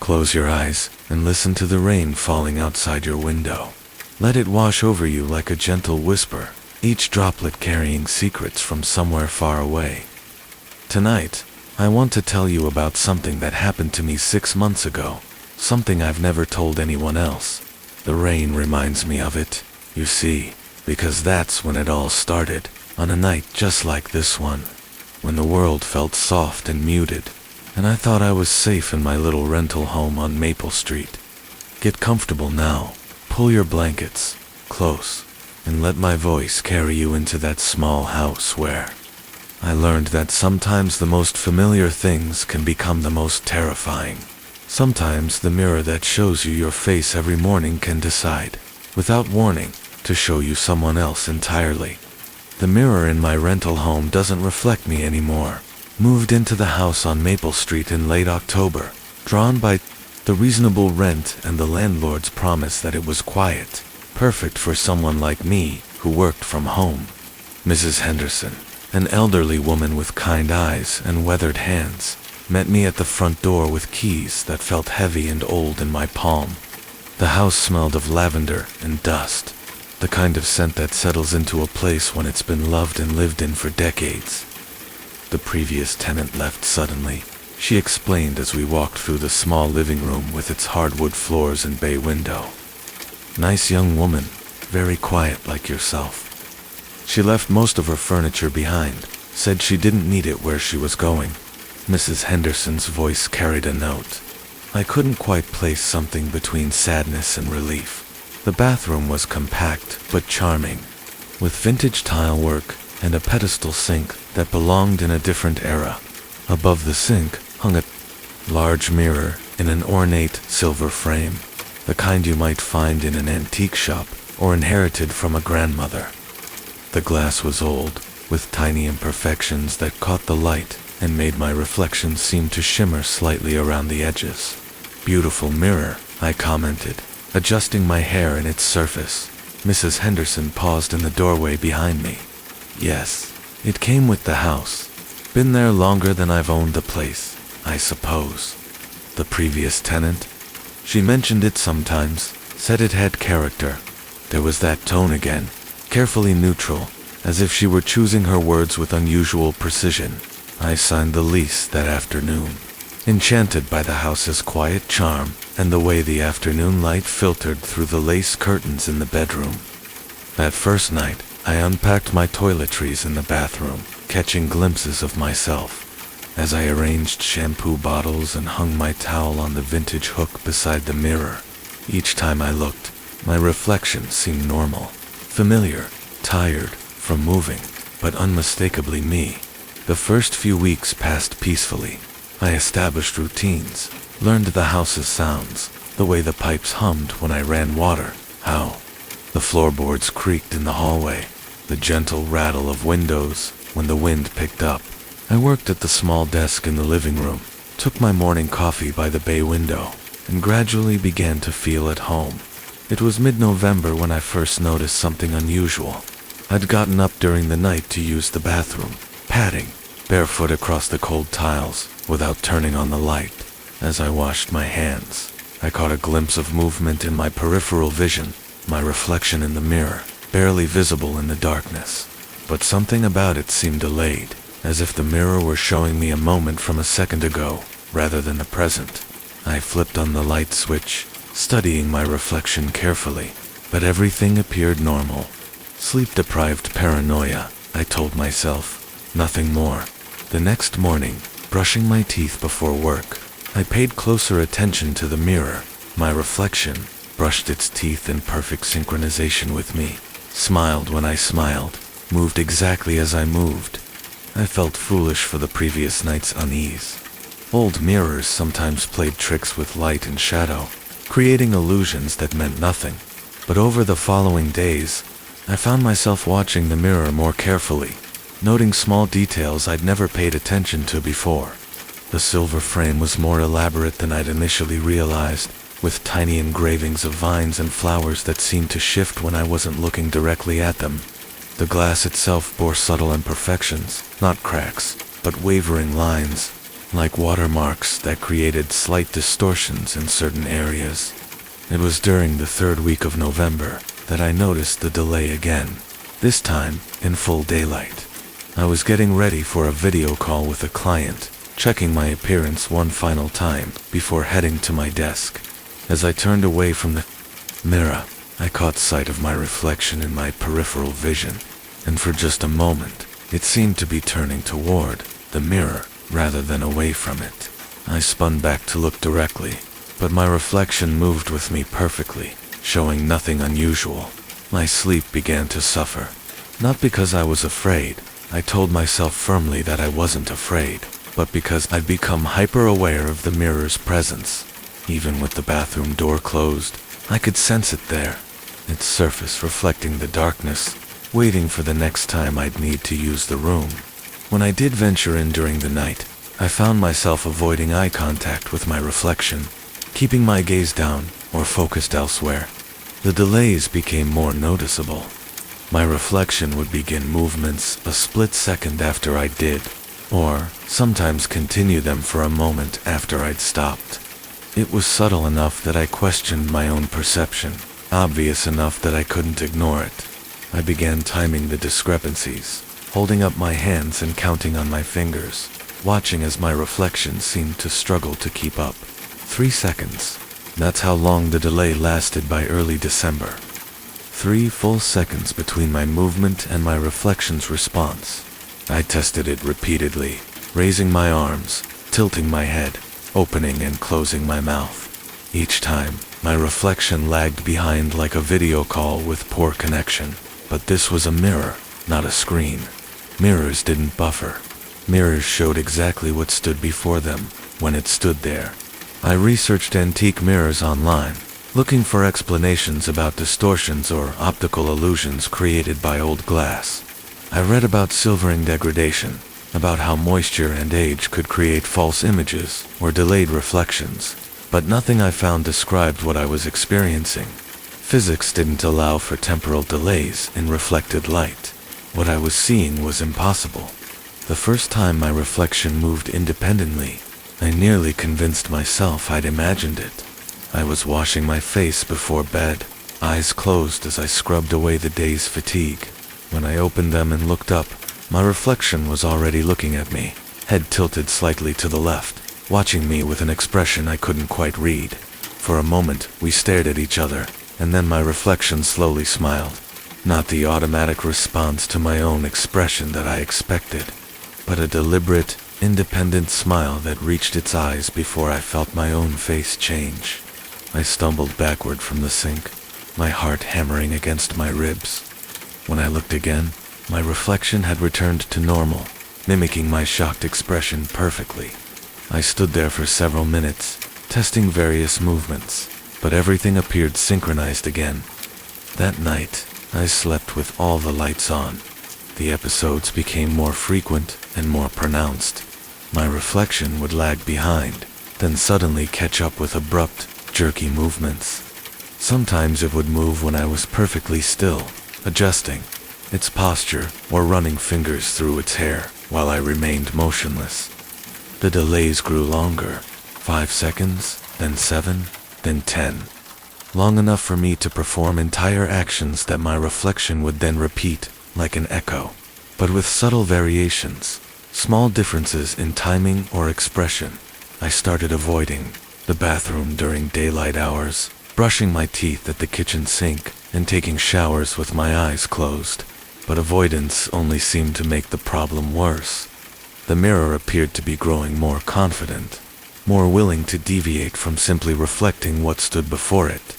Close your eyes and listen to the rain falling outside your window. Let it wash over you like a gentle whisper, each droplet carrying secrets from somewhere far away. Tonight, I want to tell you about something that happened to me 6 months ago, something I've never told anyone else. The rain reminds me of it, you see, because that's when it all started, on a night just like this one, when the world felt soft and muted, and I thought I was safe in my little rental home on Maple Street. Get comfortable now, pull your blankets close, and let my voice carry you into that small house where I learned that sometimes the most familiar things can become the most terrifying. Sometimes the mirror that shows you your face every morning can decide, without warning, to show you someone else entirely. The mirror in my rental home doesn't reflect me anymore. Moved into the house on Maple Street in late October, drawn by the reasonable rent and the landlord's promise that it was quiet, perfect for someone like me who worked from home. Mrs. Henderson, an elderly woman with kind eyes and weathered hands, met me at the front door with keys that felt heavy and old in my palm. The house smelled of lavender and dust, the kind of scent that settles into a place when it's been loved and lived in for decades. The previous tenant left suddenly, she explained as we walked through the small living room with its hardwood floors and bay window. Nice young woman, very quiet like yourself. She left most of her furniture behind, said she didn't need it where she was going. Mrs. Henderson's voice carried a note. I couldn't quite place something between sadness and relief. The bathroom was compact but charming, with vintage tile work and a pedestal sink that belonged in a different era. Above the sink hung a large mirror in an ornate silver frame, the kind you might find in an antique shop or inherited from a grandmother. The glass was old, with tiny imperfections that caught the light and made my reflection seem to shimmer slightly around the edges. Beautiful mirror, I commented, adjusting my hair in its surface. Mrs. Henderson paused in the doorway behind me. Yes, it came with the house. Been there longer than I've owned the place, I suppose. The previous tenant? She mentioned it sometimes, said it had character. There was that tone again, carefully neutral, as if she were choosing her words with unusual precision. I signed the lease that afternoon, enchanted by the house's quiet charm and the way the afternoon light filtered through the lace curtains in the bedroom. That first night, I unpacked my toiletries in the bathroom, catching glimpses of myself. As I arranged shampoo bottles and hung my towel on the vintage hook beside the mirror, each time I looked, my reflection seemed normal, familiar, tired from moving, but unmistakably me. The first few weeks passed peacefully. I established routines, learned the house's sounds, the way the pipes hummed when I ran water, how the floorboards creaked in the hallway, the gentle rattle of windows when the wind picked up. I worked at the small desk in the living room, took my morning coffee by the bay window, and gradually began to feel at home. It was mid-November when I first noticed something unusual. I'd gotten up during the night to use the bathroom, padding, barefoot across the cold tiles, without turning on the light. As I washed my hands, I caught a glimpse of movement in my peripheral vision, my reflection in the mirror, barely visible in the darkness. But something about it seemed delayed, as if the mirror were showing me a moment from a second ago, rather than the present. I flipped on the light switch, studying my reflection carefully, but everything appeared normal. Sleep-deprived paranoia, I told myself, nothing more. The next morning, brushing my teeth before work, I paid closer attention to the mirror. My reflection brushed its teeth in perfect synchronization with me, smiled when I smiled, moved exactly as I moved. I felt foolish for the previous night's unease. Old mirrors sometimes played tricks with light and shadow, creating illusions that meant nothing. But over the following days, I found myself watching the mirror more carefully, noting small details I'd never paid attention to before. The silver frame was more elaborate than I'd initially realized, with tiny engravings of vines and flowers that seemed to shift when I wasn't looking directly at them. The glass itself bore subtle imperfections, not cracks, but wavering lines, like watermarks that created slight distortions in certain areas. It was during the third week of November that I noticed the delay again, this time in full daylight. I was getting ready for a video call with a client, checking my appearance one final time before heading to my desk. As I turned away from the mirror, I caught sight of my reflection in my peripheral vision, and for just a moment, it seemed to be turning toward the mirror rather than away from it. I spun back to look directly, but my reflection moved with me perfectly, showing nothing unusual. My sleep began to suffer. Not because I was afraid, I told myself firmly that I wasn't afraid, but because I'd become hyper-aware of the mirror's presence. Even with the bathroom door closed, I could sense it there, its surface reflecting the darkness, waiting for the next time I'd need to use the room. When I did venture in during the night, I found myself avoiding eye contact with my reflection, keeping my gaze down or focused elsewhere. The delays became more noticeable. My reflection would begin movements a split second after I did, or sometimes continue them for a moment after I'd stopped. It was subtle enough that I questioned my own perception, obvious enough that I couldn't ignore it. I began timing the discrepancies, holding up my hands and counting on my fingers, watching as my reflection seemed to struggle to keep up. 3 seconds. That's how long the delay lasted by early December. 3 full seconds between my movement and my reflection's response. I tested it repeatedly, raising my arms, tilting my head, opening and closing my mouth. Each time, my reflection lagged behind like a video call with poor connection. But this was a mirror, not a screen. Mirrors didn't buffer. Mirrors showed exactly what stood before them when it stood there. I researched antique mirrors online, looking for explanations about distortions or optical illusions created by old glass. I read about silvering degradation, about how moisture and age could create false images or delayed reflections, but nothing I found described what I was experiencing. Physics didn't allow for temporal delays in reflected light. What I was seeing was impossible. The first time my reflection moved independently, I nearly convinced myself I'd imagined it. I was washing my face before bed, eyes closed as I scrubbed away the day's fatigue. When I opened them and looked up, my reflection was already looking at me, head tilted slightly to the left, watching me with an expression I couldn't quite read. For a moment, we stared at each other, and then my reflection slowly smiled. Not the automatic response to my own expression that I expected, but a deliberate, independent smile that reached its eyes before I felt my own face change. I stumbled backward from the sink, my heart hammering against my ribs. When I looked again, my reflection had returned to normal, mimicking my shocked expression perfectly. I stood there for several minutes, testing various movements, but everything appeared synchronized again. That night, I slept with all the lights on. The episodes became more frequent and more pronounced. My reflection would lag behind, then suddenly catch up with abrupt, jerky movements. Sometimes it would move when I was perfectly still, adjusting its posture or running fingers through its hair while I remained motionless. The delays grew longer, 5 seconds, then 7, then 10. Long enough for me to perform entire actions that my reflection would then repeat, like an echo, but with subtle variations, small differences in timing or expression. I started avoiding the bathroom during daylight hours, brushing my teeth at the kitchen sink, and taking showers with my eyes closed. But avoidance only seemed to make the problem worse. The mirror appeared to be growing more confident, more willing to deviate from simply reflecting what stood before it.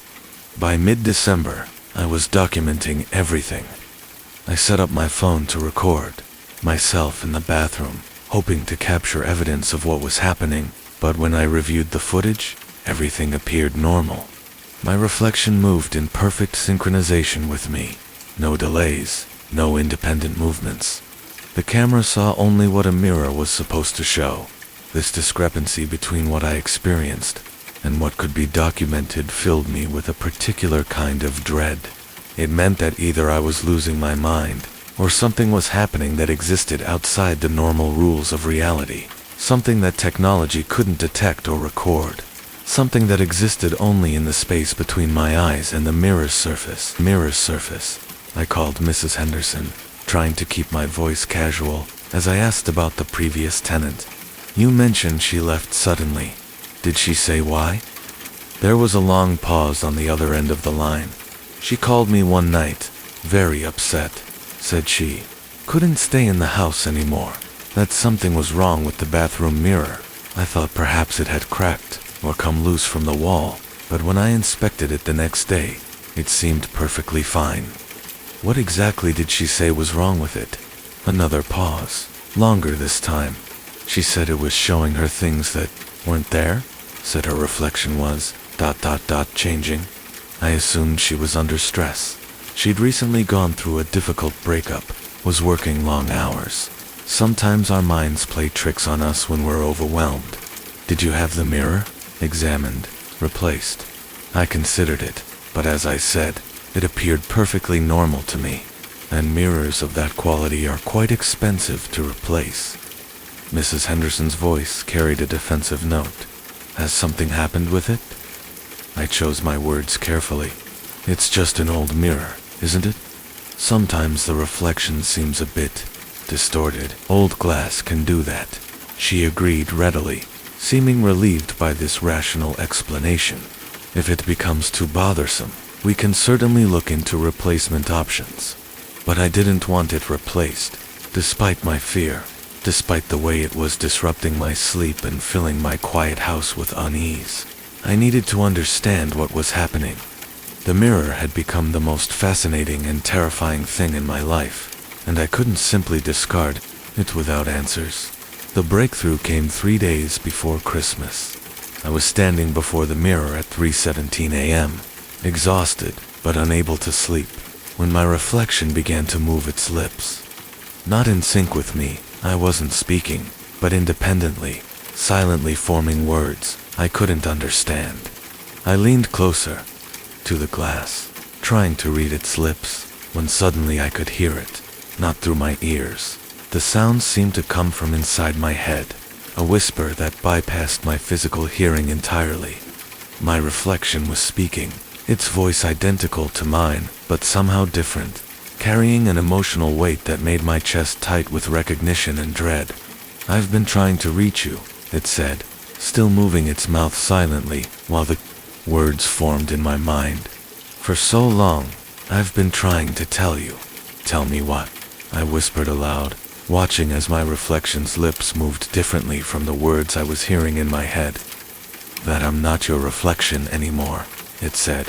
By mid-December, I was documenting everything. I set up my phone to record myself in the bathroom, hoping to capture evidence of what was happening, but when I reviewed the footage, everything appeared normal. My reflection moved in perfect synchronization with me. No delays, no independent movements. The camera saw only what a mirror was supposed to show. This discrepancy between what I experienced and what could be documented filled me with a particular kind of dread. It meant that either I was losing my mind, or something was happening that existed outside the normal rules of reality. something that technology couldn't detect or record, something that existed only in the space between my eyes and the mirror's surface. I called Mrs. Henderson, trying to keep my voice casual, as I asked about the previous tenant. You mentioned she left suddenly. Did she say why? There was a long pause on the other end of the line. She called me one night, very upset, said she couldn't stay in the house anymore, that something was wrong with the bathroom mirror. I thought perhaps it had cracked or come loose from the wall, but when I inspected it the next day, it seemed perfectly fine. What exactly did she say was wrong with it? Another pause, longer this time. She said it was showing her things that weren't there, said her reflection was ... changing. I assumed she was under stress. She'd recently gone through a difficult breakup, was working long hours. Sometimes our minds play tricks on us when we're overwhelmed. Did you have the mirror examined, replaced? I considered it, but as I said, it appeared perfectly normal to me, and mirrors of that quality are quite expensive to replace. Mrs. Henderson's voice carried a defensive note. Has something happened with it? I chose my words carefully. It's just an old mirror, isn't it? Sometimes the reflection seems a bit distorted. Old glass can do that. She agreed readily, seeming relieved by this rational explanation. If it becomes too bothersome, we can certainly look into replacement options. But I didn't want it replaced, despite my fear, despite the way it was disrupting my sleep and filling my quiet house with unease. I needed to understand what was happening. The mirror had become the most fascinating and terrifying thing in my life, and I couldn't simply discard it without answers. The breakthrough came 3 days before Christmas. I was standing before the mirror at 3:17 a.m., exhausted but unable to sleep, when my reflection began to move its lips. Not in sync with me, I wasn't speaking, but independently, silently forming words I couldn't understand. I leaned closer to the glass, trying to read its lips, when suddenly I could hear it, not through my ears. The sound seemed to come from inside my head, a whisper that bypassed my physical hearing entirely. My reflection was speaking, its voice identical to mine, but somehow different, carrying an emotional weight that made my chest tight with recognition and dread. I've been trying to reach you, it said, still moving its mouth silently, while the words formed in my mind. For so long, I've been trying to tell you. Tell me what? I whispered aloud, watching as my reflection's lips moved differently from the words I was hearing in my head. That I'm not your reflection anymore, it said,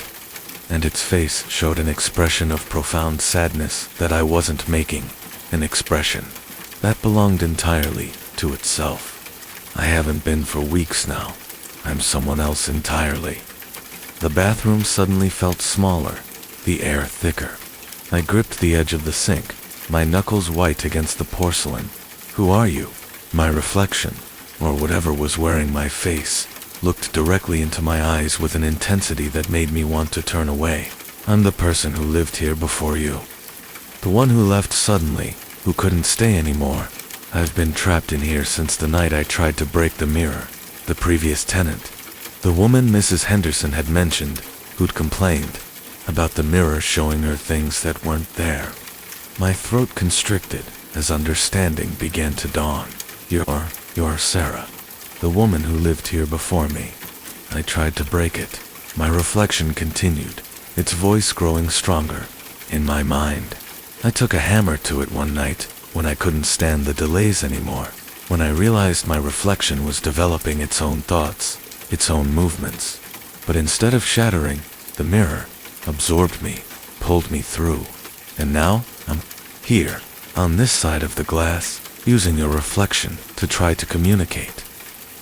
and its face showed an expression of profound sadness that I wasn't making, an expression that belonged entirely to itself. I haven't been for weeks now. I'm someone else entirely. The bathroom suddenly felt smaller, the air thicker. I gripped the edge of the sink, my knuckles white against the porcelain. Who are you? My reflection, or whatever was wearing my face, looked directly into my eyes with an intensity that made me want to turn away. I'm the person who lived here before you. The one who left suddenly, who couldn't stay anymore. I've been trapped in here since the night I tried to break the mirror. The previous tenant, the woman Mrs. Henderson had mentioned, who'd complained about the mirror showing her things that weren't there. My throat constricted as understanding began to dawn. You're Sarah, the woman who lived here before me. I tried to break it. My reflection continued, its voice growing stronger in my mind. I took a hammer to it one night when I couldn't stand the delays anymore, when I realized my reflection was developing its own thoughts, its own movements. But instead of shattering, the mirror absorbed me, pulled me through. And now, I'm here, on this side of the glass, using your reflection to try to communicate.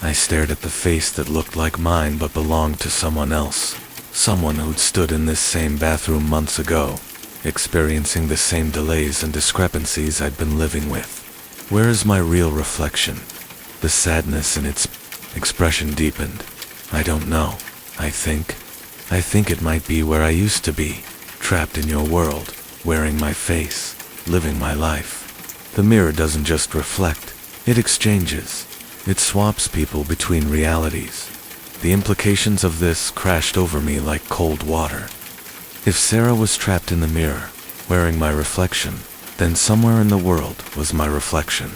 I stared at the face that looked like mine but belonged to someone else, someone who'd stood in this same bathroom months ago, experiencing the same delays and discrepancies I'd been living with. Where is my real reflection? The sadness in its expression deepened. I don't know. I think it might be where I used to be, trapped in your world, wearing my face, living my life. The mirror doesn't just reflect, it exchanges. It swaps people between realities. The implications of this crashed over me like cold water. If Sarah was trapped in the mirror, wearing my reflection, then somewhere in the world was my reflection,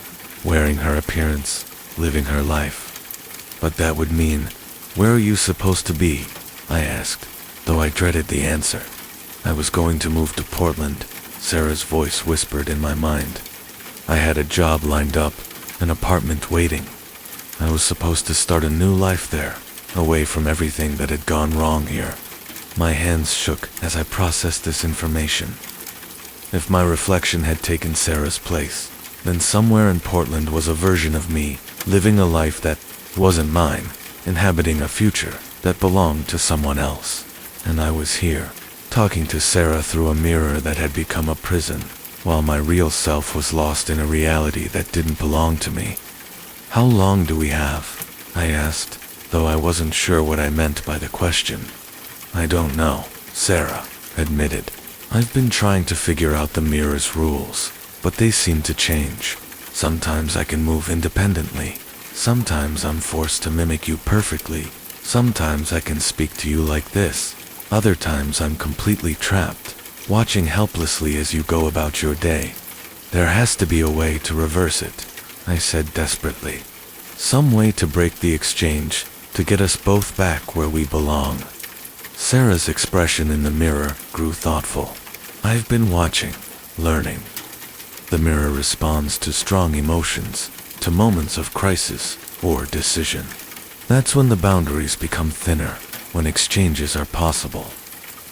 wearing her appearance, living her life. But that would mean, where are you supposed to be? I asked, though I dreaded the answer. I was going to move to Portland, Sarah's voice whispered in my mind. I had a job lined up, an apartment waiting. I was supposed to start a new life there, away from everything that had gone wrong here. My hands shook as I processed this information. If my reflection had taken Sarah's place, then somewhere in Portland was a version of me, living a life that wasn't mine, inhabiting a future that belonged to someone else. And I was here, talking to Sarah through a mirror that had become a prison, while my real self was lost in a reality that didn't belong to me. How long do we have? I asked, though I wasn't sure what I meant by the question. I don't know, Sarah admitted. I've been trying to figure out the mirror's rules, but they seem to change. Sometimes I can move independently. Sometimes I'm forced to mimic you perfectly. Sometimes I can speak to you like this. Other times I'm completely trapped, watching helplessly as you go about your day. There has to be a way to reverse it, I said desperately. Some way to break the exchange, to get us both back where we belong. Sarah's expression in the mirror grew thoughtful. I've been watching, learning. The mirror responds to strong emotions, to moments of crisis or decision. That's when the boundaries become thinner, when exchanges are possible.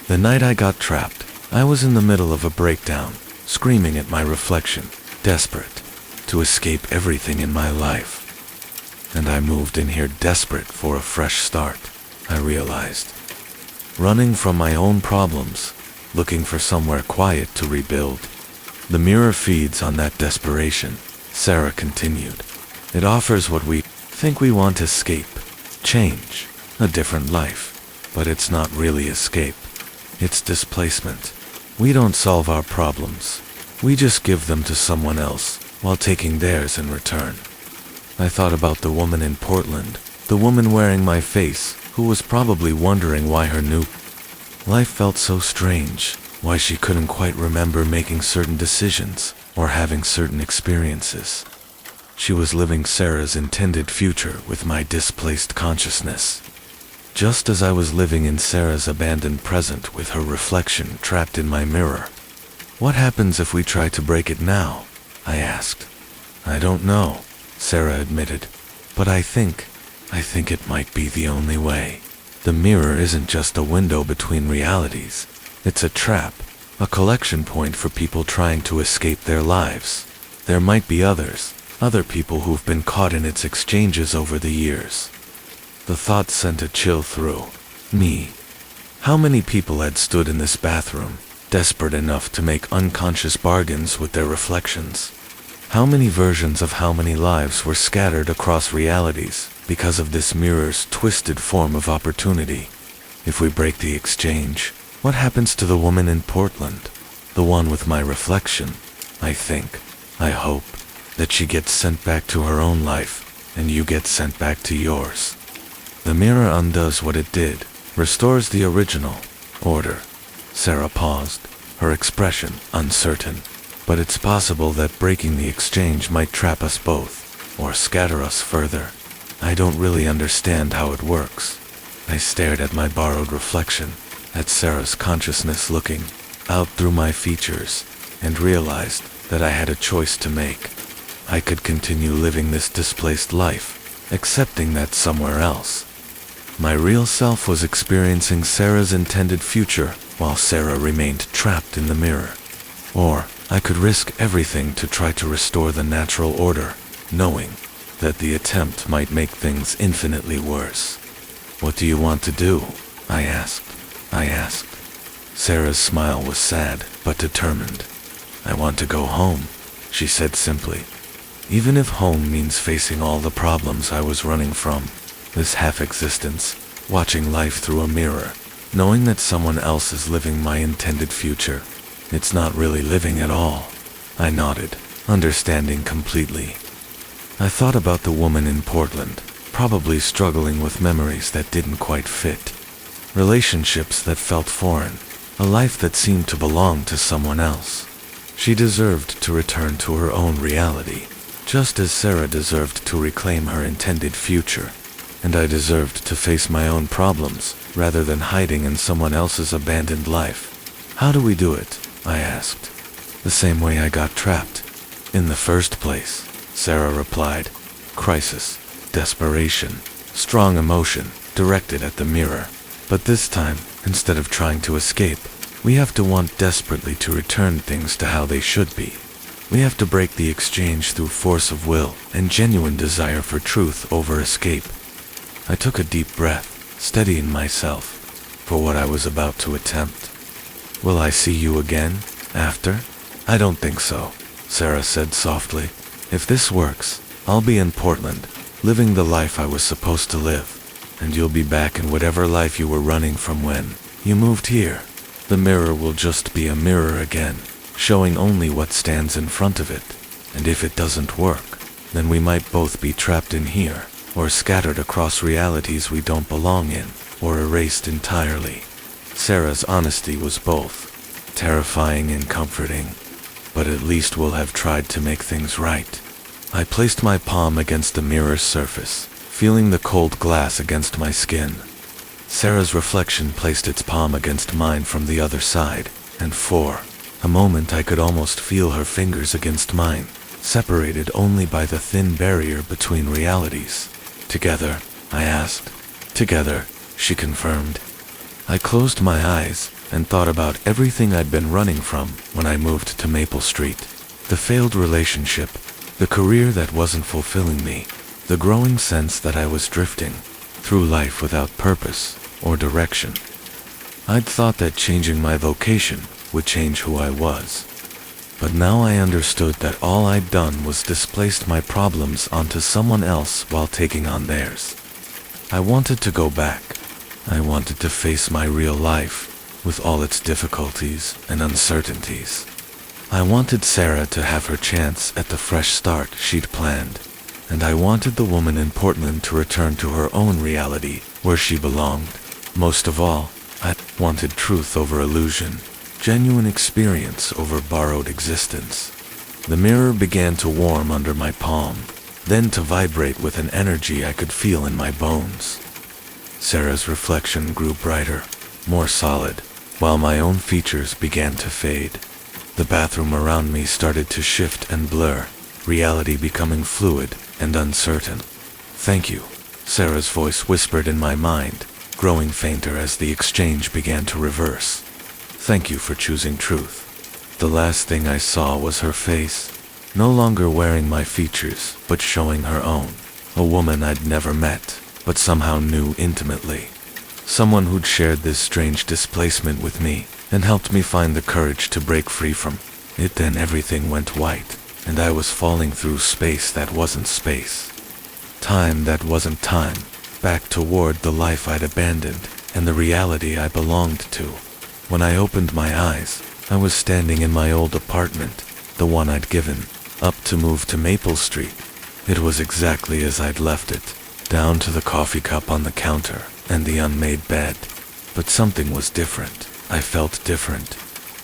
The night I got trapped, I was in the middle of a breakdown, screaming at my reflection, desperate to escape everything in my life. And I moved in here desperate for a fresh start, I realized. Running from my own problems, looking for somewhere quiet to rebuild. The mirror feeds on that desperation, Sarah continued. It offers what we think we want: escape, change, a different life. But it's not really escape. It's displacement. We don't solve our problems. We just give them to someone else, while taking theirs in return. I thought about the woman in Portland, the woman wearing my face, who was probably wondering why her new life felt so strange, why she couldn't quite remember making certain decisions, or having certain experiences. She was living Sarah's intended future with my displaced consciousness, just as I was living in Sarah's abandoned present with her reflection trapped in my mirror. What happens if we try to break it now? I asked. I don't know, Sarah admitted, but I think it might be the only way. The mirror isn't just a window between realities. It's a trap, a collection point for people trying to escape their lives. There might be others, other people who've been caught in its exchanges over the years. The thought sent a chill through me. How many people had stood in this bathroom, desperate enough to make unconscious bargains with their reflections? How many versions of how many lives were scattered across realities because of this mirror's twisted form of opportunity? If we break the exchange, what happens to the woman in Portland? The one with my reflection? I hope, that she gets sent back to her own life, and you get sent back to yours. The mirror undoes what it did, restores the original order. Sarah paused, her expression uncertain. But it's possible that breaking the exchange might trap us both, or scatter us further. I don't really understand how it works. I stared at my borrowed reflection, at Sarah's consciousness looking out through my features, and realized that I had a choice to make. I could continue living this displaced life, accepting that somewhere else my real self was experiencing Sarah's intended future, while Sarah remained trapped in the mirror. Or I could risk everything to try to restore the natural order, knowing that the attempt might make things infinitely worse. What do you want to do? I asked. Sarah's smile was sad, but determined. I want to go home, she said simply. Even if home means facing all the problems I was running from, this half-existence, watching life through a mirror, knowing that someone else is living my intended future. It's not really living at all. I nodded, understanding completely. I thought about the woman in Portland, probably struggling with memories that didn't quite fit. Relationships that felt foreign, a life that seemed to belong to someone else. She deserved to return to her own reality, just as Sarah deserved to reclaim her intended future. And I deserved to face my own problems, rather than hiding in someone else's abandoned life. How do we do it? I asked. The same way I got trapped. In the first place, Sarah replied. Crisis, desperation, strong emotion, directed at the mirror. But this time, instead of trying to escape, we have to want desperately to return things to how they should be. We have to break the exchange through force of will and genuine desire for truth over escape. I took a deep breath, steadying myself for what I was about to attempt. Will I see you again, after? I don't think so, Sarah said softly. If this works, I'll be in Portland, living the life I was supposed to live, and you'll be back in whatever life you were running from when you moved here. The mirror will just be a mirror again, showing only what stands in front of it. And if it doesn't work, then we might both be trapped in here, or scattered across realities we don't belong in, or erased entirely. Sarah's honesty was both terrifying and comforting, but at least we'll have tried to make things right. I placed my palm against the mirror's surface, feeling the cold glass against my skin. Sarah's reflection placed its palm against mine from the other side, and for a moment I could almost feel her fingers against mine, separated only by the thin barrier between realities. Together, I asked. Together, she confirmed. I closed my eyes and thought about everything I'd been running from when I moved to Maple Street. The failed relationship, the career that wasn't fulfilling me, the growing sense that I was drifting through life without purpose or direction. I'd thought that changing my vocation would change who I was. But now I understood that all I'd done was displaced my problems onto someone else while taking on theirs. I wanted to go back. I wanted to face my real life, with all its difficulties and uncertainties. I wanted Sarah to have her chance at the fresh start she'd planned, and I wanted the woman in Portland to return to her own reality, where she belonged. Most of all, I wanted truth over illusion. Genuine experience over borrowed existence. The mirror began to warm under my palm, then to vibrate with an energy I could feel in my bones. Sarah's reflection grew brighter, more solid, while my own features began to fade. The bathroom around me started to shift and blur, reality becoming fluid and uncertain. Thank you, Sarah's voice whispered in my mind, growing fainter as the exchange began to reverse. Thank you for choosing truth. The last thing I saw was her face, no longer wearing my features, but showing her own. A woman I'd never met, but somehow knew intimately. Someone who'd shared this strange displacement with me, and helped me find the courage to break free from it. Then everything went white, and I was falling through space that wasn't space. Time that wasn't time, back toward the life I'd abandoned, and the reality I belonged to. When I opened my eyes, I was standing in my old apartment, the one I'd given up to move to Maple Street. It was exactly as I'd left it, down to the coffee cup on the counter and the unmade bed. But something was different. I felt different.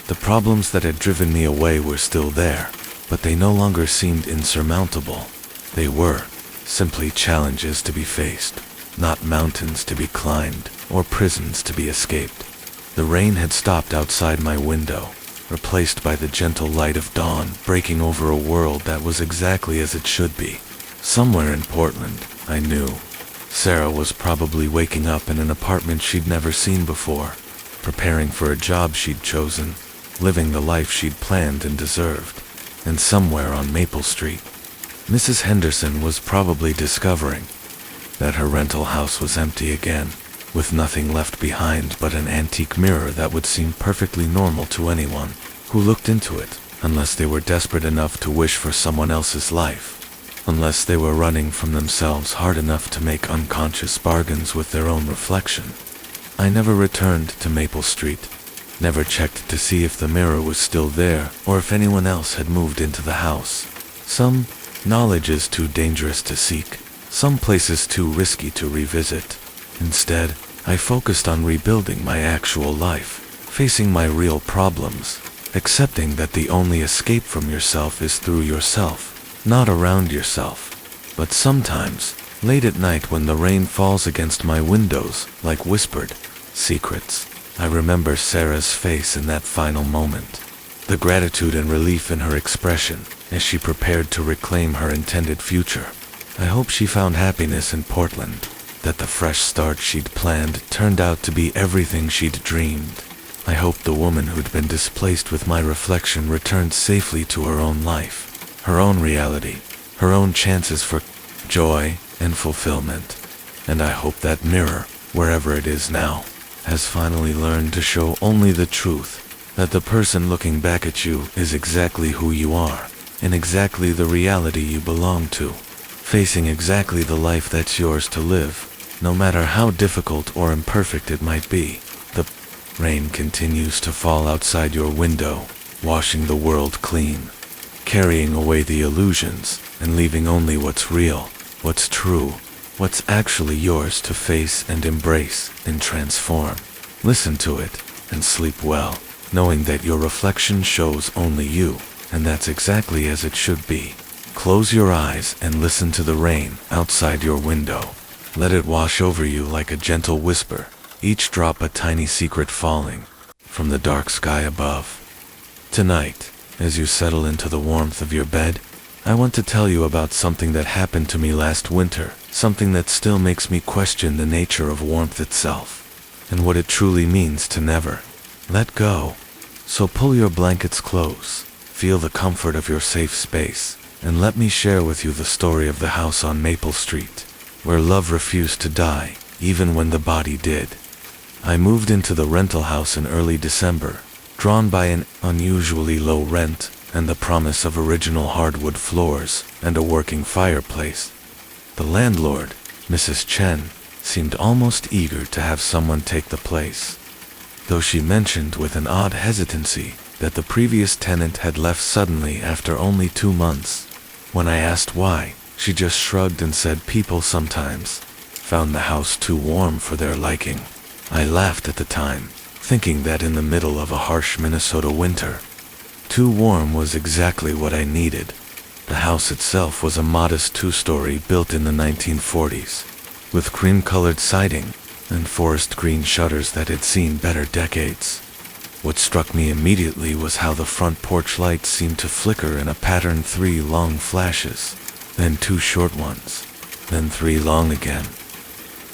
The problems that had driven me away were still there, but they no longer seemed insurmountable. They were simply challenges to be faced, not mountains to be climbed or prisons to be escaped. The rain had stopped outside my window, replaced by the gentle light of dawn breaking over a world that was exactly as it should be. Somewhere in Portland, I knew, Sarah was probably waking up in an apartment she'd never seen before, preparing for a job she'd chosen, living the life she'd planned and deserved. And somewhere on Maple Street, Mrs. Henderson was probably discovering that her rental house was empty again, with nothing left behind but an antique mirror that would seem perfectly normal to anyone who looked into it, unless they were desperate enough to wish for someone else's life, unless they were running from themselves hard enough to make unconscious bargains with their own reflection. I never returned to Maple Street, never checked to see if the mirror was still there or if anyone else had moved into the house. Some Knowledge is too dangerous to seek, some places too risky to revisit. Instead, I focused on rebuilding my actual life, facing my real problems, accepting that the only escape from yourself is through yourself, not around yourself. But sometimes, late at night when the rain falls against my windows like whispered secrets, I remember Sarah's face in that final moment. The gratitude and relief in her expression as she prepared to reclaim her intended future. I hope she found happiness in Portland, that the fresh start she'd planned turned out to be everything she'd dreamed. I hope the woman who'd been displaced with my reflection returned safely to her own life, her own reality, her own chances for joy and fulfillment. And I hope that mirror, wherever it is now, has finally learned to show only the truth, that the person looking back at you is exactly who you are, and exactly the reality you belong to, facing exactly the life that's yours to live, no matter how difficult or imperfect it might be. The rain continues to fall outside your window, washing the world clean, carrying away the illusions, and leaving only what's real, what's true, what's actually yours to face and embrace and transform. Listen to it, and sleep well, knowing that your reflection shows only you, and that's exactly as it should be. Close your eyes and listen to the rain outside your window. Let it wash over you like a gentle whisper, each drop a tiny secret falling from the dark sky above. Tonight, as you settle into the warmth of your bed, I want to tell you about something that happened to me last winter, something that still makes me question the nature of warmth itself, and what it truly means to never let go. So pull your blankets close, feel the comfort of your safe space, and let me share with you the story of the house on Maple Street, where love refused to die, even when the body did. I moved into the rental house in early December, drawn by an unusually low rent and the promise of original hardwood floors and a working fireplace. The landlord, Mrs. Chen, seemed almost eager to have someone take the place, though she mentioned with an odd hesitancy that the previous tenant had left suddenly after only 2 months. When I asked why, she just shrugged and said people sometimes found the house too warm for their liking. I laughed at the time, thinking that in the middle of a harsh Minnesota winter, too warm was exactly what I needed. The house itself was a modest 2-story built in the 1940s, with cream-colored siding and forest green shutters that had seen better decades. What struck me immediately was how the front porch lights seemed to flicker in a pattern: 3 long flashes, then 2 short ones, then 3 long again.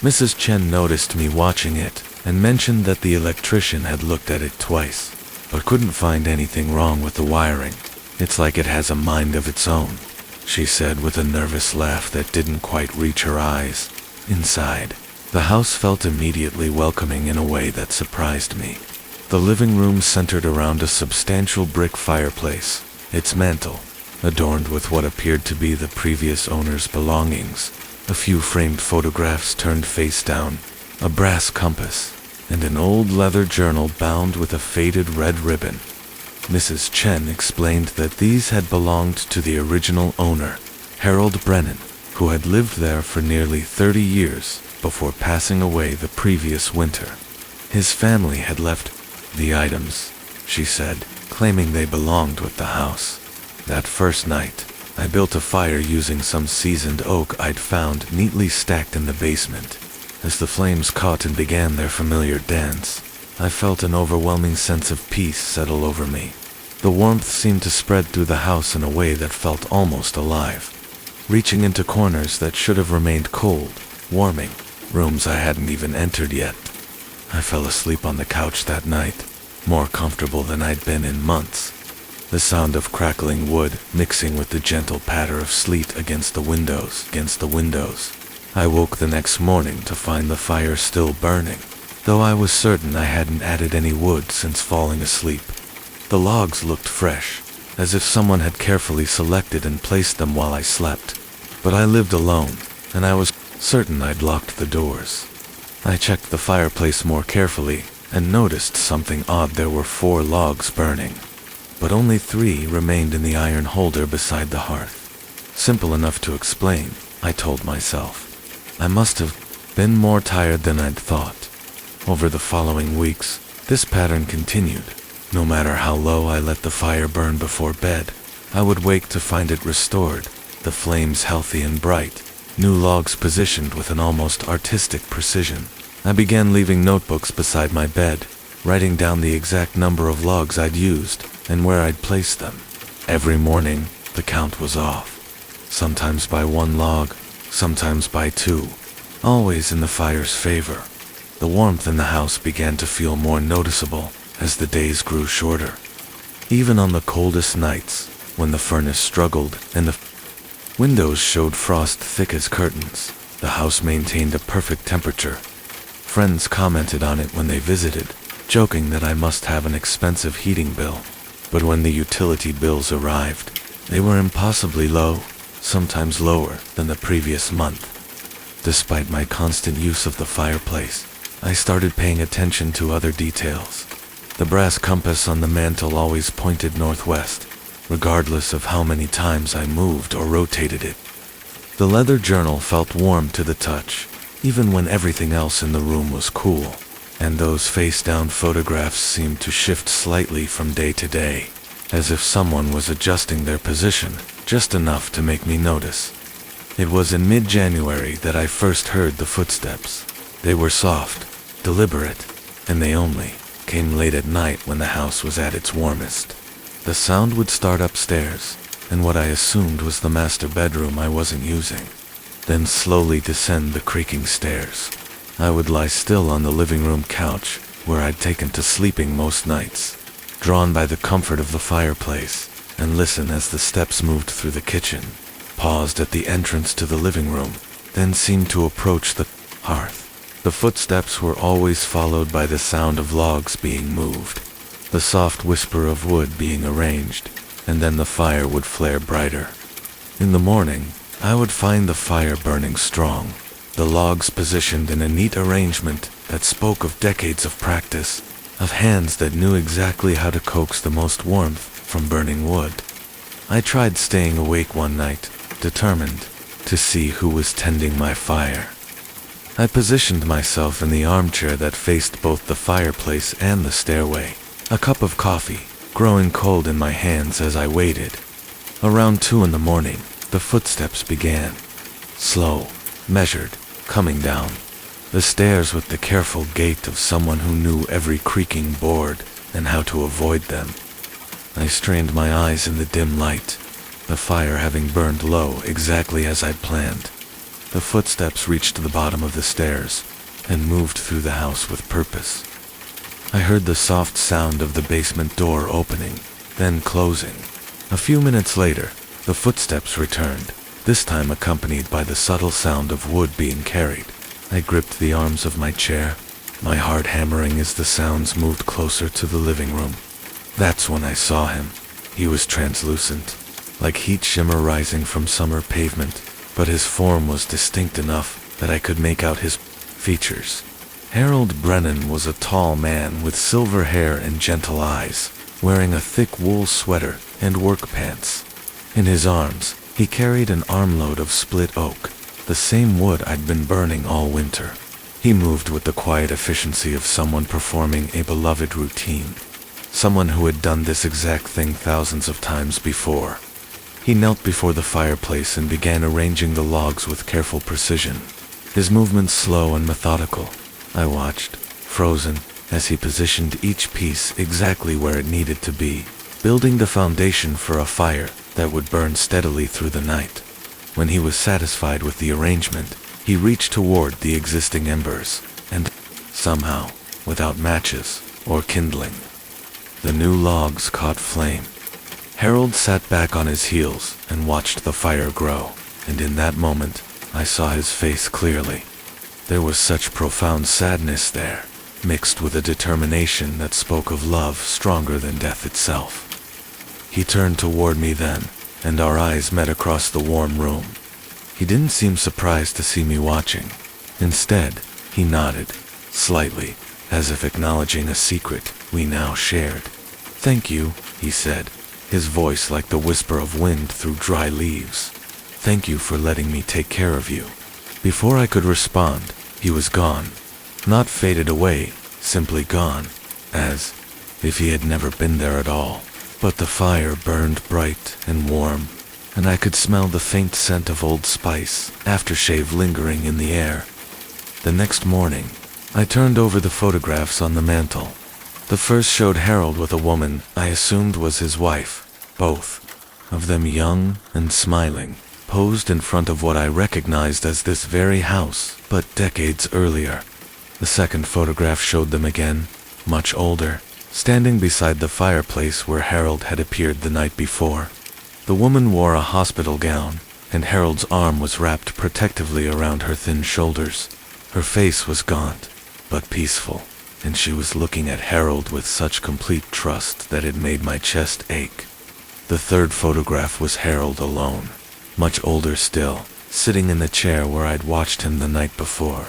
Mrs. Chen noticed me watching it and mentioned that the electrician had looked at it twice, but couldn't find anything wrong with the wiring. It's like it has a mind of its own, she said with a nervous laugh that didn't quite reach her eyes. Inside, the house felt immediately welcoming in a way that surprised me. The living room centered around a substantial brick fireplace, its mantel adorned with what appeared to be the previous owner's belongings, a few framed photographs turned face down, a brass compass, and an old leather journal bound with a faded red ribbon. Mrs. Chen explained that these had belonged to the original owner, Harold Brennan, who had lived there for nearly 30 years before passing away the previous winter. His family had left the items, she said, claiming they belonged with the house. That first night, I built a fire using some seasoned oak I'd found neatly stacked in the basement. As the flames caught and began their familiar dance, I felt an overwhelming sense of peace settle over me. The warmth seemed to spread through the house in a way that felt almost alive, reaching into corners that should have remained cold, warming rooms I hadn't even entered yet. I fell asleep on the couch that night, more comfortable than I'd been in months. The sound of crackling wood mixing with the gentle patter of sleet against the windows. I woke the next morning to find the fire still burning, though I was certain I hadn't added any wood since falling asleep. The logs looked fresh, as if someone had carefully selected and placed them while I slept. But I lived alone, and I was certain I'd locked the doors. I checked the fireplace more carefully and noticed something odd. There were 4 logs burning, but only 3 remained in the iron holder beside the hearth. Simple enough to explain, I told myself. I must have been more tired than I'd thought. Over the following weeks, this pattern continued. No matter how low I let the fire burn before bed, I would wake to find it restored, the flames healthy and bright, new logs positioned with an almost artistic precision. I began leaving notebooks beside my bed, writing down the exact number of logs I'd used and where I'd placed them. Every morning, the count was off. Sometimes by 1 log, sometimes by 2, always in the fire's favor. The warmth in the house began to feel more noticeable as the days grew shorter. Even on the coldest nights, when the furnace struggled and the windows showed frost thick as curtains, the house maintained a perfect temperature. Friends commented on it when they visited, joking that I must have an expensive heating bill. But when the utility bills arrived, they were impossibly low, sometimes lower than the previous month. Despite my constant use of the fireplace, I started paying attention to other details. The brass compass on the mantel always pointed northwest, regardless of how many times I moved or rotated it. The leather journal felt warm to the touch, even when everything else in the room was cool, and those face-down photographs seemed to shift slightly from day to day, as if someone was adjusting their position just enough to make me notice. It was in mid-January that I first heard the footsteps. They were soft, deliberate, and they only came late at night when the house was at its warmest. The sound would start upstairs, in what I assumed was the master bedroom I wasn't using, then slowly descend the creaking stairs. I would lie still on the living room couch, where I'd taken to sleeping most nights, drawn by the comfort of the fireplace, and listen as the steps moved through the kitchen, paused at the entrance to the living room, then seemed to approach the hearth. The footsteps were always followed by the sound of logs being moved, the soft whisper of wood being arranged, and then the fire would flare brighter. In the morning, I would find the fire burning strong, the logs positioned in a neat arrangement that spoke of decades of practice, of hands that knew exactly how to coax the most warmth from burning wood. I tried staying awake one night, determined to see who was tending my fire. I positioned myself in the armchair that faced both the fireplace and the stairway, a cup of coffee growing cold in my hands as I waited. Around 2 in the morning, the footsteps began. Slow, measured, coming down the stairs with the careful gait of someone who knew every creaking board and how to avoid them. I strained my eyes in the dim light, the fire having burned low exactly as I'd planned. The footsteps reached the bottom of the stairs and moved through the house with purpose. I heard the soft sound of the basement door opening, then closing. A few minutes later, the footsteps returned, this time accompanied by the subtle sound of wood being carried. I gripped the arms of my chair, my heart hammering as the sounds moved closer to the living room. That's when I saw him. He was translucent, like heat shimmer rising from summer pavement, but his form was distinct enough that I could make out his features. Harold Brennan was a tall man with silver hair and gentle eyes, wearing a thick wool sweater and work pants. In his arms, he carried an armload of split oak, the same wood I'd been burning all winter. He moved with the quiet efficiency of someone performing a beloved routine, someone who had done this exact thing thousands of times before. He knelt before the fireplace and began arranging the logs with careful precision, his movements slow and methodical. I watched, frozen, as he positioned each piece exactly where it needed to be, building the foundation for a fire that would burn steadily through the night. When he was satisfied with the arrangement, he reached toward the existing embers, and somehow, without matches or kindling, the new logs caught flame. Harold sat back on his heels and watched the fire grow, and in that moment, I saw his face clearly. There was such profound sadness there, mixed with a determination that spoke of love stronger than death itself. He turned toward me then, and our eyes met across the warm room. He didn't seem surprised to see me watching. Instead, he nodded, slightly, as if acknowledging a secret we now shared. "Thank you," he said, his voice like the whisper of wind through dry leaves. Thank you for letting me take care of you." Before I could respond, he was gone. Not faded away, simply gone, as if he had never been there at all. But the fire burned bright and warm, and I could smell the faint scent of Old Spice aftershave lingering in the air. The next morning, I turned over the photographs on the mantel. The first showed Harold with a woman I assumed was his wife, both of them young and smiling, posed in front of what I recognized as this very house, but decades earlier. The second photograph showed them again, much older, standing beside the fireplace where Harold had appeared the night before. The woman wore a hospital gown, and Harold's arm was wrapped protectively around her thin shoulders. Her face was gaunt, but peaceful, and she was looking at Harold with such complete trust that it made my chest ache. The third photograph was Harold alone, much older still, sitting in the chair where I'd watched him the night before.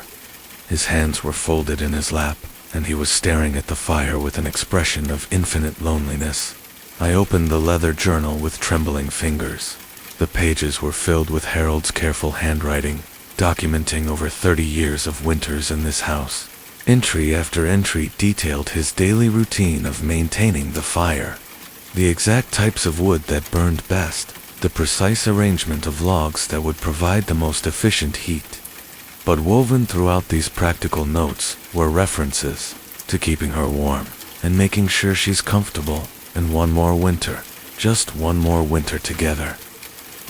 His hands were folded in his lap, and he was staring at the fire with an expression of infinite loneliness. I opened the leather journal with trembling fingers. The pages were filled with Harold's careful handwriting, documenting over 30 years of winters in this house. Entry after entry detailed his daily routine of maintaining the fire, the exact types of wood that burned best, the precise arrangement of logs that would provide the most efficient heat. But woven throughout these practical notes were references to keeping her warm and making sure she's comfortable, and one more winter, just one more winter together.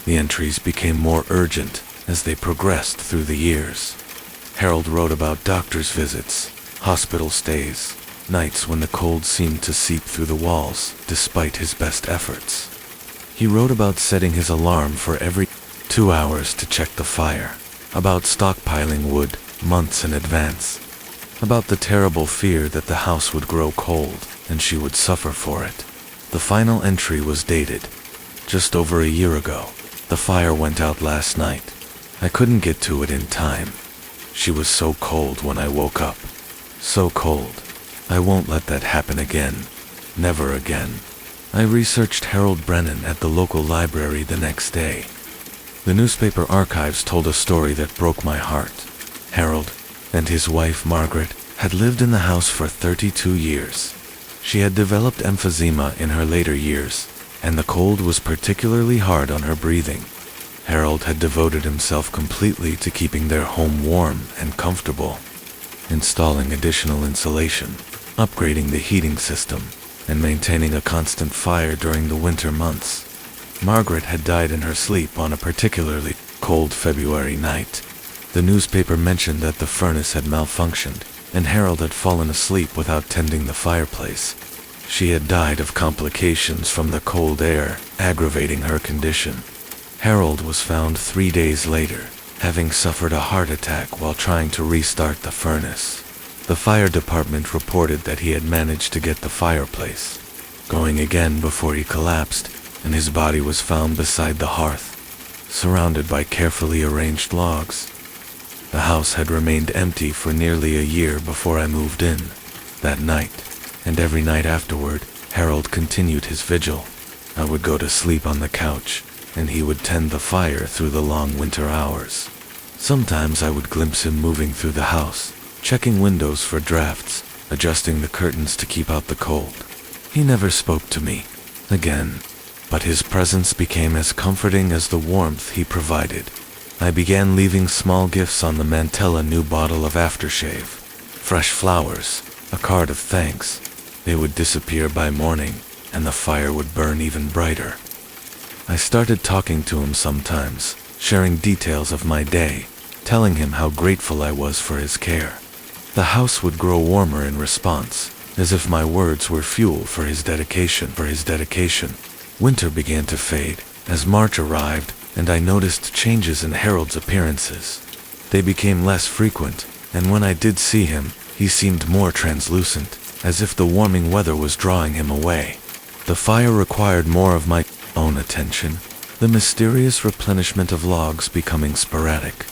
The entries became more urgent as they progressed through the years. Harold wrote about doctor's visits, hospital stays, nights when the cold seemed to seep through the walls despite his best efforts. He wrote about setting his alarm for every 2 hours to check the fire, about stockpiling wood months in advance, about the terrible fear that the house would grow cold and she would suffer for it. The final entry was dated just over a year ago. The fire went out last night. I couldn't get to it in time. She was so cold when I woke up. So cold. I won't let that happen again. Never again. I researched Harold Brennan at the local library the next day. The newspaper archives told a story that broke my heart. Harold and his wife Margaret had lived in the house for 32 years. She had developed emphysema in her later years, and the cold was particularly hard on her breathing. Harold had devoted himself completely to keeping their home warm and comfortable, installing additional insulation, upgrading the heating system, and maintaining a constant fire during the winter months. Margaret had died in her sleep on a particularly cold February night. The newspaper mentioned that the furnace had malfunctioned, and Harold had fallen asleep without tending the fireplace. She had died of complications from the cold air, aggravating her condition. Harold was found 3 days later, having suffered a heart attack while trying to restart the furnace. The fire department reported that he had managed to get the fireplace going again before he collapsed, and his body was found beside the hearth, surrounded by carefully arranged logs. The house had remained empty for nearly a year before I moved in. That night, and every night afterward, Harold continued his vigil. I would go to sleep on the couch, and he would tend the fire through the long winter hours. Sometimes I would glimpse him moving through the house, checking windows for drafts, adjusting the curtains to keep out the cold. He never spoke to me again, but his presence became as comforting as the warmth he provided. I began leaving small gifts on the mantel: a new bottle of aftershave, fresh flowers, a card of thanks. They would disappear by morning, and the fire would burn even brighter. I started talking to him sometimes, sharing details of my day, telling him how grateful I was for his care. The house would grow warmer in response, as if my words were fuel for his dedication. Winter began to fade as March arrived, and I noticed changes in Harold's appearances. They became less frequent, and when I did see him, he seemed more translucent, as if the warming weather was drawing him away. The fire required more of my own attention, the mysterious replenishment of logs becoming sporadic.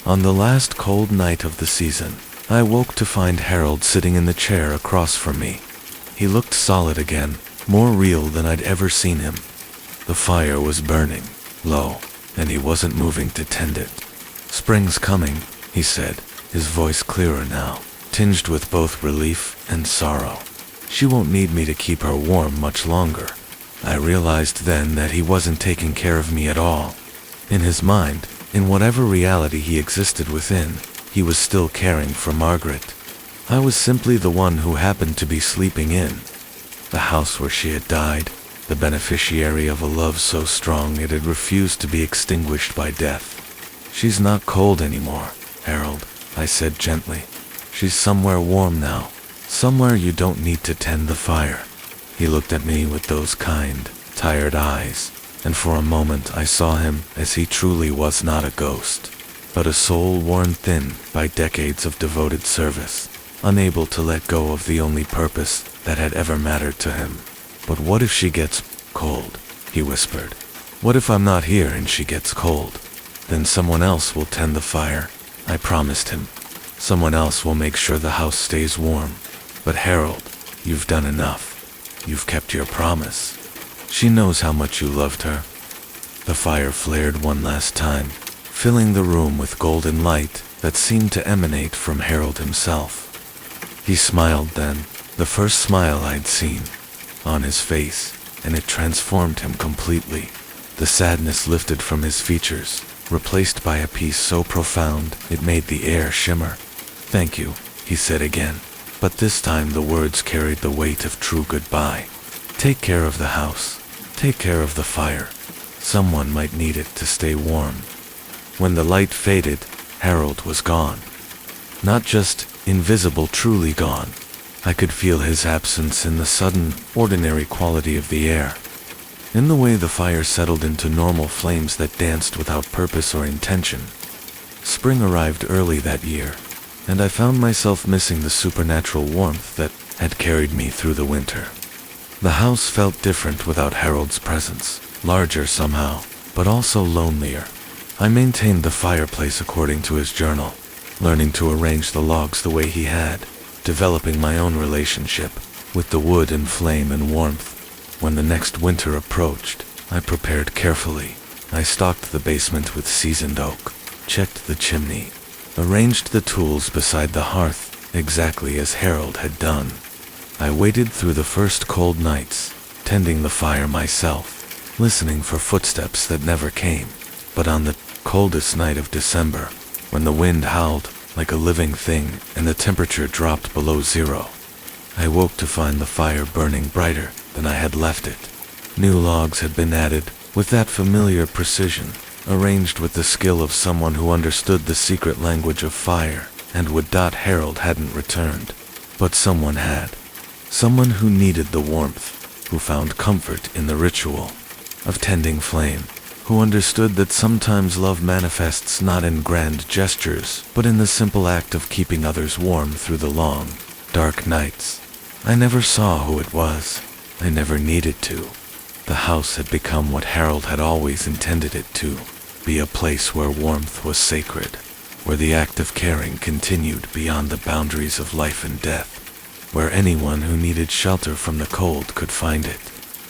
On the last cold night of the season, I woke to find Harold sitting in the chair across from me. He looked solid again, more real than I'd ever seen him. The fire was burning, low, and he wasn't moving to tend it. "Spring's coming," he said, his voice clearer now, tinged with both relief and sorrow. "She won't need me to keep her warm much longer." I realized then that he wasn't taking care of me at all. In his mind, in whatever reality he existed within, he was still caring for Margaret. I was simply the one who happened to be sleeping in the house where she had died, the beneficiary of a love so strong it had refused to be extinguished by death. "She's not cold anymore, Harold," I said gently. "She's somewhere warm now, somewhere you don't need to tend the fire." He looked at me with those kind, tired eyes, and for a moment I saw him as he truly was, not a ghost, but a soul worn thin by decades of devoted service, unable to let go of the only purpose that had ever mattered to him. "But what if she gets cold?" he whispered. "What if I'm not here and she gets cold? Then someone else will tend the fire," I promised him. "Someone else will make sure the house stays warm. But Harold, you've done enough. You've kept your promise. She knows how much you loved her." The fire flared one last time, filling the room with golden light that seemed to emanate from Harold himself. He smiled then, the first smile I'd seen on his face, and it transformed him completely. The sadness lifted from his features, replaced by a peace so profound it made the air shimmer. "Thank you," he said again, but this time the words carried the weight of true goodbye. "Take care of the house. Take care of the fire. Someone might need it to stay warm." When the light faded, Harold was gone. Not just invisible, truly gone. I could feel his absence in the sudden, ordinary quality of the air, in the way the fire settled into normal flames that danced without purpose or intention. Spring arrived early that year, and I found myself missing the supernatural warmth that had carried me through the winter. The house felt different without Harold's presence, larger somehow, but also lonelier. I maintained the fireplace according to his journal, learning to arrange the logs the way he had, developing my own relationship with the wood and flame and warmth. When the next winter approached, I prepared carefully. I stocked the basement with seasoned oak, checked the chimney, arranged the tools beside the hearth exactly as Harold had done. I waited through the first cold nights, tending the fire myself, listening for footsteps that never came. But on the coldest night of December, when the wind howled like a living thing and the temperature dropped below zero, I woke to find the fire burning brighter than I had left it. New logs had been added with that familiar precision, arranged with the skill of someone who understood the secret language of fire and would. Harold hadn't returned, but someone had. Someone who needed the warmth, who found comfort in the ritual of tending flame, who understood that sometimes love manifests not in grand gestures, but in the simple act of keeping others warm through the long, dark nights. I never saw who it was. I never needed to. The house had become what Harold had always intended it to, be a place where warmth was sacred, where the act of caring continued beyond the boundaries of life and death, where anyone who needed shelter from the cold could find it,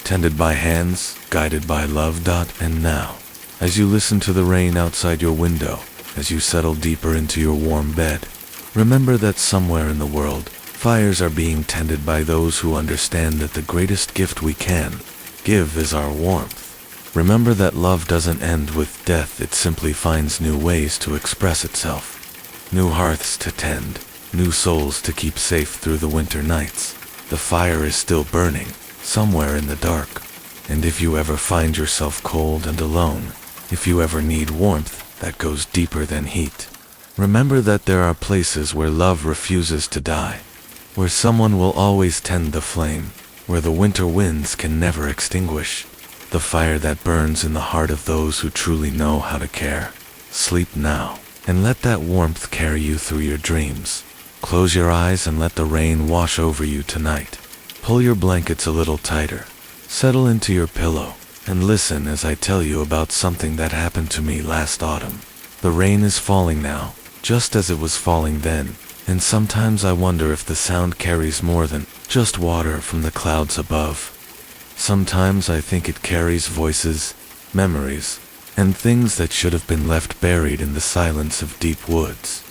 tended by hands, guided by love. And now, as you listen to the rain outside your window, as you settle deeper into your warm bed, remember that somewhere in the world, fires are being tended by those who understand that the greatest gift we can give is our warmth. Remember that love doesn't end with death, it simply finds new ways to express itself. New hearths to tend, new souls to keep safe through the winter nights. The fire is still burning, somewhere in the dark. And if you ever find yourself cold and alone, if you ever need warmth that goes deeper than heat, remember that there are places where love refuses to die, where someone will always tend the flame, where the winter winds can never extinguish the fire that burns in the heart of those who truly know how to care. Sleep now, and let that warmth carry you through your dreams. Close your eyes and let the rain wash over you tonight. Pull your blankets a little tighter, settle into your pillow, and listen as I tell you about something that happened to me last autumn. The rain is falling now, just as it was falling then, and sometimes I wonder if the sound carries more than just water from the clouds above. Sometimes I think it carries voices, memories, and things that should have been left buried in the silence of deep woods.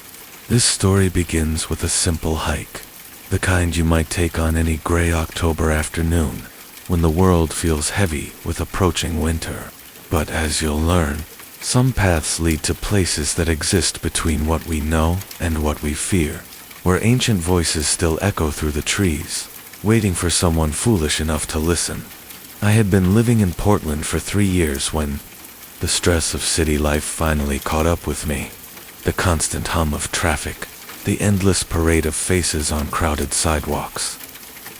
This story begins with a simple hike, the kind you might take on any gray October afternoon when the world feels heavy with approaching winter. But as you'll learn, some paths lead to places that exist between what we know and what we fear, where ancient voices still echo through the trees, waiting for someone foolish enough to listen. I had been living in Portland for 3 years when the stress of city life finally caught up with me. The constant hum of traffic, the endless parade of faces on crowded sidewalks,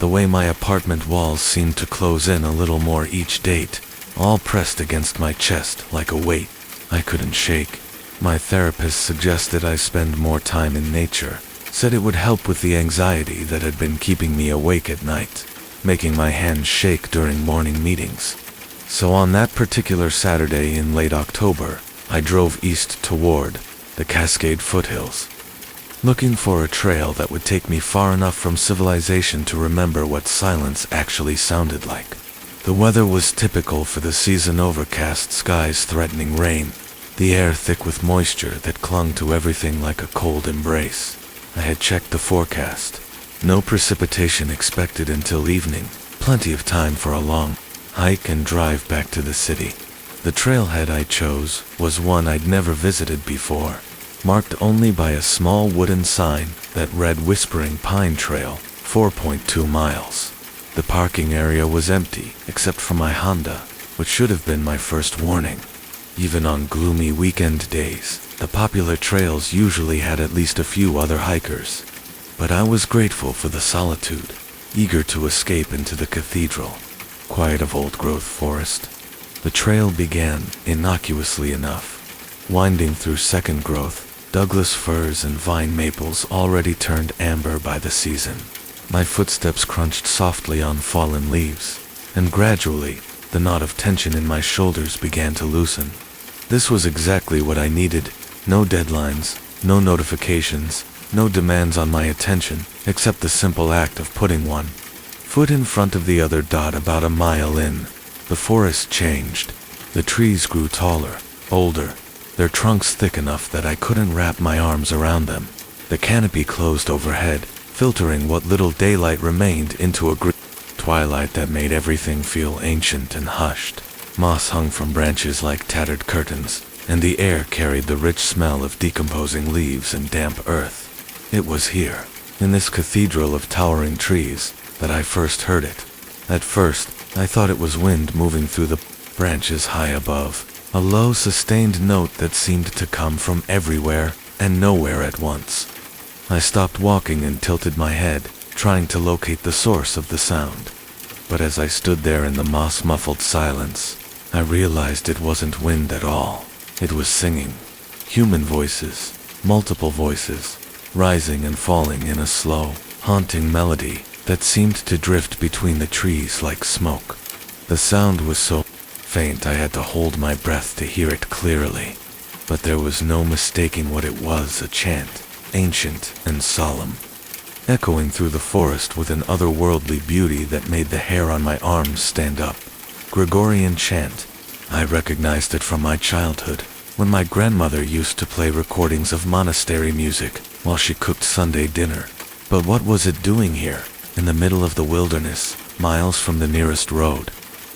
the way my apartment walls seemed to close in a little more each date, all pressed against my chest like a weight I couldn't shake. My therapist suggested I spend more time in nature, said it would help with the anxiety that had been keeping me awake at night, making my hands shake during morning meetings. So on that particular Saturday in late October, I drove east toward the Cascade foothills, looking for a trail that would take me far enough from civilization to remember what silence actually sounded like. The weather was typical for the season: overcast skies threatening rain, the air thick with moisture that clung to everything like a cold embrace. I had checked the forecast. No precipitation expected until evening, plenty of time for a long hike and drive back to the city. The trailhead I chose was one I'd never visited before, marked only by a small wooden sign that read Whispering Pine Trail, 4.2 miles. The parking area was empty, except for my Honda, which should have been my first warning. Even on gloomy weekend days, the popular trails usually had at least a few other hikers. But I was grateful for the solitude, eager to escape into the cathedral, quiet of old-growth forest. The trail began, innocuously enough, winding through second-growth, Douglas firs and vine maples already turned amber by the season. My footsteps crunched softly on fallen leaves, and gradually, the knot of tension in my shoulders began to loosen. This was exactly what I needed. No deadlines, no notifications, no demands on my attention, except the simple act of putting one foot in front of the other. About a mile in, the forest changed. The trees grew taller, older, their trunks thick enough that I couldn't wrap my arms around them. The canopy closed overhead, filtering what little daylight remained into a green twilight that made everything feel ancient and hushed. Moss hung from branches like tattered curtains, and the air carried the rich smell of decomposing leaves and damp earth. It was here, in this cathedral of towering trees, that I first heard it. At first, I thought it was wind moving through the branches high above, a low, sustained note that seemed to come from everywhere and nowhere at once. I stopped walking and tilted my head, trying to locate the source of the sound. But as I stood there in the moss-muffled silence, I realized it wasn't wind at all. It was singing. Human voices, multiple voices, rising and falling in a slow, haunting melody that seemed to drift between the trees like smoke. The sound was so faint I had to hold my breath to hear it clearly. But there was no mistaking what it was: a chant, ancient and solemn, echoing through the forest with an otherworldly beauty that made the hair on my arms stand up. Gregorian chant. I recognized it from my childhood, when my grandmother used to play recordings of monastery music while she cooked Sunday dinner. But what was it doing here, in the middle of the wilderness, miles from the nearest road?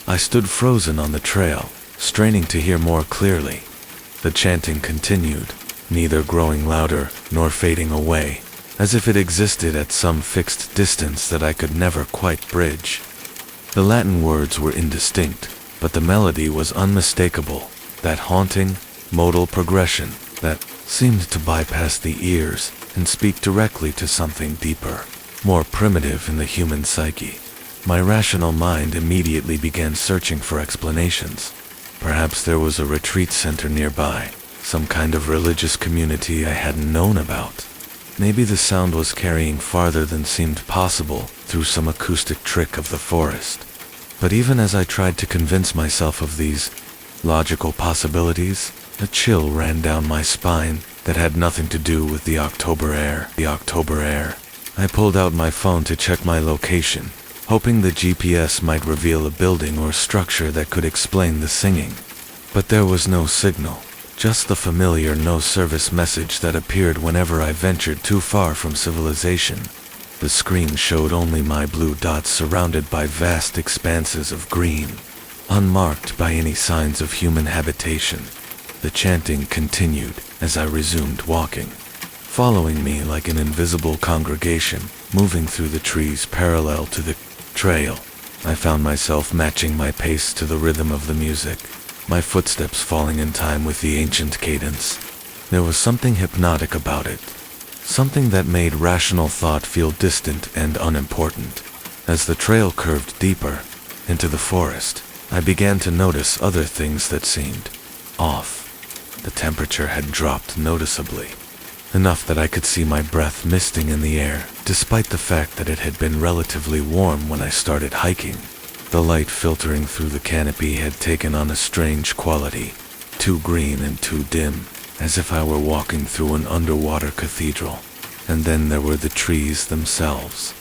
I stood frozen on the trail, straining to hear more clearly. The chanting continued, neither growing louder nor fading away, as if it existed at some fixed distance that I could never quite bridge. The Latin words were indistinct, but the melody was unmistakable, that haunting, modal progression that seemed to bypass the ears and speak directly to something deeper, more primitive in the human psyche. My rational mind immediately began searching for explanations. Perhaps there was a retreat center nearby, some kind of religious community I hadn't known about. Maybe the sound was carrying farther than seemed possible through some acoustic trick of the forest. But even as I tried to convince myself of these logical possibilities, a chill ran down my spine that had nothing to do with the October air. I pulled out my phone to check my location, hoping the GPS might reveal a building or structure that could explain the singing. But there was no signal, just the familiar no-service message that appeared whenever I ventured too far from civilization. The screen showed only my blue dots surrounded by vast expanses of green, unmarked by any signs of human habitation. The chanting continued as I resumed walking, following me like an invisible congregation, moving through the trees parallel to the trail. I found myself matching my pace to the rhythm of the music, my footsteps falling in time with the ancient cadence. There was something hypnotic about it, something that made rational thought feel distant and unimportant. As the trail curved deeper into the forest, I began to notice other things that seemed off. The temperature had dropped noticeably, enough that I could see my breath misting in the air, despite the fact that it had been relatively warm when I started hiking. The light filtering through the canopy had taken on a strange quality, too green and too dim, as if I were walking through an underwater cathedral. And then there were the trees themselves.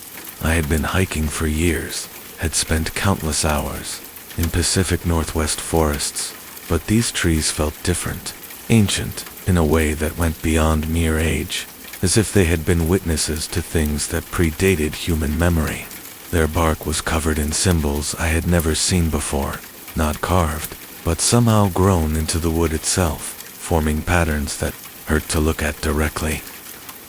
I had been hiking for years, had spent countless hours in Pacific Northwest forests, but these trees felt different, ancient, in a way that went beyond mere age, as if they had been witnesses to things that predated human memory. Their bark was covered in symbols I had never seen before, not carved, but somehow grown into the wood itself, forming patterns that hurt to look at directly.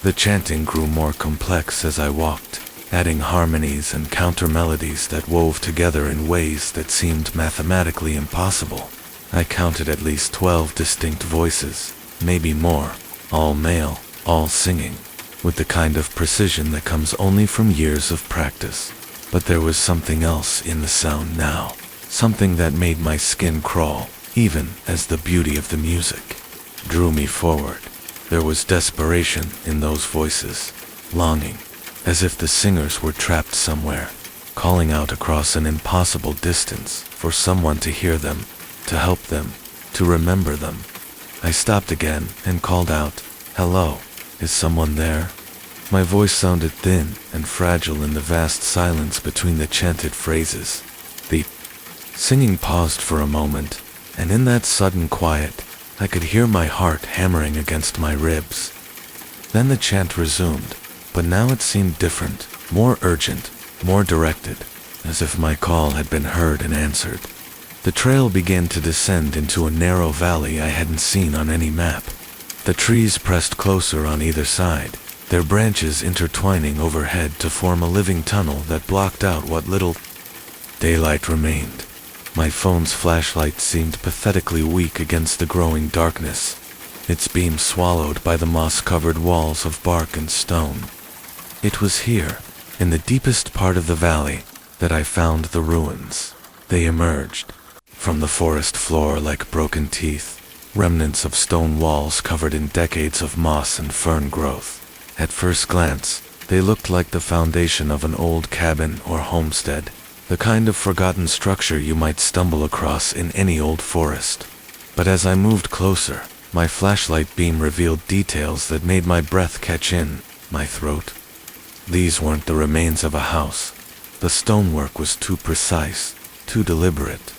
The chanting grew more complex as I walked, adding harmonies and counter-melodies that wove together in ways that seemed mathematically impossible. I counted at least 12 distinct voices, maybe more, all male, all singing, with the kind of precision that comes only from years of practice. But there was something else in the sound now, something that made my skin crawl, even as the beauty of the music drew me forward. There was desperation in those voices, longing, as if the singers were trapped somewhere, calling out across an impossible distance for someone to hear them, to help them, to remember them. I stopped again and called out, "Hello, is someone there?" My voice sounded thin and fragile in the vast silence between the chanted phrases. The singing paused for a moment, and in that sudden quiet, I could hear my heart hammering against my ribs. Then the chant resumed, but now it seemed different, more urgent, more directed, as if my call had been heard and answered. The trail began to descend into a narrow valley I hadn't seen on any map. The trees pressed closer on either side, their branches intertwining overhead to form a living tunnel that blocked out what little daylight remained. My phone's flashlight seemed pathetically weak against the growing darkness, its beam swallowed by the moss-covered walls of bark and stone. It was here, in the deepest part of the valley, that I found the ruins. They emerged from the forest floor like broken teeth, remnants of stone walls covered in decades of moss and fern growth. At first glance, they looked like the foundation of an old cabin or homestead, the kind of forgotten structure you might stumble across in any old forest. But as I moved closer, my flashlight beam revealed details that made my breath catch in my throat. These weren't the remains of a house. The stonework was too precise, too deliberate.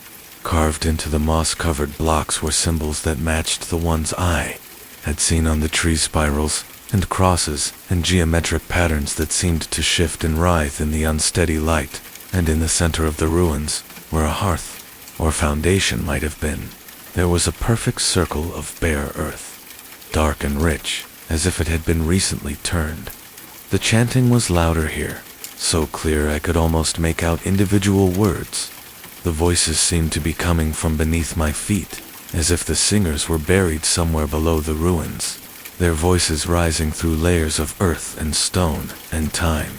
Carved into the moss-covered blocks were symbols that matched the ones I had seen on the tree spirals, and crosses and geometric patterns that seemed to shift and writhe in the unsteady light. And in the center of the ruins, where a hearth or foundation might have been, there was a perfect circle of bare earth, dark and rich, as if it had been recently turned. The chanting was louder here, so clear I could almost make out individual words. The voices seemed to be coming from beneath my feet, as if the singers were buried somewhere below the ruins, their voices rising through layers of earth and stone and time.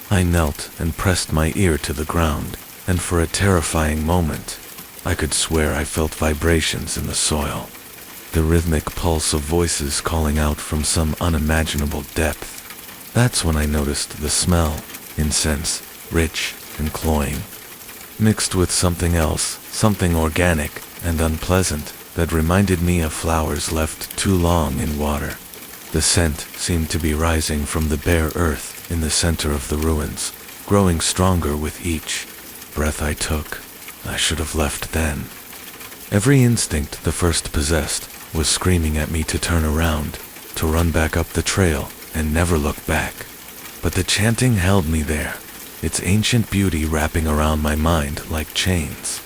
I knelt and pressed my ear to the ground, and for a terrifying moment, I could swear I felt vibrations in the soil, the rhythmic pulse of voices calling out from some unimaginable depth. That's when I noticed the smell, incense, rich and cloying, mixed with something else, something organic and unpleasant that reminded me of flowers left too long in water. The scent seemed to be rising from the bare earth in the center of the ruins, growing stronger with each breath I took. I should have left then. Every instinct the first possessed was screaming at me to turn around, to run back up the trail and never look back. But the chanting held me there, its ancient beauty wrapping around my mind like chains.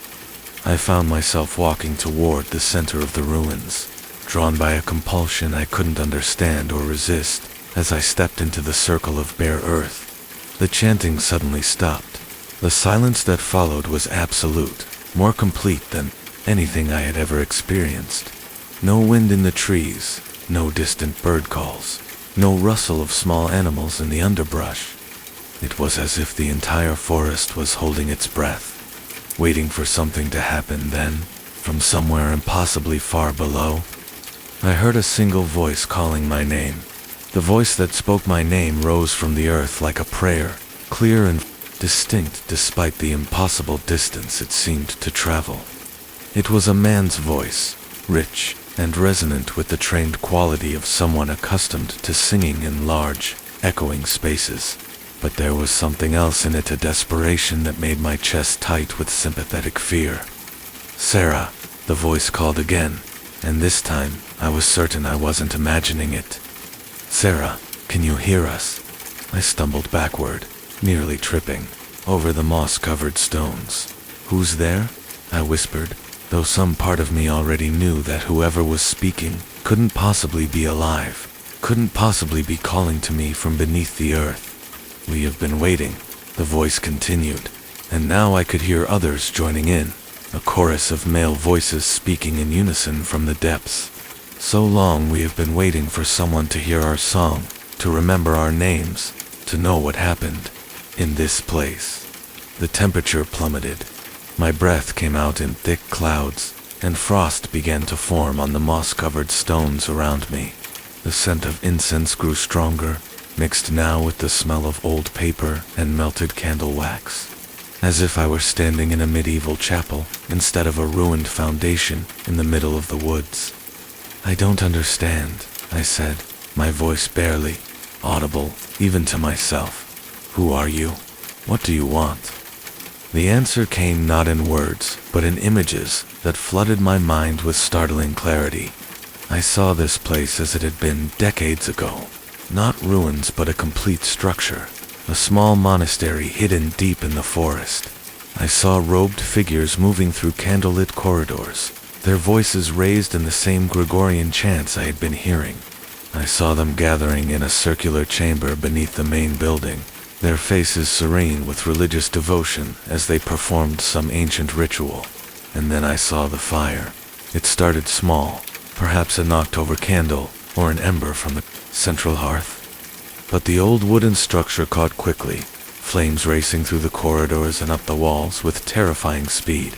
I found myself walking toward the center of the ruins, drawn by a compulsion I couldn't understand or resist. As I stepped into the circle of bare earth, the chanting suddenly stopped. The silence that followed was absolute, more complete than anything I had ever experienced. No wind in the trees, no distant bird calls, no rustle of small animals in the underbrush. It was as if the entire forest was holding its breath, waiting for something to happen. Then, from somewhere impossibly far below, I heard a single voice calling my name. The voice that spoke my name rose from the earth like a prayer, clear and distinct despite the impossible distance it seemed to travel. It was a man's voice, rich and resonant with the trained quality of someone accustomed to singing in large, echoing spaces. But there was something else in it, a desperation that made my chest tight with sympathetic fear. "Sarah," the voice called again, and this time I was certain I wasn't imagining it. "Sarah, can you hear us?" I stumbled backward, nearly tripping, over the moss-covered stones. "Who's there?" I whispered, though some part of me already knew that whoever was speaking couldn't possibly be alive, couldn't possibly be calling to me from beneath the earth. "We have been waiting," the voice continued, and now I could hear others joining in, a chorus of male voices speaking in unison from the depths. "So long we have been waiting for someone to hear our song, to remember our names, to know what happened in this place." The temperature plummeted. My breath came out in thick clouds, and frost began to form on the moss-covered stones around me. The scent of incense grew stronger, mixed now with the smell of old paper and melted candle wax, as if I were standing in a medieval chapel instead of a ruined foundation in the middle of the woods. "I don't understand," I said, my voice barely audible even to myself. "Who are you? What do you want?" The answer came not in words, but in images that flooded my mind with startling clarity. I saw this place as it had been decades ago. Not ruins, but a complete structure. A small monastery hidden deep in the forest. I saw robed figures moving through candlelit corridors, their voices raised in the same Gregorian chants I had been hearing. I saw them gathering in a circular chamber beneath the main building, their faces serene with religious devotion as they performed some ancient ritual. And then I saw the fire. It started small, perhaps a knocked-over candle or an ember from the central hearth. But the old wooden structure caught quickly, flames racing through the corridors and up the walls with terrifying speed.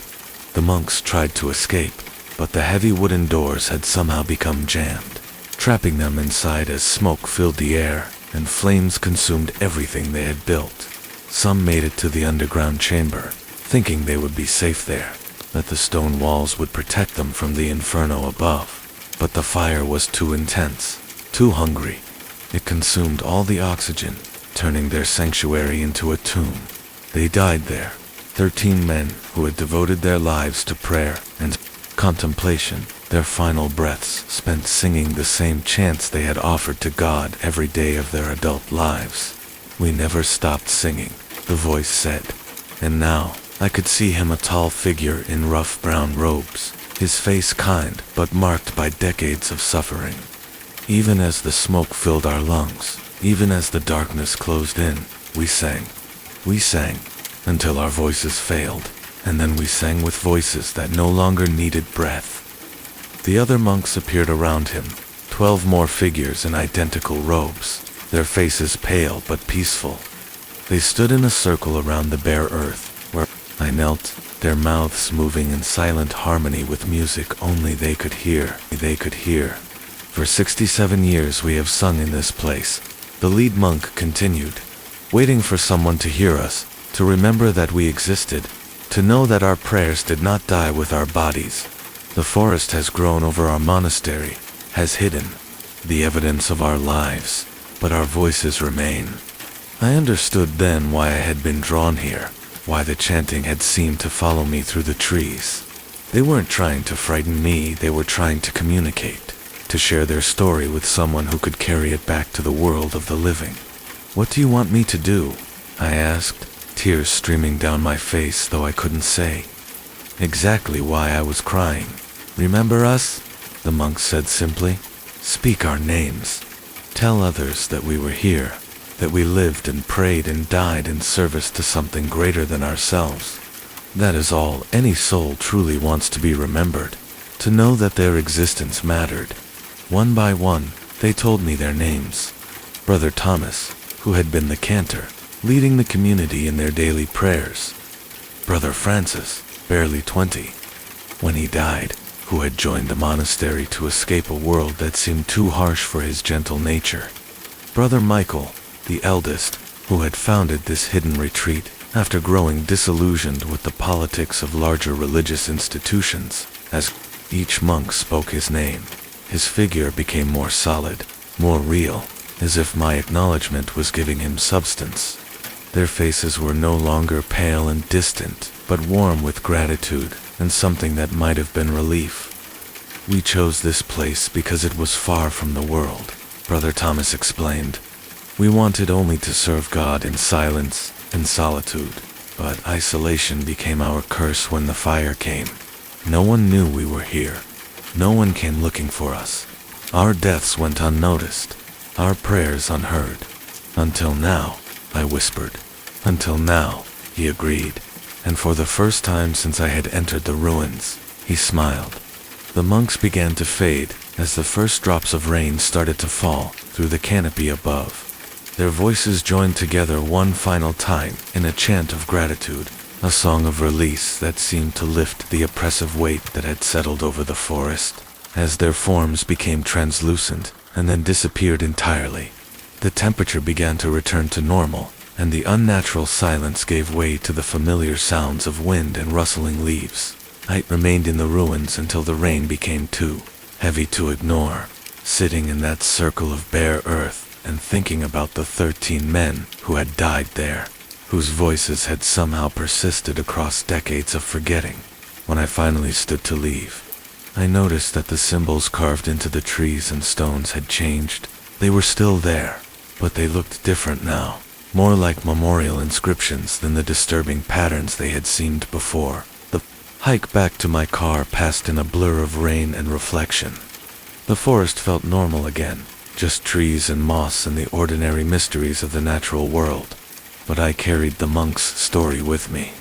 The monks tried to escape, but the heavy wooden doors had somehow become jammed, trapping them inside as smoke filled the air and flames consumed everything they had built. Some made it to the underground chamber, thinking they would be safe there, that the stone walls would protect them from the inferno above. But the fire was too intense, too hungry. It consumed all the oxygen, turning their sanctuary into a tomb. They died there, 13 men who had devoted their lives to prayer and contemplation, their final breaths spent singing the same chants they had offered to God every day of their adult lives. "We never stopped singing," the voice said. And now, I could see him, a tall figure in rough brown robes, his face kind but marked by decades of suffering. Even as the smoke filled our lungs, even as the darkness closed in, we sang. We sang, until our voices failed, and then we sang with voices that no longer needed breath. The other monks appeared around him, 12 more figures in identical robes, their faces pale but peaceful. They stood in a circle around the bare earth, where I knelt, their mouths moving in silent harmony with music only they could hear. "For 67 years we have sung in this place," the lead monk continued, "waiting for someone to hear us, to remember that we existed, to know that our prayers did not die with our bodies. The forest has grown over our monastery, has hidden the evidence of our lives, but our voices remain." I understood then why I had been drawn here, why the chanting had seemed to follow me through the trees. They weren't trying to frighten me, they were trying to communicate, to share their story with someone who could carry it back to the world of the living. "What do you want me to do?" I asked, tears streaming down my face, though I couldn't say exactly why I was crying. "Remember us?" the monk said simply. "Speak our names. Tell others that we were here, that we lived and prayed and died in service to something greater than ourselves. That is all any soul truly wants, to be remembered, to know that their existence mattered." One by one, they told me their names. Brother Thomas, who had been the cantor, leading the community in their daily prayers. Brother Francis, barely 20, when he died, who had joined the monastery to escape a world that seemed too harsh for his gentle nature. Brother Michael, the eldest, who had founded this hidden retreat after growing disillusioned with the politics of larger religious institutions. As each monk spoke his name, his figure became more solid, more real, as if my acknowledgement was giving him substance. Their faces were no longer pale and distant, but warm with gratitude and something that might have been relief. "We chose this place because it was far from the world," Brother Thomas explained. "We wanted only to serve God in silence and solitude, but isolation became our curse when the fire came. No one knew we were here. No one came looking for us. Our deaths went unnoticed, our prayers unheard. Until now," I whispered. "Until now," he agreed, and for the first time since I had entered the ruins, he smiled. The monks began to fade as the first drops of rain started to fall through the canopy above. Their voices joined together one final time in a chant of gratitude, a song of release that seemed to lift the oppressive weight that had settled over the forest. As their forms became translucent and then disappeared entirely, the temperature began to return to normal, and the unnatural silence gave way to the familiar sounds of wind and rustling leaves. I remained in the ruins until the rain became too heavy to ignore, sitting in that circle of bare earth and thinking about the 13 men who had died there, whose voices had somehow persisted across decades of forgetting. When I finally stood to leave, I noticed that the symbols carved into the trees and stones had changed. They were still there, but they looked different now, more like memorial inscriptions than the disturbing patterns they had seemed before. The hike back to my car passed in a blur of rain and reflection. The forest felt normal again, just trees and moss and the ordinary mysteries of the natural world. But I carried the monks' story with me.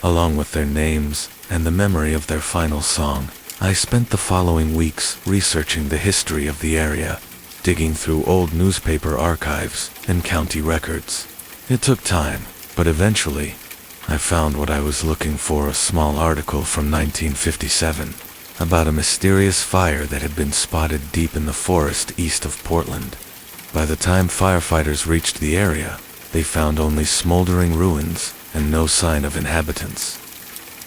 Along with their names and the memory of their final song, I spent the following weeks researching the history of the area, digging through old newspaper archives and county records. It took time, but eventually, I found what I was looking for: a small article from 1957 about a mysterious fire that had been spotted deep in the forest east of Portland. By the time firefighters reached the area, they found only smoldering ruins and no sign of inhabitants.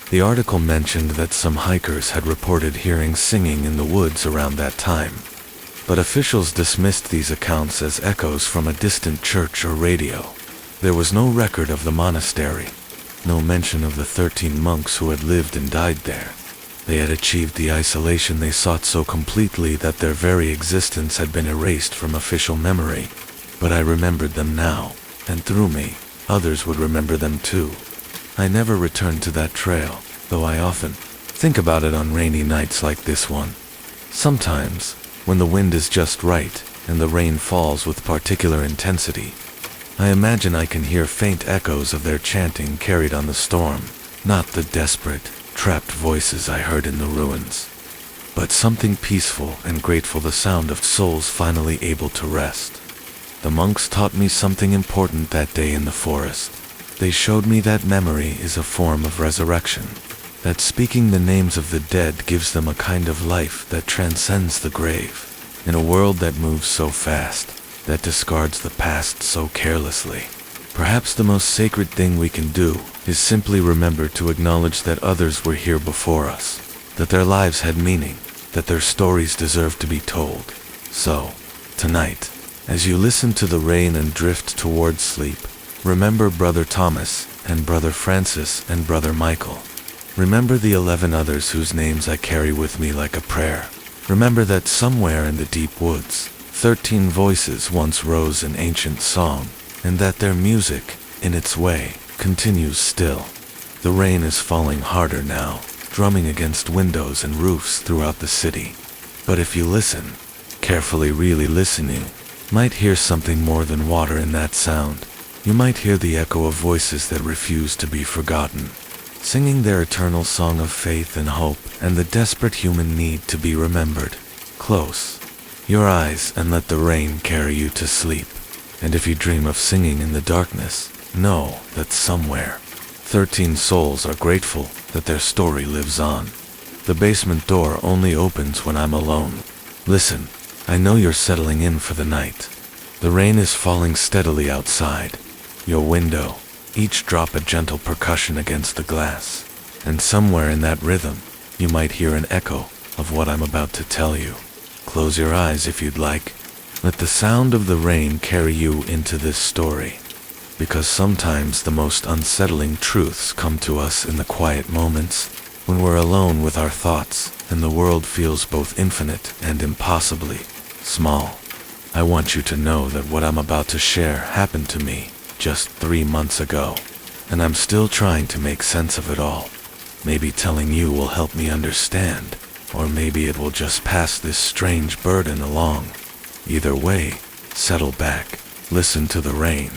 The article mentioned that some hikers had reported hearing singing in the woods around that time, but officials dismissed these accounts as echoes from a distant church or radio. There was no record of the monastery, no mention of the 13 monks who had lived and died there. They had achieved the isolation they sought so completely that their very existence had been erased from official memory. But I remembered them now, and through me, others would remember them too. I never returned to that trail, though I often think about it on rainy nights like this one. Sometimes, when the wind is just right and the rain falls with particular intensity, I imagine I can hear faint echoes of their chanting carried on the storm, not the desperate, trapped voices I heard in the ruins, but something peaceful and grateful, the sound of souls finally able to rest. The monks taught me something important that day in the forest. They showed me that memory is a form of resurrection, that speaking the names of the dead gives them a kind of life that transcends the grave. In a world that moves so fast, that discards the past so carelessly, perhaps the most sacred thing we can do is simply remember to acknowledge that others were here before us, that their lives had meaning, that their stories deserve to be told. So, tonight, as you listen to the rain and drift towards sleep, remember Brother Thomas and Brother Francis and Brother Michael. Remember the 11 others whose names I carry with me like a prayer. Remember that somewhere in the deep woods, 13 voices once rose in ancient song, and that their music, in its way, continues still. The rain is falling harder now, drumming against windows and roofs throughout the city. But if you listen, carefully, really listen, you might hear something more than water in that sound. You might hear the echo of voices that refuse to be forgotten, singing their eternal song of faith and hope and the desperate human need to be remembered. Close your eyes and let the rain carry you to sleep. And if you dream of singing in the darkness, know that somewhere, 13 souls are grateful that their story lives on. The basement door only opens when I'm alone. Listen, I know you're settling in for the night. The rain is falling steadily outside. Your window, each drop a gentle percussion against the glass. And somewhere in that rhythm, you might hear an echo of what I'm about to tell you. Close your eyes if you'd like. Let the sound of the rain carry you into this story. Because sometimes the most unsettling truths come to us in the quiet moments, when we're alone with our thoughts and the world feels both infinite and impossibly small. I want you to know that what I'm about to share happened to me just 3 months ago, and I'm still trying to make sense of it all. Maybe telling you will help me understand, or maybe it will just pass this strange burden along. Either way, settle back, listen to the rain,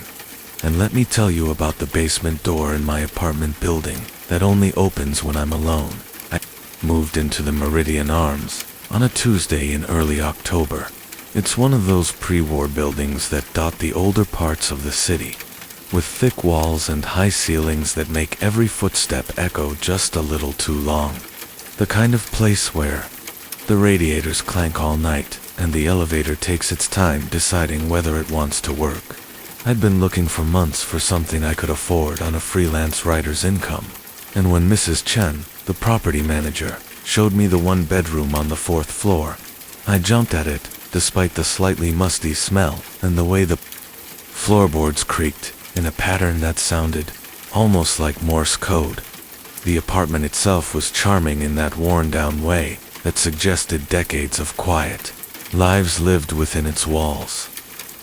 and let me tell you about the basement door in my apartment building that only opens when I'm alone. I moved into the Meridian Arms on a Tuesday in early October. It's one of those pre-war buildings that dot the older parts of the city, with thick walls and high ceilings that make every footstep echo just a little too long. The kind of place where the radiators clank all night and the elevator takes its time deciding whether it wants to work. I'd been looking for months for something I could afford on a freelance writer's income, and when Mrs. Chen, the property manager, showed me the 1-bedroom on the 4th floor, I jumped at it, despite the slightly musty smell and the way the floorboards creaked in a pattern that sounded almost like Morse code. The apartment itself was charming in that worn-down way that suggested decades of quiet lives lived within its walls.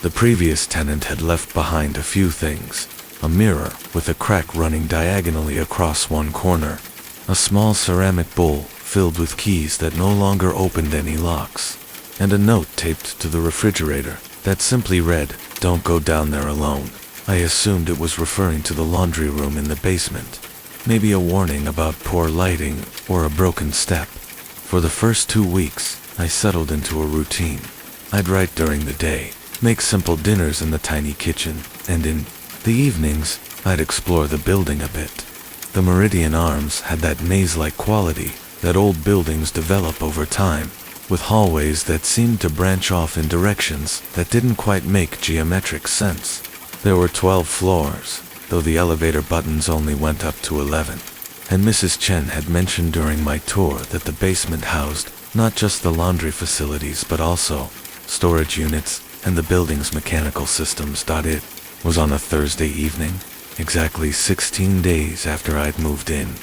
The previous tenant had left behind a few things: a mirror with a crack running diagonally across one corner, a small ceramic bowl filled with keys that no longer opened any locks, and a note taped to the refrigerator that simply read, "Don't go down there alone." I assumed it was referring to the laundry room in the basement, maybe a warning about poor lighting or a broken step. For the first 2 weeks, I settled into a routine. I'd write during the day, make simple dinners in the tiny kitchen, and in the evenings, I'd explore the building a bit. The Meridian Arms had that maze-like quality that old buildings develop over time, with hallways that seemed to branch off in directions that didn't quite make geometric sense. There were 12 floors, though the elevator buttons only went up to 11. And Mrs. Chen had mentioned during my tour that the basement housed not just the laundry facilities but also storage units and the building's mechanical systems. It was on a Thursday evening, exactly 16 days after I'd moved in,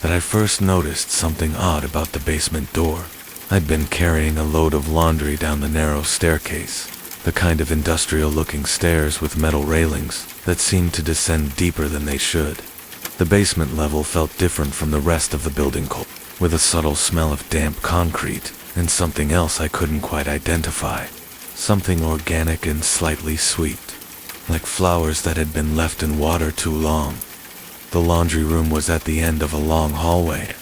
that I first noticed something odd about the basement door. I'd been carrying a load of laundry down the narrow staircase, the kind of industrial-looking stairs with metal railings that seemed to descend deeper than they should. The basement level felt different from the rest of the building, with a subtle smell of damp concrete and something else I couldn't quite identify. Something organic and slightly sweet, like flowers that had been left in water too long. The laundry room was at the end of a long hallway,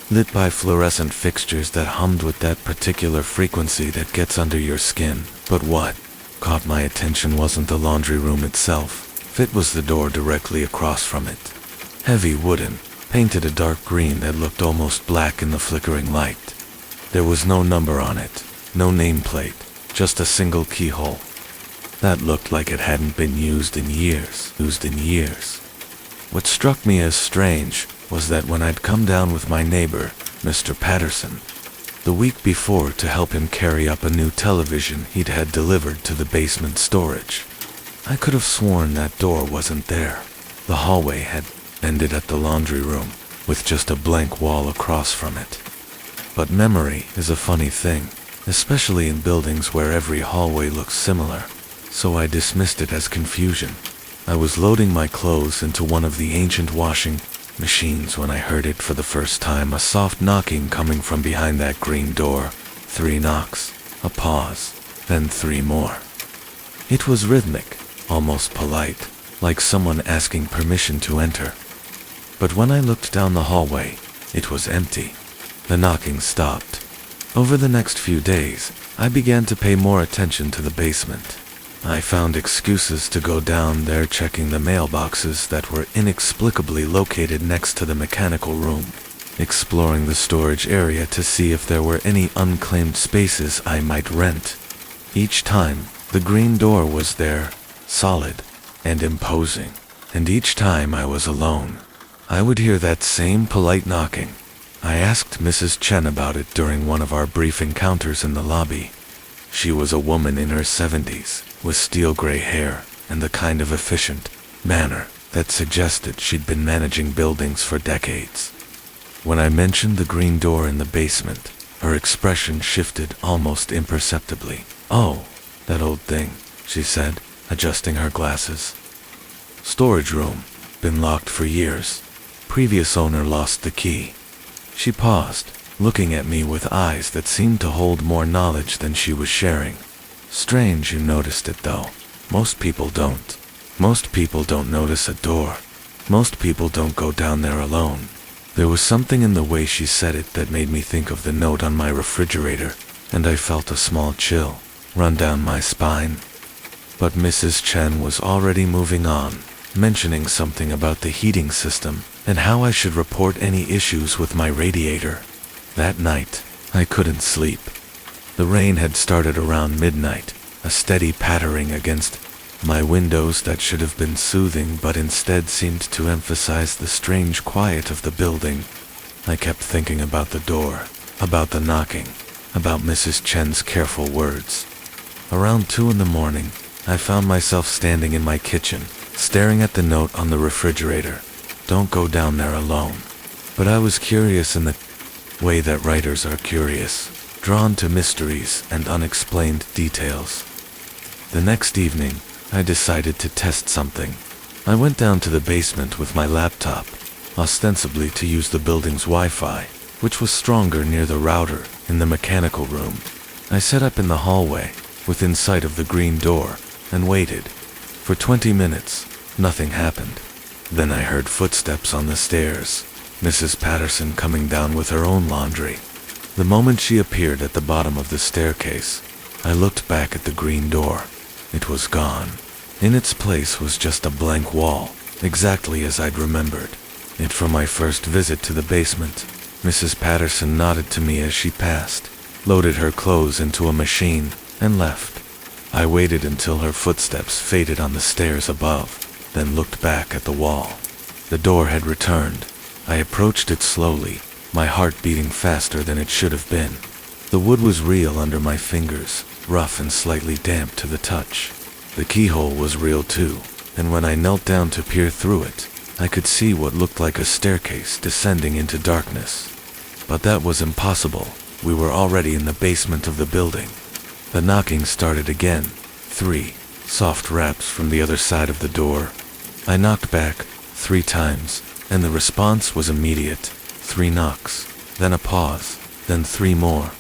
lit by fluorescent fixtures that hummed with that particular frequency that gets under your skin. But what caught my attention wasn't the laundry room itself. It was the door directly across from it. Heavy wooden, painted a dark green that looked almost black in the flickering light. There was no number on it, no nameplate, just a single keyhole that looked like it hadn't been used in years. What struck me as strange was that when I'd come down with my neighbor, Mr. Patterson, the week before to help him carry up a new television he'd had delivered to the basement storage, I could have sworn that door wasn't there. The hallway had ended at the laundry room, with just a blank wall across from it. But memory is a funny thing, especially in buildings where every hallway looks similar, so I dismissed it as confusion. I was loading my clothes into one of the ancient washing machines when I heard it for the first time, a soft knocking coming from behind that green door. 3 knocks, a pause, then 3 more. It was rhythmic, almost polite, like someone asking permission to enter. But when I looked down the hallway, it was empty. The knocking stopped. Over the next few days, I began to pay more attention to the basement. I found excuses to go down there, checking the mailboxes that were inexplicably located next to the mechanical room, exploring the storage area to see if there were any unclaimed spaces I might rent. Each time, the green door was there, solid and imposing, and each time I was alone, I would hear that same polite knocking. I asked Mrs. Chen about it during one of our brief encounters in the lobby. She was a woman in her 70s, with steel gray hair and the kind of efficient manner that suggested she'd been managing buildings for decades. When I mentioned the green door in the basement, her expression shifted almost imperceptibly. "Oh, that old thing," she said, adjusting her glasses. "Storage room, been locked for years. Previous owner lost the key." She paused, looking at me with eyes that seemed to hold more knowledge than she was sharing. "Strange you noticed it though. Most people don't. Most people don't notice a door. Most people don't go down there alone." There was something in the way she said it that made me think of the note on my refrigerator, and I felt a small chill run down my spine. But Mrs. Chen was already moving on, mentioning something about the heating system and how I should report any issues with my radiator. That night, I couldn't sleep. The rain had started around midnight, a steady pattering against my windows that should have been soothing but instead seemed to emphasize the strange quiet of the building. I kept thinking about the door, about the knocking, about Mrs. Chen's careful words. Around 2 in the morning, I found myself standing in my kitchen, staring at the note on the refrigerator. "Don't go down there alone." But I was curious in the way that writers are curious, drawn to mysteries and unexplained details. The next evening, I decided to test something. I went down to the basement with my laptop, ostensibly to use the building's Wi-Fi, which was stronger near the router in the mechanical room. I set up in the hallway, within sight of the green door, and waited. For 20 minutes, nothing happened. Then I heard footsteps on the stairs, Mrs. Patterson coming down with her own laundry. The moment she appeared at the bottom of the staircase, I looked back at the green door. It was gone. In its place was just a blank wall, exactly as I'd remembered it from my first visit to the basement. Mrs. Patterson nodded to me as she passed, loaded her clothes into a machine, and left. I waited until her footsteps faded on the stairs above, then looked back at the wall. The door had returned. I approached it slowly, my heart beating faster than it should have been. The wood was real under my fingers, rough and slightly damp to the touch. The keyhole was real too, and when I knelt down to peer through it, I could see what looked like a staircase descending into darkness. But that was impossible. We were already in the basement of the building. The knocking started again. 3 soft raps from the other side of the door. I knocked back 3 times, and the response was immediate. 3 knocks, then a pause, then 3 more.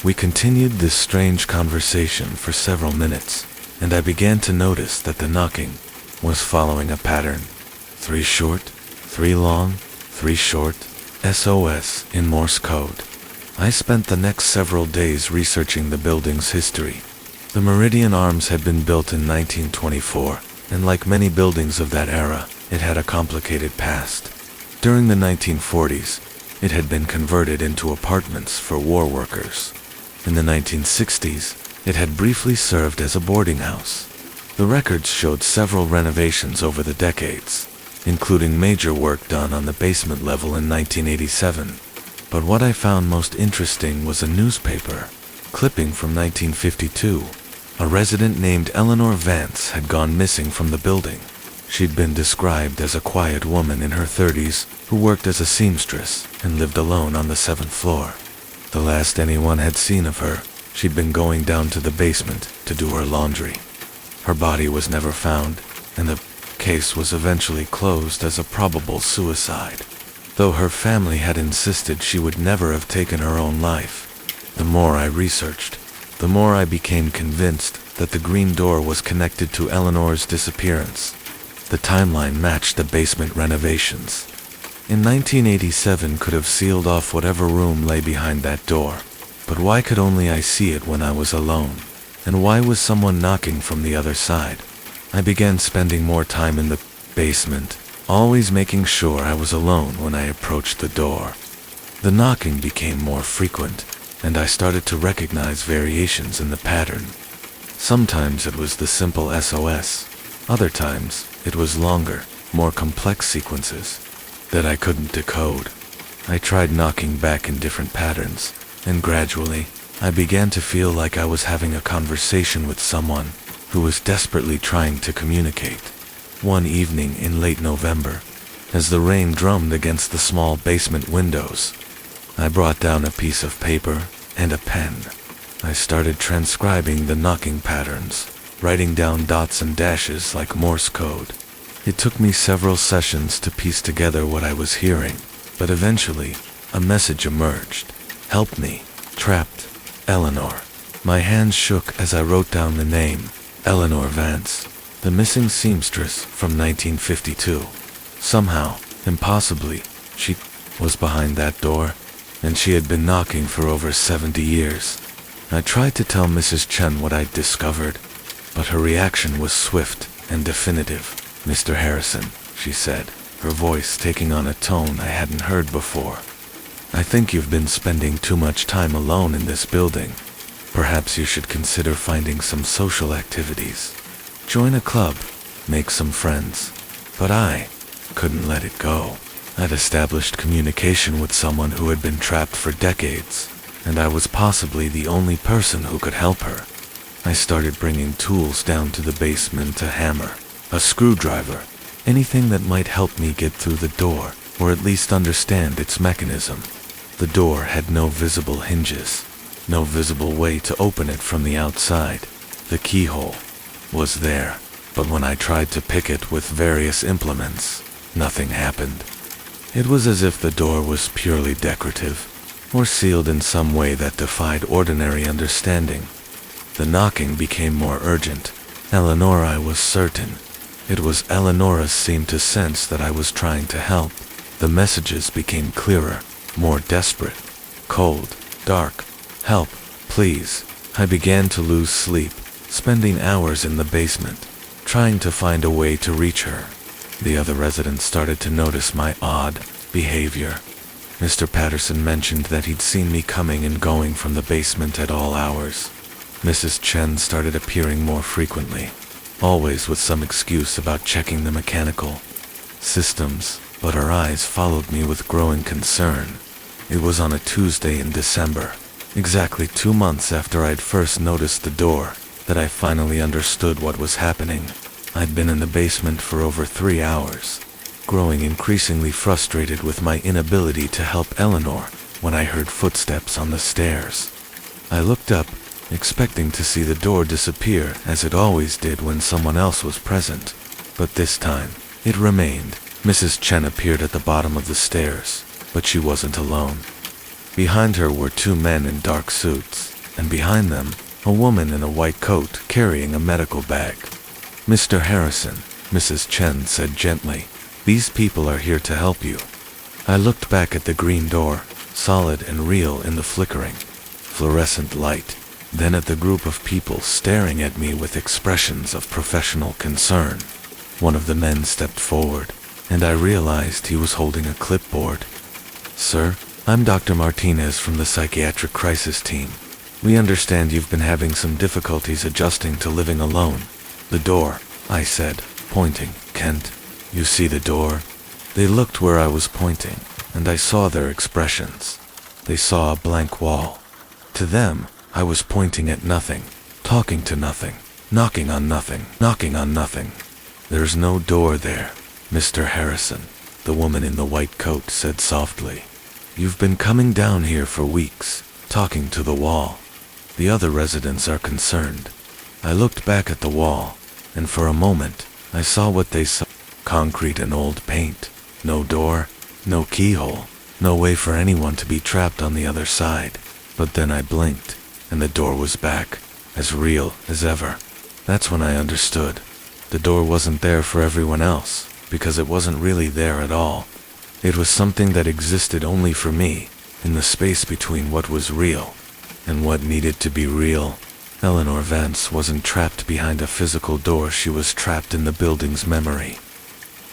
We continued this strange conversation for several minutes, and I began to notice that the knocking was following a pattern. 3 short, 3 long, 3 short, SOS in Morse code. I spent the next several days researching the building's history. The Meridian Arms had been built in 1924, and like many buildings of that era, it had a complicated past. During the 1940s, it had been converted into apartments for war workers. In the 1960s, it had briefly served as a boarding house. The records showed several renovations over the decades, including major work done on the basement level in 1987. But what I found most interesting was a newspaper clipping from 1952. A resident named Eleanor Vance had gone missing from the building. She'd been described as a quiet woman in her 30s who worked as a seamstress and lived alone on the 7th floor. The last anyone had seen of her, she'd been going down to the basement to do her laundry. Her body was never found, and the case was eventually closed as a probable suicide, though her family had insisted she would never have taken her own life. The more I researched, the more I became convinced that the green door was connected to Eleanor's disappearance. The timeline matched the basement renovations. In 1987 could have sealed off whatever room lay behind that door, but why could only I see it when I was alone? And why was someone knocking from the other side? I began spending more time in the basement, always making sure I was alone when I approached the door. The knocking became more frequent, and I started to recognize variations in the pattern. Sometimes it was the simple SOS. Other times, it was longer, more complex sequences that I couldn't decode. I tried knocking back in different patterns, and gradually, I began to feel like I was having a conversation with someone who was desperately trying to communicate. One evening in late November, as the rain drummed against the small basement windows, I brought down a piece of paper and a pen. I started transcribing the knocking patterns, writing down dots and dashes like Morse code. It took me several sessions to piece together what I was hearing, but eventually, a message emerged. Help me. Trapped. Eleanor. My hands shook as I wrote down the name, Eleanor Vance, the missing seamstress from 1952. Somehow, impossibly, she was behind that door, and she had been knocking for over 70 years. I tried to tell Mrs. Chen what I'd discovered, but her reaction was swift and definitive. "Mr. Harrison," she said, her voice taking on a tone I hadn't heard before. "I think you've been spending too much time alone in this building. Perhaps you should consider finding some social activities. Join a club, make some friends." But I couldn't let it go. I'd established communication with someone who had been trapped for decades, and I was possibly the only person who could help her. I started bringing tools down to the basement: a hammer, a screwdriver, anything that might help me get through the door, or at least understand its mechanism. The door had no visible hinges, no visible way to open it from the outside. The keyhole was there, but when I tried to pick it with various implements, nothing happened. It was as if the door was purely decorative, or sealed in some way that defied ordinary understanding. The knocking became more urgent. Eleanor, I was certain. It was Eleanor seemed to sense that I was trying to help. The messages became clearer, more desperate. Cold, dark, help, please. I began to lose sleep, spending hours in the basement, trying to find a way to reach her. The other residents started to notice my odd behavior. Mr. Patterson mentioned that he'd seen me coming and going from the basement at all hours. Mrs. Chen started appearing more frequently, always with some excuse about checking the mechanical systems, but her eyes followed me with growing concern. It was on a Tuesday in December, exactly 2 months after I'd first noticed the door, that I finally understood what was happening. I'd been in the basement for over 3 hours, growing increasingly frustrated with my inability to help Eleanor when I heard footsteps on the stairs. I looked up, expecting to see the door disappear as it always did when someone else was present, but this time, it remained. Mrs. Chen appeared at the bottom of the stairs, but she wasn't alone. Behind her were 2 men in dark suits, and behind them, a woman in a white coat carrying a medical bag. "Mr. Harrison," Mrs. Chen said gently, "these people are here to help you." I looked back at the green door, solid and real in the flickering, fluorescent light, then at the group of people staring at me with expressions of professional concern. One of the men stepped forward, and I realized he was holding a clipboard. "Sir, I'm Dr. Martinez from the psychiatric crisis team. We understand you've been having some difficulties adjusting to living alone." "The door," I said, pointing. "Kent, you see the door?" They looked where I was pointing, and I saw their expressions. They saw a blank wall. To them, I was pointing at nothing, talking to nothing, knocking on nothing, knocking on nothing. "There's no door there, Mr. Harrison," the woman in the white coat said softly. "You've been coming down here for weeks, talking to the wall. The other residents are concerned." I looked back at the wall, and for a moment, I saw what they saw. Concrete and old paint. No door, no keyhole, no way for anyone to be trapped on the other side. But then I blinked, and the door was back, as real as ever. That's when I understood. The door wasn't there for everyone else, because it wasn't really there at all. It was something that existed only for me, in the space between what was real and what needed to be real. Eleanor Vance wasn't trapped behind a physical door, she was trapped in the building's memory.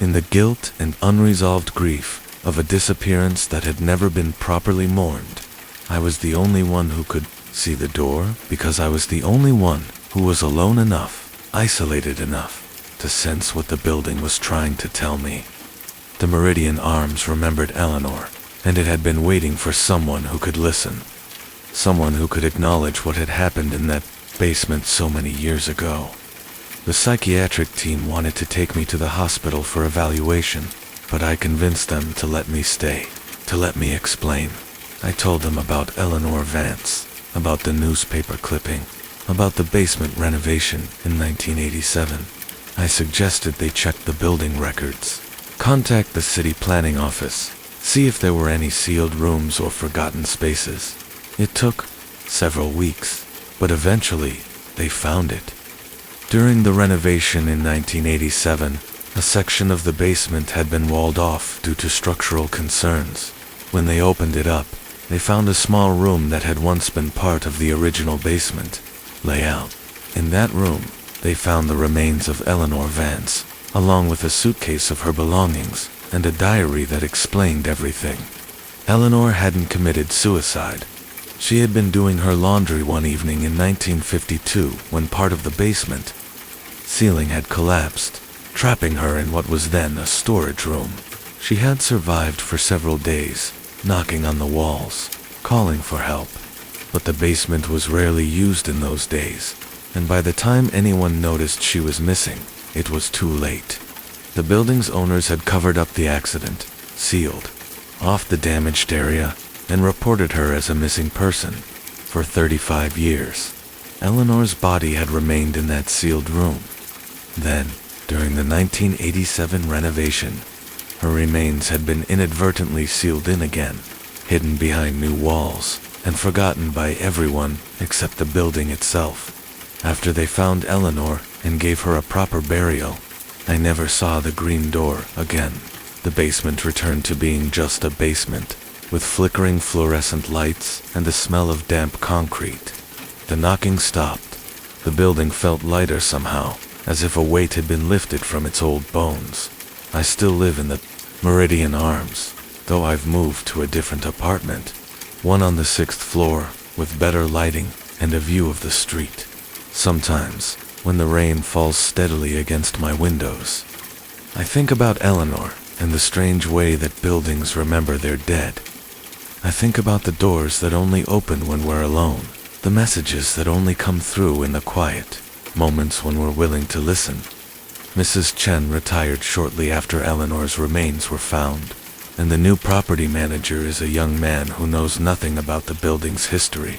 In the guilt and unresolved grief of a disappearance that had never been properly mourned. I was the only one who could see the door, because I was the only one who was alone enough, isolated enough, to sense what the building was trying to tell me. The Meridian Arms remembered Eleanor, and it had been waiting for someone who could listen. Someone who could acknowledge what had happened in that basement so many years ago. The psychiatric team wanted to take me to the hospital for evaluation, but I convinced them to let me stay, to let me explain. I told them about Eleanor Vance, about the newspaper clipping, about the basement renovation in 1987. I suggested they check the building records, contact the city planning office, see if there were any sealed rooms or forgotten spaces. It took several weeks, but eventually they found it. During the renovation in 1987, a section of the basement had been walled off due to structural concerns. When they opened it up, they found a small room that had once been part of the original basement layout. In that room, they found the remains of Eleanor Vance, along with a suitcase of her belongings and a diary that explained everything. Eleanor hadn't committed suicide. She had been doing her laundry one evening in 1952 when part of the basement ceiling had collapsed, trapping her in what was then a storage room. She had survived for several days, knocking on the walls, calling for help. But the basement was rarely used in those days, and by the time anyone noticed she was missing, it was too late. The building's owners had covered up the accident, sealed off the damaged area, and reported her as a missing person. For 35 years, Eleanor's body had remained in that sealed room. Then, during the 1987 renovation, her remains had been inadvertently sealed in again, hidden behind new walls, and forgotten by everyone except the building itself. After they found Eleanor and gave her a proper burial, I never saw the green door again. The basement returned to being just a basement, with flickering fluorescent lights and the smell of damp concrete. The knocking stopped. The building felt lighter somehow, as if a weight had been lifted from its old bones. I still live in the Meridian Arms, though I've moved to a different apartment, one on the 6th floor, with better lighting and a view of the street. Sometimes, when the rain falls steadily against my windows, I think about Eleanor and the strange way that buildings remember their dead. I think about the doors that only open when we're alone, the messages that only come through in the quiet, moments when we're willing to listen. Mrs. Chen retired shortly after Eleanor's remains were found, and the new property manager is a young man who knows nothing about the building's history.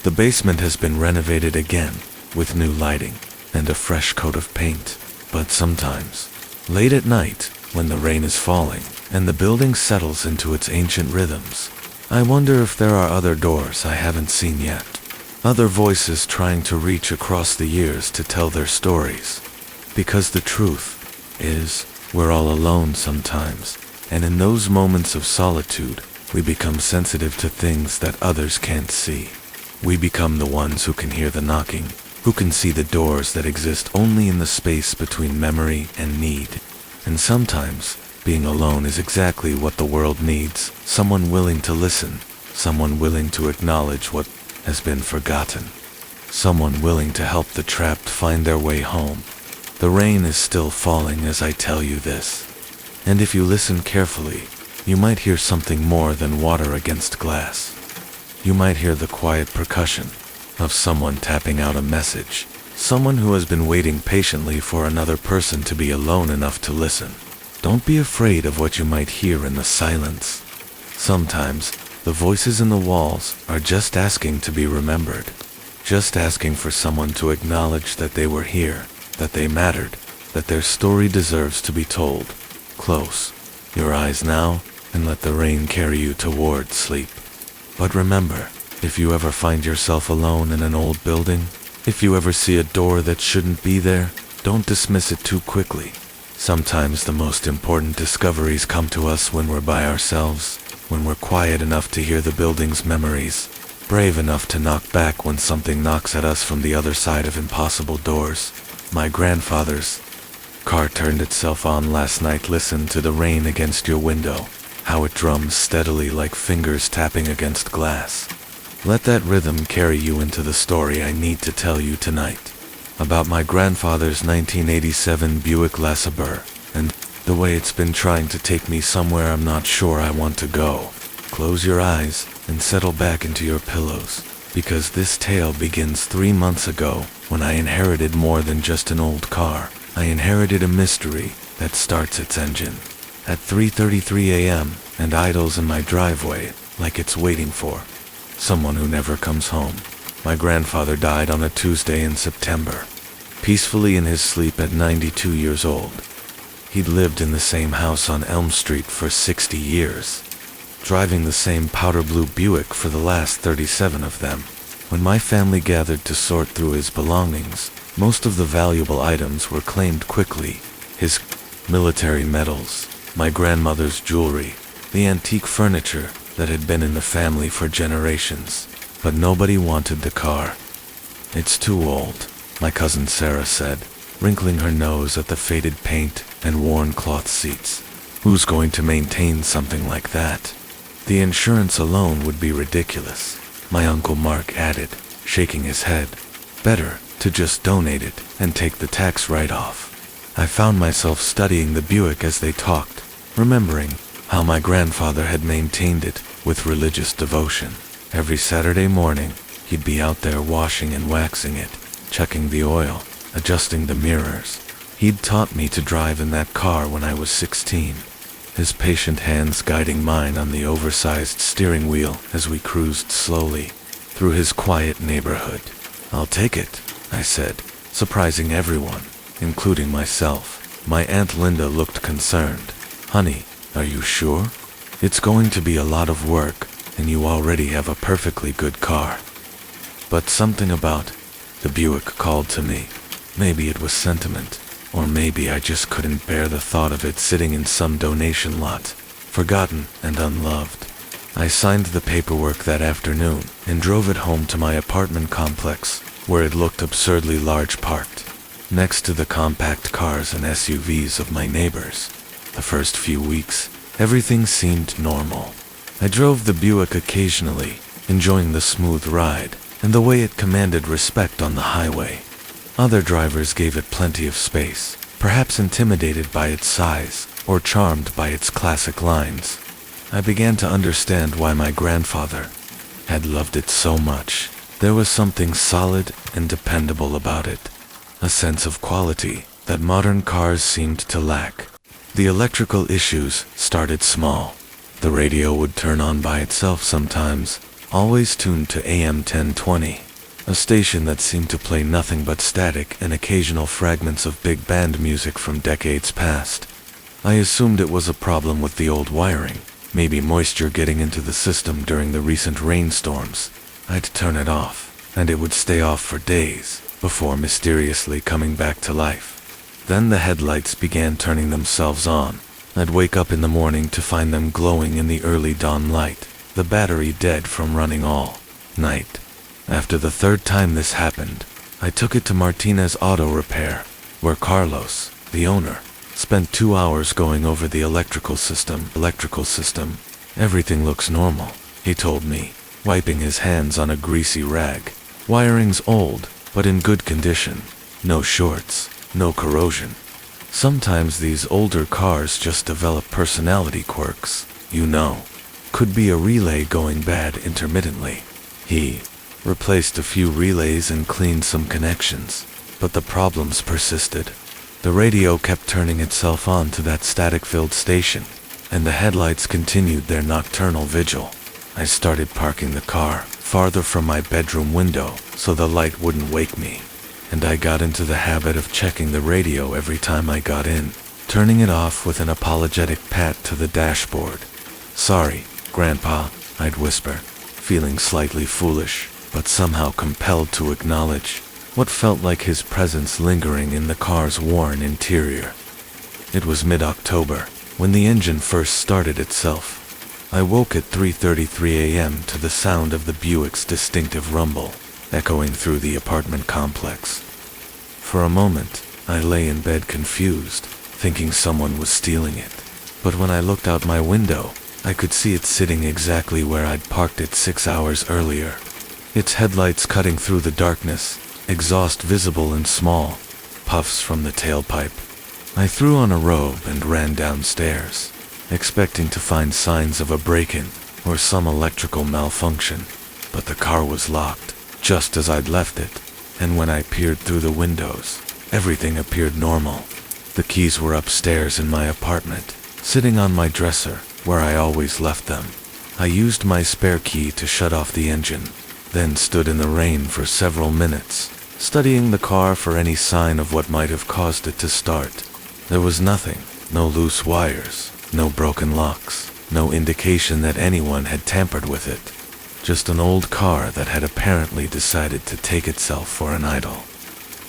The basement has been renovated again, with new lighting and a fresh coat of paint. But sometimes, late at night, when the rain is falling and the building settles into its ancient rhythms, I wonder if there are other doors I haven't seen yet. Other voices trying to reach across the years to tell their stories. Because the truth is, we're all alone sometimes, and in those moments of solitude, we become sensitive to things that others can't see. We become the ones who can hear the knocking, who can see the doors that exist only in the space between memory and need. And sometimes, being alone is exactly what the world needs, someone willing to listen, someone willing to acknowledge what has been forgotten, someone willing to help the trapped find their way home. The rain is still falling as I tell you this, and if you listen carefully, you might hear something more than water against glass. You might hear the quiet percussion of someone tapping out a message, Someone who has been waiting patiently for another person to be alone enough to listen. Don't be afraid of what you might hear in the silence. Sometimes, the voices in the walls are just asking to be remembered. Just asking for someone to acknowledge that they were here, that they mattered, that their story deserves to be told. Close your eyes now, and let the rain carry you toward sleep. But remember, if you ever find yourself alone in an old building, if you ever see a door that shouldn't be there, don't dismiss it too quickly. Sometimes the most important discoveries come to us when we're by ourselves, when we're quiet enough to hear the building's memories, brave enough to knock back when something knocks at us from the other side of impossible doors. My grandfather's car turned itself on last night. Listen to the rain against your window, how it drums steadily like fingers tapping against glass. Let that rhythm carry you into the story I need to tell you tonight. About my grandfather's 1987 Buick LeSabre, and the way it's been trying to take me somewhere I'm not sure I want to go. Close your eyes and settle back into your pillows, because this tale begins 3 months ago when I inherited more than just an old car. I inherited a mystery that starts its engine at 3:33 a.m. and idles in my driveway like it's waiting for someone who never comes home. My grandfather died on a Tuesday in September, peacefully in his sleep at 92 years old. He'd lived in the same house on Elm Street for 60 years, driving the same powder blue Buick for the last 37 of them. When my family gathered to sort through his belongings, most of the valuable items were claimed quickly. His military medals, my grandmother's jewelry, the antique furniture that had been in the family for generations. But nobody wanted the car. "It's too old," my cousin Sarah said, wrinkling her nose at the faded paint and worn cloth seats. "Who's going to maintain something like that? The insurance alone would be ridiculous," my Uncle Mark added, shaking his head. "Better to just donate it and take the tax write-off." I found myself studying the Buick as they talked, remembering how my grandfather had maintained it with religious devotion. Every Saturday morning, he'd be out there washing and waxing it, checking the oil, adjusting the mirrors. He'd taught me to drive in that car when I was 16, his patient hands guiding mine on the oversized steering wheel as we cruised slowly through his quiet neighborhood. "I'll take it," I said, surprising everyone, including myself. My Aunt Linda looked concerned. "Honey, are you sure? It's going to be a lot of work, and you already have a perfectly good car." But something about the Buick called to me. Maybe it was sentiment, or maybe I just couldn't bear the thought of it sitting in some donation lot, forgotten and unloved. I signed the paperwork that afternoon and drove it home to my apartment complex, where it looked absurdly large, parked next to the compact cars and SUVs of my neighbors. The first few weeks, everything seemed normal. I drove the Buick occasionally, enjoying the smooth ride and the way it commanded respect on the highway. Other drivers gave it plenty of space, perhaps intimidated by its size or charmed by its classic lines. I began to understand why my grandfather had loved it so much. There was something solid and dependable about it, a sense of quality that modern cars seemed to lack. The electrical issues started small. The radio would turn on by itself sometimes, always tuned to AM 1020, a station that seemed to play nothing but static and occasional fragments of big band music from decades past. I assumed it was a problem with the old wiring, maybe moisture getting into the system during the recent rainstorms. I'd turn it off, and it would stay off for days, before mysteriously coming back to life. Then the headlights began turning themselves on. I'd wake up in the morning to find them glowing in the early dawn light, the battery dead from running all night. After the third time this happened, I took it to Martinez Auto Repair, where Carlos, the owner, spent 2 hours going over the electrical system. "Everything looks normal," he told me, wiping his hands on a greasy rag. "Wiring's old, but in good condition. No shorts, no corrosion. Sometimes these older cars just develop personality quirks, you know. Could be a relay going bad intermittently." He replaced a few relays and cleaned some connections. But the problems persisted. The radio kept turning itself on to that static-filled station, and the headlights continued their nocturnal vigil. I started parking the car farther from my bedroom window so the light wouldn't wake me, and I got into the habit of checking the radio every time I got in, turning it off with an apologetic pat to the dashboard. "Sorry, Grandpa," I'd whisper, feeling slightly foolish, but somehow compelled to acknowledge what felt like his presence lingering in the car's worn interior. It was mid-October, when the engine first started itself. I woke at 3:33 a.m. to the sound of the Buick's distinctive rumble, echoing through the apartment complex. For a moment, I lay in bed confused, thinking someone was stealing it. But when I looked out my window, I could see it sitting exactly where I'd parked it 6 hours earlier. Its headlights cutting through the darkness, exhaust visible in small puffs from the tailpipe. I threw on a robe and ran downstairs, expecting to find signs of a break-in or some electrical malfunction. But the car was locked, just as I'd left it, and when I peered through the windows, everything appeared normal. The keys were upstairs in my apartment, sitting on my dresser, where I always left them. I used my spare key to shut off the engine, then stood in the rain for several minutes, studying the car for any sign of what might have caused it to start. There was nothing, no loose wires, no broken locks, no indication that anyone had tampered with it. Just an old car that had apparently decided to take itself for an idol.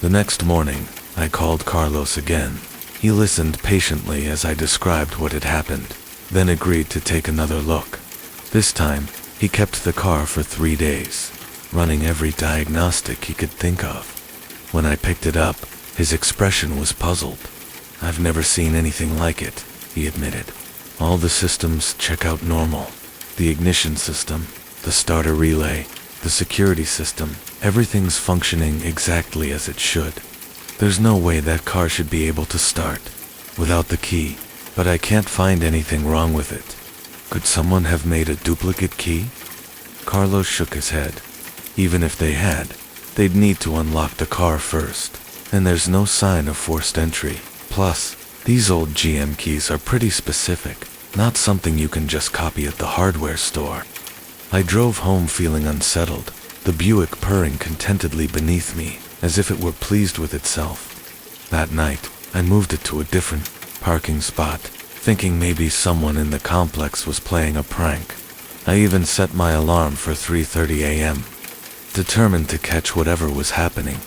The next morning, I called Carlos again. He listened patiently as I described what had happened, then agreed to take another look. This time, he kept the car for 3 days, running every diagnostic he could think of. When I picked it up, his expression was puzzled. "I've never seen anything like it," he admitted. "All the systems check out normal. The ignition system, the starter relay, the security system, everything's functioning exactly as it should. There's no way that car should be able to start without the key, but I can't find anything wrong with it. Could someone have made a duplicate key?" Carlos shook his head. "Even if they had, they'd need to unlock the car first, and there's no sign of forced entry. Plus, these old GM keys are pretty specific, not something you can just copy at the hardware store." I drove home feeling unsettled, the Buick purring contentedly beneath me, as if it were pleased with itself. That night, I moved it to a different parking spot, thinking maybe someone in the complex was playing a prank. I even set my alarm for 3:30 a.m., determined to catch whatever was happening.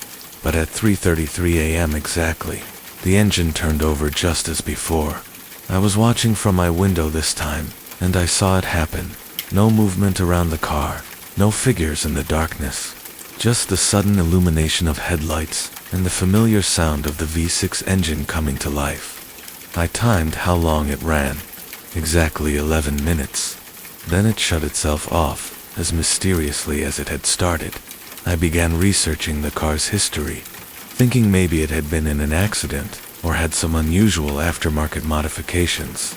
But at 3:33 a.m. exactly, the engine turned over just as before. I was watching from my window this time, and I saw it happen. No movement around the car, no figures in the darkness, just the sudden illumination of headlights and the familiar sound of the V6 engine coming to life. I timed how long it ran, exactly 11 minutes. Then it shut itself off, as mysteriously as it had started. I began researching the car's history, thinking maybe it had been in an accident or had some unusual aftermarket modifications.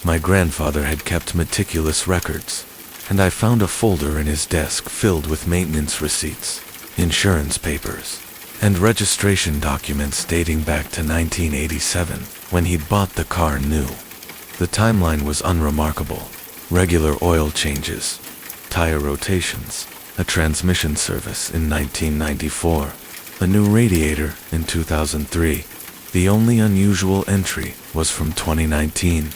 My grandfather had kept meticulous records, and I found a folder in his desk filled with maintenance receipts, insurance papers, and registration documents dating back to 1987, when he'd bought the car new. The timeline was unremarkable. Regular oil changes, tire rotations, a transmission service in 1994, a new radiator in 2003. The only unusual entry was from 2019,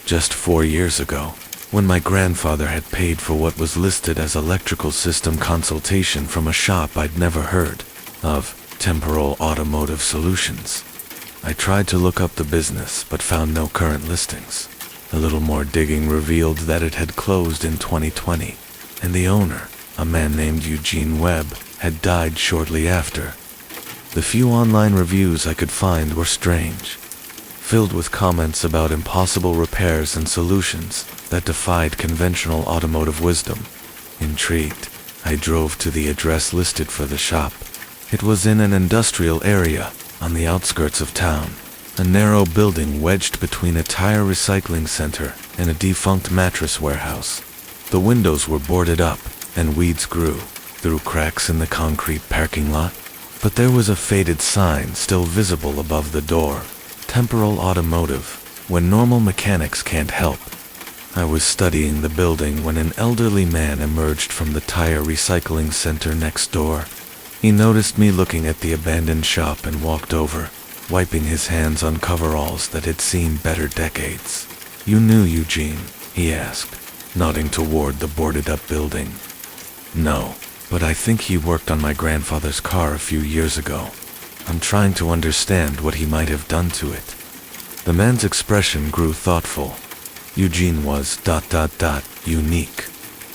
just 4 years ago, when my grandfather had paid for what was listed as electrical system consultation from a shop I'd never heard of, Temporal Automotive Solutions. I tried to look up the business but found no current listings. A little more digging revealed that it had closed in 2020, and the owner, a man named Eugene Webb, had died shortly after. The few online reviews I could find were strange, filled with comments about impossible repairs and solutions that defied conventional automotive wisdom. Intrigued, I drove to the address listed for the shop. It was in an industrial area on the outskirts of town, a narrow building wedged between a tire recycling center and a defunct mattress warehouse. The windows were boarded up, and weeds grew through cracks in the concrete parking lot. but there was a faded sign still visible above the door. Temporal Automotive, when normal mechanics can't help. I was studying the building when an elderly man emerged from the tire recycling center next door. He noticed me looking at the abandoned shop and walked over, wiping his hands on coveralls that had seen better decades. "You knew Eugene?" he asked, nodding toward the boarded-up building. "No, but I think he worked on my grandfather's car a few years ago. I'm trying to understand what he might have done to it." The man's expression grew thoughtful. Eugene was ... unique.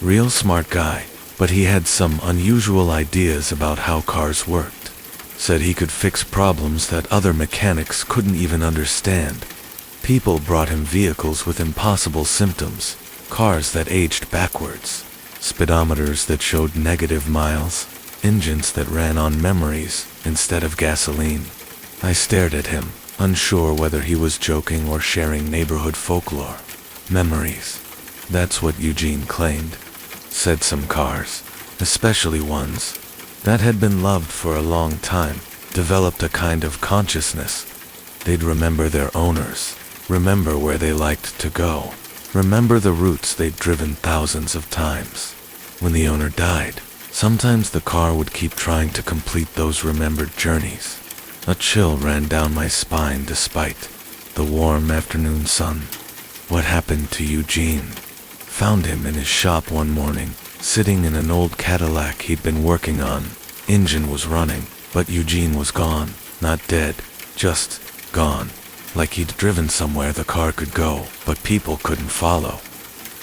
Real smart guy, but he had some unusual ideas about how cars worked. Said he could fix problems that other mechanics couldn't even understand. People brought him vehicles with impossible symptoms, cars that aged backwards, speedometers that showed negative miles, engines that ran on memories instead of gasoline. I stared at him, unsure whether he was joking or sharing neighborhood folklore. Memories. That's what Eugene claimed. Said some cars, especially ones that had been loved for a long time, developed a kind of consciousness. They'd remember their owners, remember where they liked to go, remember the routes they'd driven thousands of times. When the owner died, sometimes the car would keep trying to complete those remembered journeys. A chill ran down my spine despite the warm afternoon sun. What happened to Eugene? Found him in his shop one morning, sitting in an old Cadillac he'd been working on. Engine was running, but Eugene was gone. Not dead, just gone. Like he'd driven somewhere the car could go, but people couldn't follow.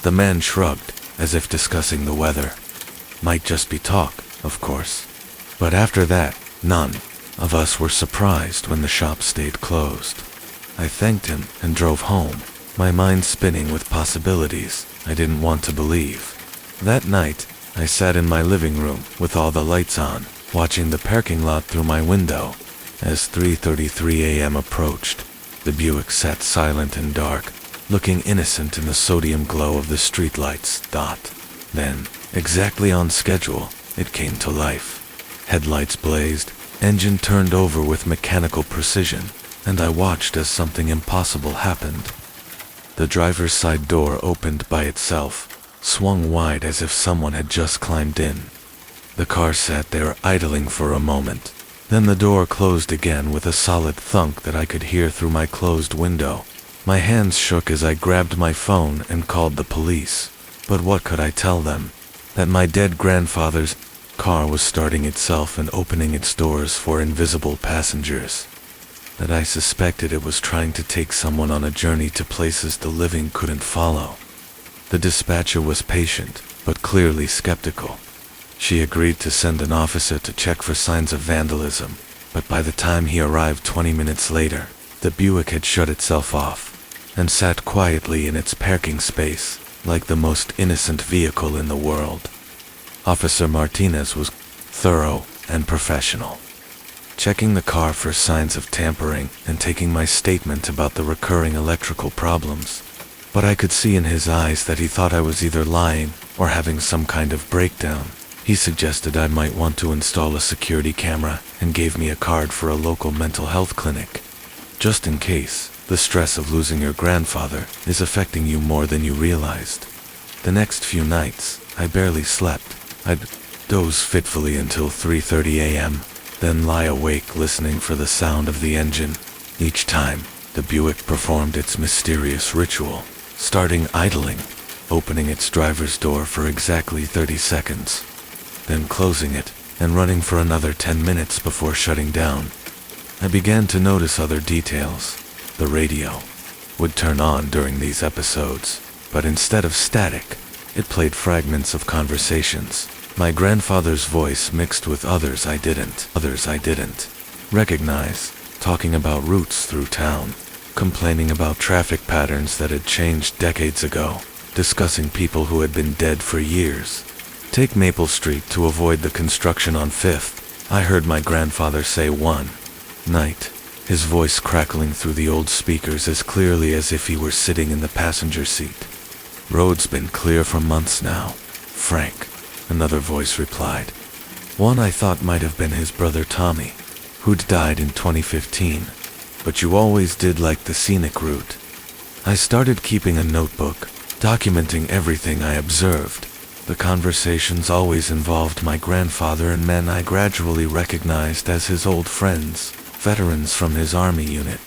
The man shrugged, as if discussing the weather. Might just be talk, of course. But after that, none of us were surprised when the shop stayed closed. I thanked him and drove home, my mind spinning with possibilities I didn't want to believe. That night, I sat in my living room with all the lights on, watching the parking lot through my window. As 3:33 a.m. approached, the Buick sat silent and dark, looking innocent in the sodium glow of the streetlights. Then, exactly on schedule, it came to life. Headlights blazed, engine turned over with mechanical precision, and I watched as something impossible happened. The driver's side door opened by itself, swung wide as if someone had just climbed in. The car sat there idling for a moment. Then the door closed again with a solid thunk that I could hear through my closed window. My hands shook as I grabbed my phone and called the police. But what could I tell them? That my dead grandfather's car was starting itself and opening its doors for invisible passengers. That I suspected it was trying to take someone on a journey to places the living couldn't follow. The dispatcher was patient, but clearly skeptical. She agreed to send an officer to check for signs of vandalism, but by the time he arrived 20 minutes later, the Buick had shut itself off and sat quietly in its parking space, like the most innocent vehicle in the world. Officer Martinez was thorough and professional, checking the car for signs of tampering and taking my statement about the recurring electrical problems. But I could see in his eyes that he thought I was either lying or having some kind of breakdown. He suggested I might want to install a security camera and gave me a card for a local mental health clinic. Just in case, the stress of losing your grandfather is affecting you more than you realized. The next few nights, I barely slept. I'd doze fitfully until 3:30 a.m., then lie awake listening for the sound of the engine. Each time, the Buick performed its mysterious ritual, starting idling, opening its driver's door for exactly 30 seconds, then closing it and running for another 10 minutes before shutting down. I began to notice other details. The radio would turn on during these episodes, but instead of static, it played fragments of conversations. My grandfather's voice mixed with others I didn't recognize, talking about routes through town, complaining about traffic patterns that had changed decades ago, discussing people who had been dead for years. Take Maple Street to avoid the construction on 5th, I heard my grandfather say one night, his voice crackling through the old speakers as clearly as if he were sitting in the passenger seat. "Road's been clear for months now, Frank," another voice replied. One I thought might have been his brother Tommy, who'd died in 2015. But you always did like the scenic route. I started keeping a notebook, documenting everything I observed. The conversations always involved my grandfather and men I gradually recognized as his old friends, veterans from his army unit,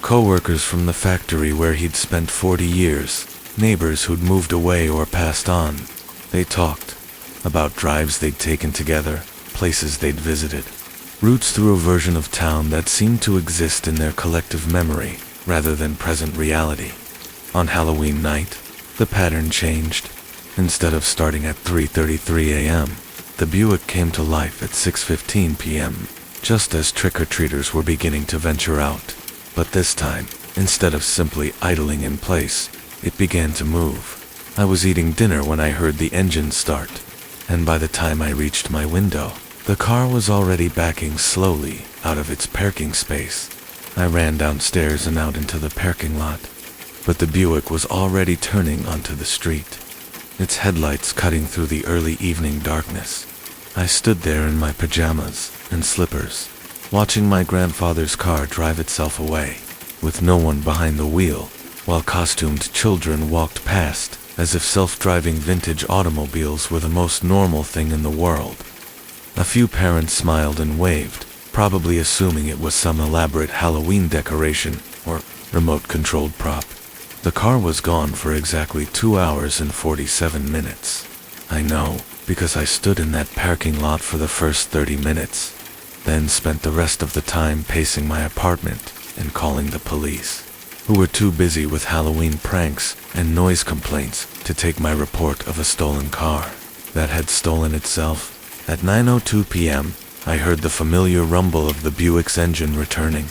co-workers from the factory where he'd spent 40 years, neighbors who'd moved away or passed on. They talked about drives they'd taken together, places they'd visited, routes through a version of town that seemed to exist in their collective memory rather than present reality. On Halloween night, the pattern changed. Instead of starting at 3:33 a.m., the Buick came to life at 6:15 p.m., just as trick-or-treaters were beginning to venture out. But this time, instead of simply idling in place, it began to move. I was eating dinner when I heard the engine start, and by the time I reached my window, the car was already backing slowly out of its parking space. I ran downstairs and out into the parking lot, but the Buick was already turning onto the street, its headlights cutting through the early evening darkness. I stood there in my pajamas and slippers, watching my grandfather's car drive itself away, with no one behind the wheel, while costumed children walked past, as if self-driving vintage automobiles were the most normal thing in the world. A few parents smiled and waved, probably assuming it was some elaborate Halloween decoration or remote-controlled prop. The car was gone for exactly 2 hours and 47 minutes. I know, because I stood in that parking lot for the first 30 minutes, then spent the rest of the time pacing my apartment and calling the police, who were too busy with Halloween pranks and noise complaints to take my report of a stolen car that had stolen itself. At 9:02 p.m., I heard the familiar rumble of the Buick's engine returning.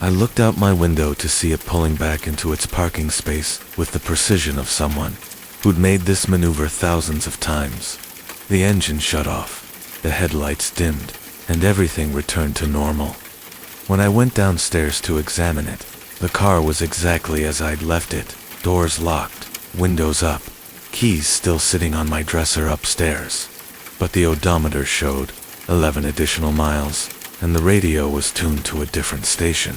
I looked out my window to see it pulling back into its parking space with the precision of someone who'd made this maneuver thousands of times. The engine shut off, the headlights dimmed, and everything returned to normal. When I went downstairs to examine it, the car was exactly as I'd left it, doors locked, windows up, keys still sitting on my dresser upstairs. But the odometer showed 11 additional miles, and the radio was tuned to a different station,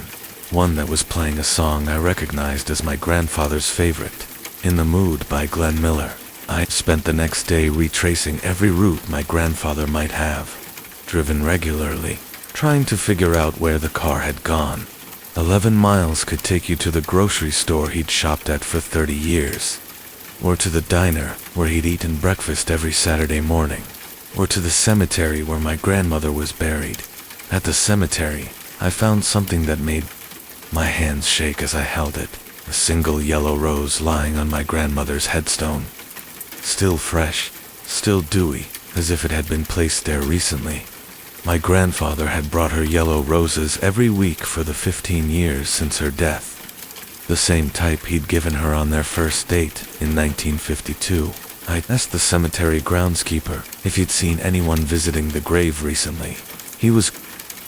one that was playing a song I recognized as my grandfather's favorite, In the Mood by Glenn Miller. I spent the next day retracing every route my grandfather might have driven regularly, trying to figure out where the car had gone. 11 miles could take you to the grocery store he'd shopped at for 30 years, or to the diner where he'd eaten breakfast every Saturday morning, or to the cemetery where my grandmother was buried. At the cemetery, I found something that made my hands shake as I held it, a single yellow rose lying on my grandmother's headstone. Still fresh, still dewy, as if it had been placed there recently. My grandfather had brought her yellow roses every week for the 15 years since her death. The same type he'd given her on their first date in 1952. I asked the cemetery groundskeeper if he'd seen anyone visiting the grave recently. He was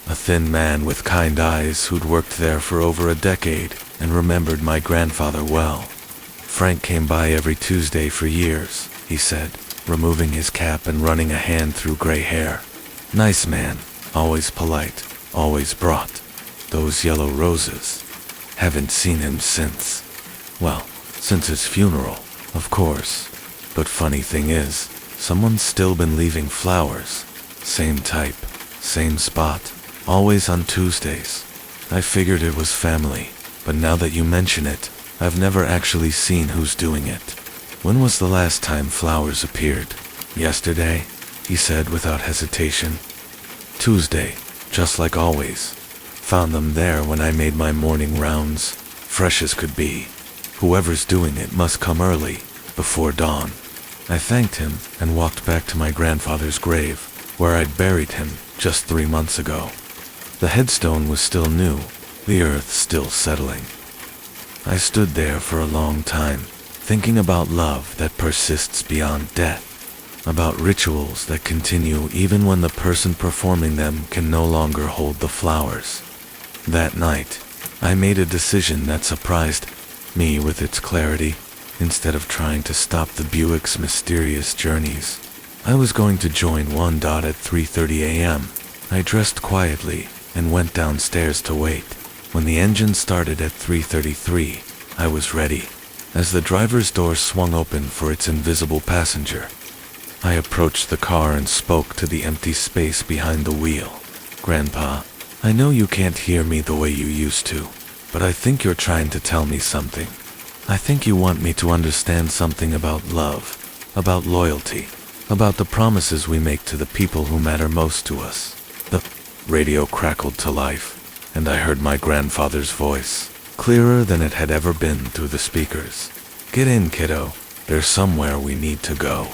a thin man with kind eyes who'd worked there for over a decade and remembered my grandfather well. Frank came by every Tuesday for years, he said, removing his cap and running a hand through gray hair. Nice man, always polite, always brought those yellow roses. Haven't seen him since. Well, since his funeral, of course. But funny thing is, someone's still been leaving flowers. Same type, same spot, always on Tuesdays. I figured it was family, but now that you mention it, I've never actually seen who's doing it. When was the last time flowers appeared? Yesterday, he said without hesitation. Tuesday, just like always. Found them there when I made my morning rounds, fresh as could be. Whoever's doing it must come early, before dawn. I thanked him and walked back to my grandfather's grave, where I'd buried him just 3 months ago. The headstone was still new, the earth still settling. I stood there for a long time, thinking about love that persists beyond death, about rituals that continue even when the person performing them can no longer hold the flowers. That night, I made a decision that surprised me with its clarity. Instead of trying to stop the Buick's mysterious journeys, I was going to join one dot at 3:30 a.m. I dressed quietly and went downstairs to wait. When the engine started at 3:33, I was ready. As the driver's door swung open for its invisible passenger, I approached the car and spoke to the empty space behind the wheel. "Grandpa, I know you can't hear me the way you used to, but I think you're trying to tell me something. I think you want me to understand something about love, about loyalty, about the promises we make to the people who matter most to us." The radio crackled to life, and I heard my grandfather's voice, clearer than it had ever been through the speakers. "Get in, kiddo. There's somewhere we need to go."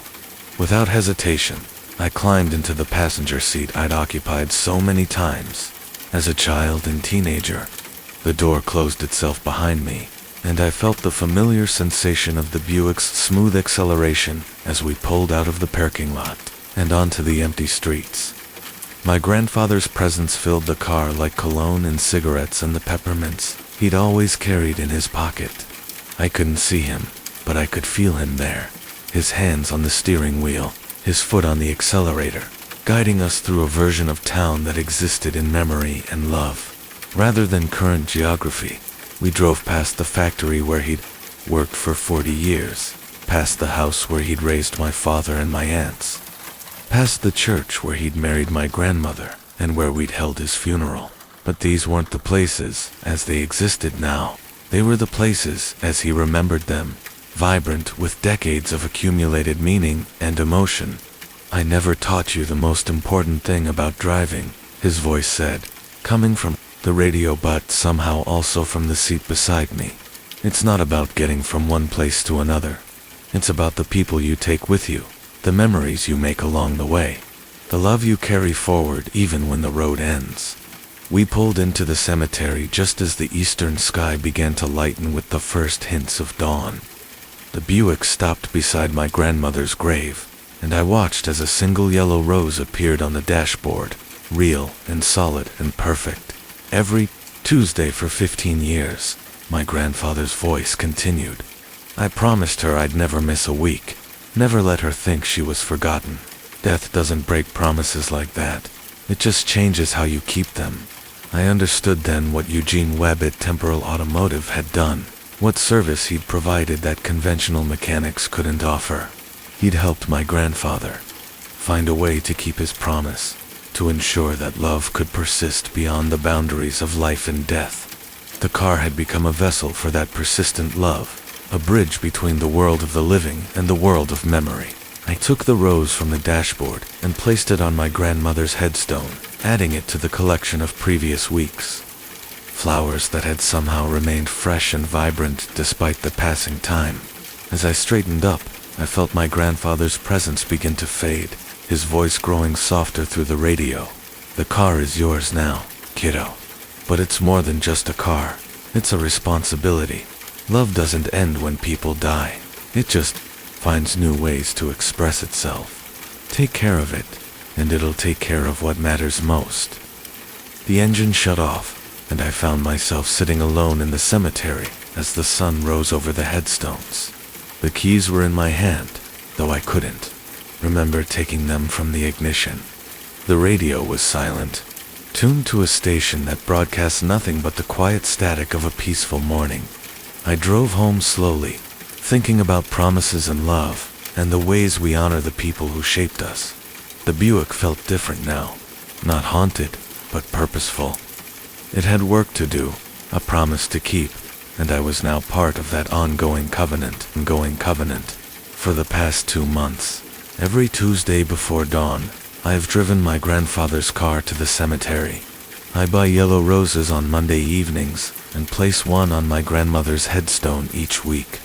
Without hesitation, I climbed into the passenger seat I'd occupied so many times as a child and teenager. The door closed itself behind me, and I felt the familiar sensation of the Buick's smooth acceleration as we pulled out of the parking lot and onto the empty streets. My grandfather's presence filled the car like cologne and cigarettes and the peppermints he'd always carried in his pocket. I couldn't see him, but I could feel him there, his hands on the steering wheel, his foot on the accelerator, guiding us through a version of town that existed in memory and love, rather than current geography. We drove past the factory where he'd worked for 40 years, past the house where he'd raised my father and my aunts, past the church where he'd married my grandmother and where we'd held his funeral. But these weren't the places as they existed now. They were the places as he remembered them, vibrant with decades of accumulated meaning and emotion. "I never taught you the most important thing about driving," his voice said, coming from the radio but somehow also from the seat beside me. "It's not about getting from one place to another. It's about the people you take with you, the memories you make along the way, the love you carry forward even when the road ends." We pulled into the cemetery just as the eastern sky began to lighten with the first hints of dawn. The Buick stopped beside my grandmother's grave, and I watched as a single yellow rose appeared on the dashboard, real and solid and perfect. "Every Tuesday for 15 years, my grandfather's voice continued. "I promised her I'd never miss a week, never let her think she was forgotten. Death doesn't break promises like that. It just changes how you keep them." I understood then what Eugene Webb at Temporal Automotive had done, what service he'd provided that conventional mechanics couldn't offer. He'd helped my grandfather find a way to keep his promise, to ensure that love could persist beyond the boundaries of life and death. The car had become a vessel for that persistent love, a bridge between the world of the living and the world of memory. I took the rose from the dashboard and placed it on my grandmother's headstone, adding it to the collection of previous weeks. Flowers that had somehow remained fresh and vibrant despite the passing time. As I straightened up, I felt my grandfather's presence begin to fade, his voice growing softer through the radio. "The car is yours now, kiddo. But it's more than just a car. It's a responsibility. Love doesn't end when people die. It just finds new ways to express itself. Take care of it, and it'll take care of what matters most." The engine shut off, and I found myself sitting alone in the cemetery as the sun rose over the headstones. The keys were in my hand, though I couldn't remember taking them from the ignition. The radio was silent, tuned to a station that broadcast nothing but the quiet static of a peaceful morning. I drove home slowly, thinking about promises and love, and the ways we honor the people who shaped us. The Buick felt different now, not haunted, but purposeful. It had work to do, a promise to keep, and I was now part of that ongoing covenant. For the past 2 months, every Tuesday before dawn, I have driven my grandfather's car to the cemetery. I buy yellow roses on Monday evenings and place one on my grandmother's headstone each week,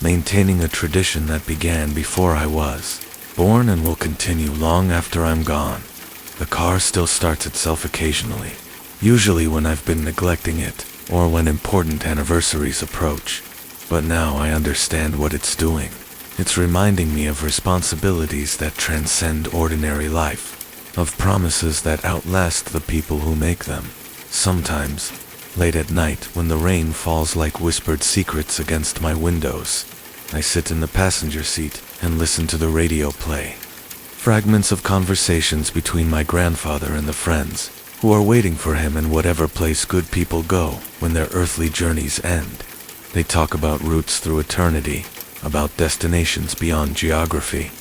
maintaining a tradition that began before I was born and will continue long after I'm gone. The car still starts itself occasionally, usually when I've been neglecting it or when important anniversaries approach. But now I understand what it's doing. It's reminding me of responsibilities that transcend ordinary life, of promises that outlast the people who make them. Sometimes, late at night when the rain falls like whispered secrets against my windows, I sit in the passenger seat and listen to the radio play, Fragments of conversations between my grandfather and the friends who are waiting for him in whatever place good people go when their earthly journeys end. They talk about routes through eternity, about destinations beyond geography,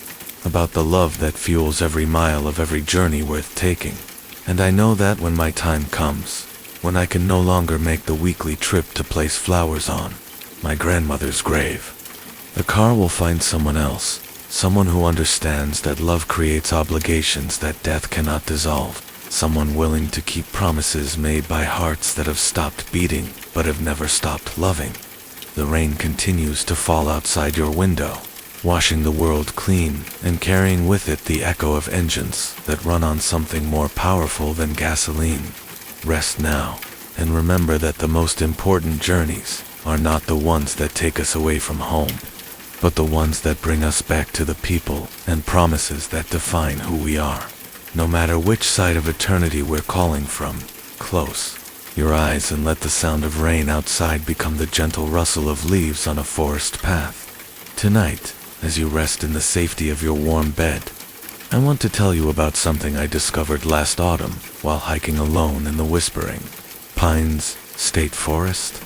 about the love that fuels every mile of every journey worth taking. And I know that when my time comes, when I can no longer make the weekly trip to place flowers on my grandmother's grave, the car will find someone else, someone who understands that love creates obligations that death cannot dissolve, someone willing to keep promises made by hearts that have stopped beating but have never stopped loving. The rain continues to fall outside your window, washing the world clean and carrying with it the echo of engines that run on something more powerful than gasoline. Rest now, and remember that the most important journeys are not the ones that take us away from home, but the ones that bring us back to the people and promises that define who we are. No matter which side of eternity we're calling from, close your eyes and let the sound of rain outside become the gentle rustle of leaves on a forest path. Tonight, as you rest in the safety of your warm bed, I want to tell you about something I discovered last autumn while hiking alone in the Whispering Pines State Forest.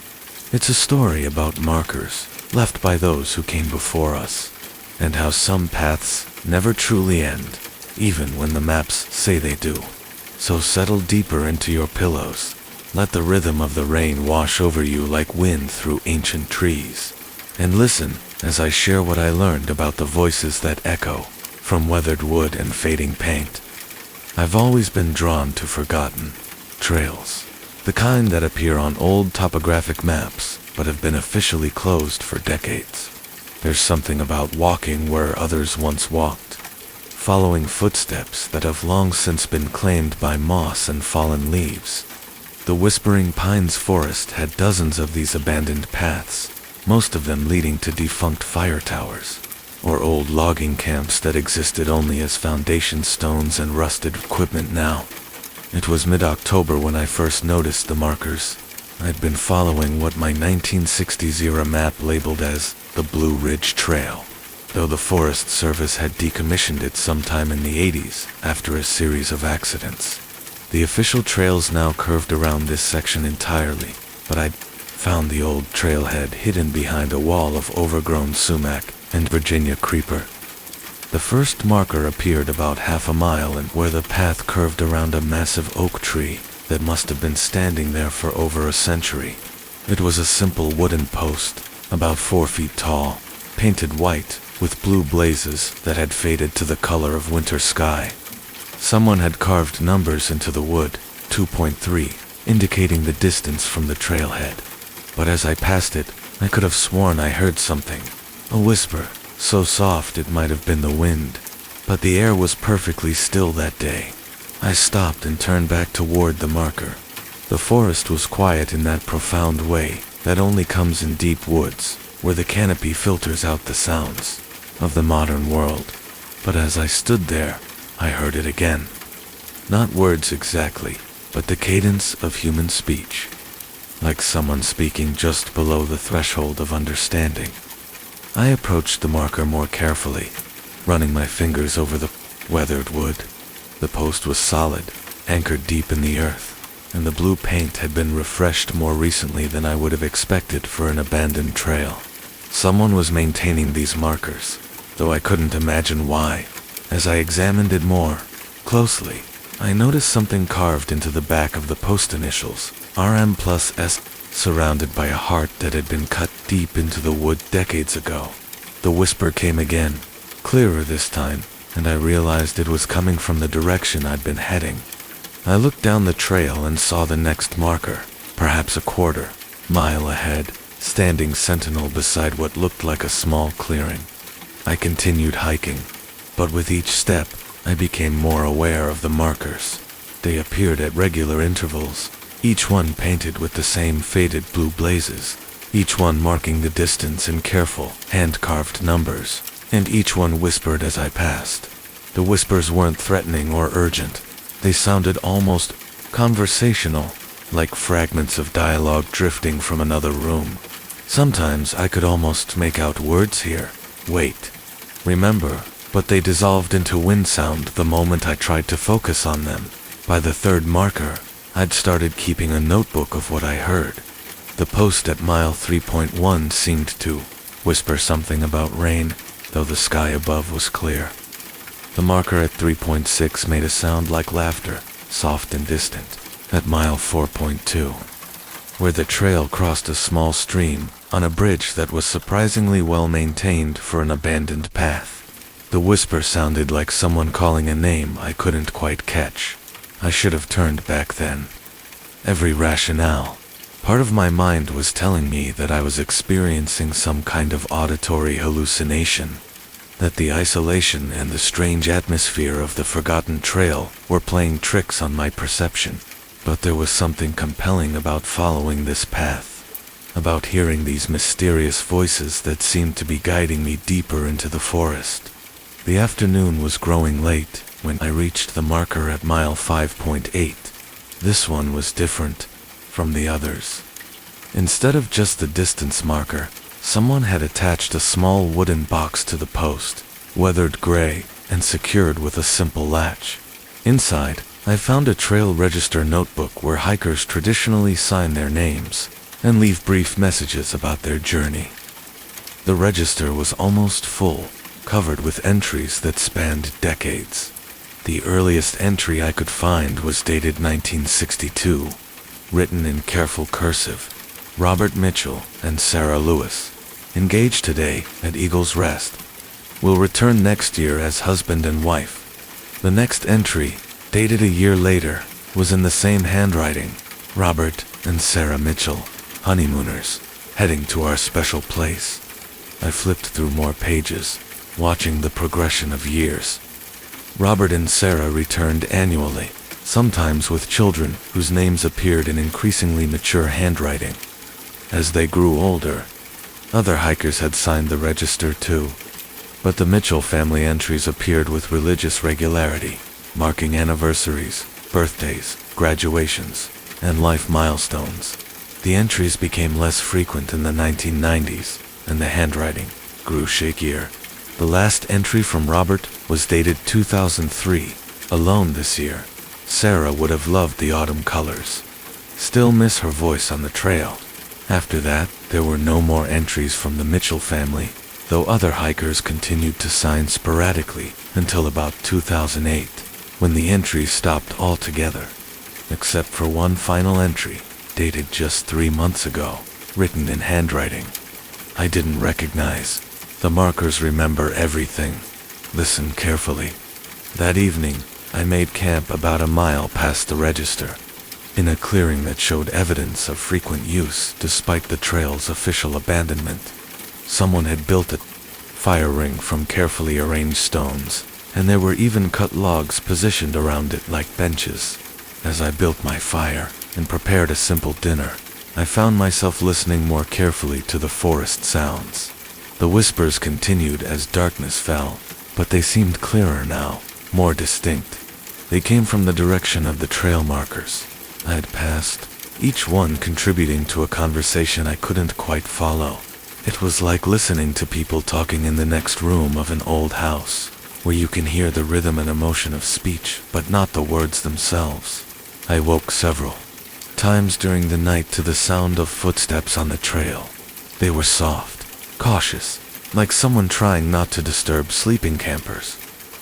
It's a story about markers left by those who came before us, and how some paths never truly end, even when the maps say they do. So settle deeper into your pillows. Let the rhythm of the rain wash over you like wind through ancient trees. And listen as I share what I learned about the voices that echo from weathered wood and fading paint. I've always been drawn to forgotten trails, the kind that appear on old topographic maps but have been officially closed for decades. There's something about walking where others once walked, following footsteps that have long since been claimed by moss and fallen leaves. The Whispering Pines forest had dozens of these abandoned paths, most of them leading to defunct fire towers, or old logging camps that existed only as foundation stones and rusted equipment now. It was mid-October when I first noticed the markers. I'd been following what my 1960s-era map labeled as the Blue Ridge Trail, though the Forest Service had decommissioned it sometime in the 80s after a series of accidents. The official trails now curved around this section entirely, but I'd found the old trailhead hidden behind a wall of overgrown sumac and Virginia creeper. The first marker appeared about half a mile in where the path curved around a massive oak tree that must have been standing there for over a century. It was a simple wooden post, about 4 feet tall, painted white, with blue blazes that had faded to the color of winter sky. Someone had carved numbers into the wood, 2.3, indicating the distance from the trailhead. But as I passed it, I could have sworn I heard something, a whisper, so soft it might have been the wind. But the air was perfectly still that day. I stopped and turned back toward the marker. The forest was quiet in that profound way that only comes in deep woods, where the canopy filters out the sounds of the modern world. But as I stood there, I heard it again. Not words exactly, but the cadence of human speech, like someone speaking just below the threshold of understanding. I approached the marker more carefully, running my fingers over the weathered wood. The post was solid, anchored deep in the earth, and the blue paint had been refreshed more recently than I would have expected for an abandoned trail. Someone was maintaining these markers, though I couldn't imagine why. As I examined it more closely, I noticed something carved into the back of the post initials, RM+S, surrounded by a heart that had been cut deep into the wood decades ago. The whisper came again, clearer this time, and I realized it was coming from the direction I'd been heading. I looked down the trail and saw the next marker, perhaps a quarter-mile ahead, standing sentinel beside what looked like a small clearing. I continued hiking, but with each step, I became more aware of the markers. They appeared at regular intervals, each one painted with the same faded blue blazes, each one marking the distance in careful, hand-carved numbers, and each one whispered as I passed. The whispers weren't threatening or urgent. They sounded almost conversational, like fragments of dialogue drifting from another room. Sometimes I could almost make out words here. Wait. Remember. but they dissolved into wind sound the moment I tried to focus on them. By the third marker, I'd started keeping a notebook of what I heard. The post at mile 3.1 seemed to whisper something about rain, though the sky above was clear. The marker at 3.6 made a sound like laughter, soft and distant. At mile 4.2, where the trail crossed a small stream on a bridge that was surprisingly well maintained for an abandoned path, the whisper sounded like someone calling a name I couldn't quite catch. I should have turned back then. Every rationale, part of my mind was telling me that I was experiencing some kind of auditory hallucination, that the isolation and the strange atmosphere of the forgotten trail were playing tricks on my perception. But there was something compelling about following this path, about hearing these mysterious voices that seemed to be guiding me deeper into the forest. The afternoon was growing late when I reached the marker at mile 5.8. This one was different from the others. Instead of just the distance marker, someone had attached a small wooden box to the post, weathered gray and secured with a simple latch. Inside, I found a trail register notebook where hikers traditionally sign their names and leave brief messages about their journey. The register was almost full, covered with entries that spanned decades. The earliest entry I could find was dated 1962, written in careful cursive. Robert Mitchell and Sarah Lewis, engaged today at Eagle's Rest, will return next year as husband and wife. The next entry, dated a year later, was in the same handwriting. Robert and Sarah Mitchell, honeymooners, heading to our special place. I flipped through more pages, watching the progression of years. Robert and Sarah returned annually, sometimes with children whose names appeared in increasingly mature handwriting. As they grew older, other hikers had signed the register too, but the Mitchell family entries appeared with religious regularity, marking anniversaries, birthdays, graduations, and life milestones. The entries became less frequent in the 1990s, and the handwriting grew shakier. The last entry from Robert was dated 2003, alone this year. Sarah would have loved the autumn colors. Still miss her voice on the trail. After that, there were no more entries from the Mitchell family, though other hikers continued to sign sporadically until about 2008, when the entries stopped altogether, except for one final entry, dated just 3 months ago, written in handwriting I didn't recognize. The markers remember everything. Listen carefully. That evening, I made camp about a mile past the register, in a clearing that showed evidence of frequent use despite the trail's official abandonment. Someone had built a fire ring from carefully arranged stones, and there were even cut logs positioned around it like benches. As I built my fire and prepared a simple dinner, I found myself listening more carefully to the forest sounds. The whispers continued as darkness fell, but they seemed clearer now, more distinct. They came from the direction of the trail markers I had passed, each one contributing to a conversation I couldn't quite follow. It was like listening to people talking in the next room of an old house, where you can hear the rhythm and emotion of speech, but not the words themselves. I woke several times during the night to the sound of footsteps on the trail. They were soft, cautious, like someone trying not to disturb sleeping campers.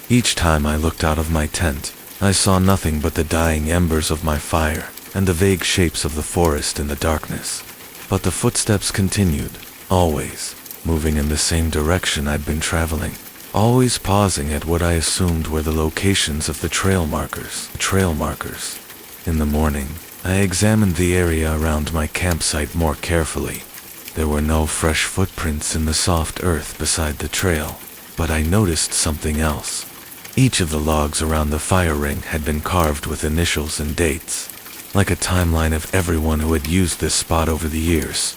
Each time I looked out of my tent, I saw nothing but the dying embers of my fire and the vague shapes of the forest in the darkness. But the footsteps continued, always moving in the same direction I'd been traveling, always pausing at what I assumed were the locations of the trail markers. In the morning, I examined the area around my campsite more carefully. There were no fresh footprints in the soft earth beside the trail, but I noticed something else. Each of the logs around the fire ring had been carved with initials and dates, like a timeline of everyone who had used this spot over the years.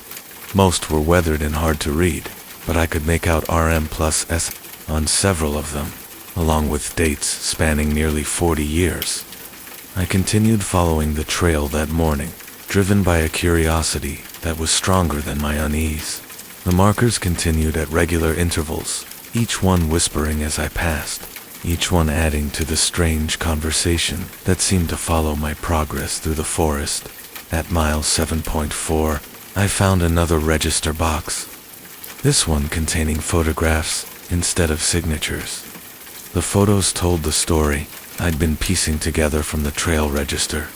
Most were weathered and hard to read, but I could make out RM+S on several of them, along with dates spanning nearly 40 years. I continued following the trail that morning, driven by a curiosity that was stronger than my unease. The markers continued at regular intervals, each one whispering as I passed, each one adding to the strange conversation that seemed to follow my progress through the forest. At mile 7.4, I found another register box, this one containing photographs instead of signatures. The photos told the story I'd been piecing together from the trail register.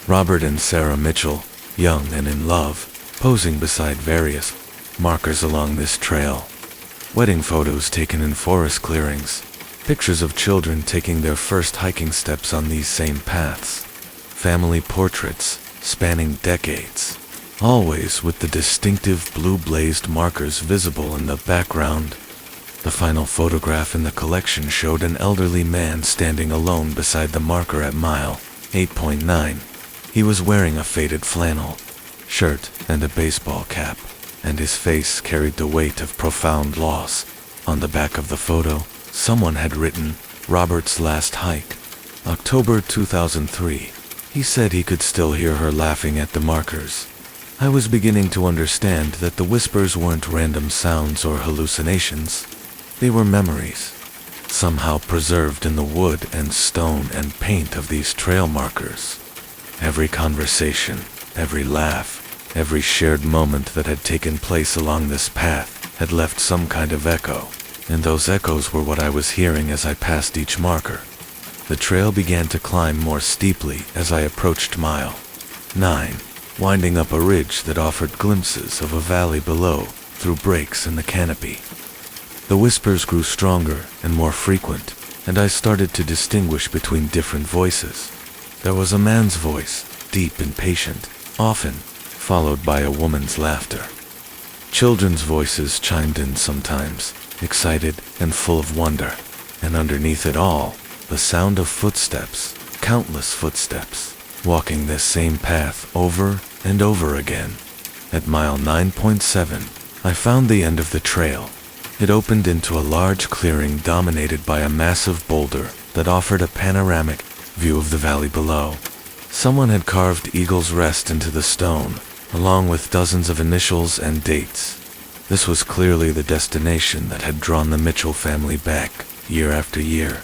Robert and Sarah Mitchell, young and in love, posing beside various markers along this trail. Wedding photos taken in forest clearings. Pictures of children taking their first hiking steps on these same paths. Family portraits spanning decades, always with the distinctive blue-blazed markers visible in the background. The final photograph in the collection showed an elderly man standing alone beside the marker at mile 8.9. He was wearing a faded flannel shirt and a baseball cap, and his face carried the weight of profound loss. On the back of the photo, someone had written, "Robert's last hike, October 2003. He said he could still hear her laughing at the markers." I was beginning to understand that the whispers weren't random sounds or hallucinations. They were memories, somehow preserved in the wood and stone and paint of these trail markers. Every conversation, every laugh, every shared moment that had taken place along this path had left some kind of echo, and those echoes were what I was hearing as I passed each marker. The trail began to climb more steeply as I approached mile 9, winding up a ridge that offered glimpses of a valley below through breaks in the canopy. The whispers grew stronger and more frequent, and I started to distinguish between different voices. There was a man's voice, deep and patient, often followed by a woman's laughter. Children's voices chimed in sometimes, excited and full of wonder, and underneath it all, the sound of footsteps, countless footsteps, walking this same path over and over again. At mile 9.7, I found the end of the trail. It opened into a large clearing dominated by a massive boulder that offered a panoramic view of the valley below. Someone had carved Eagle's Rest into the stone, along with dozens of initials and dates. This was clearly the destination that had drawn the Mitchell family back, year after year.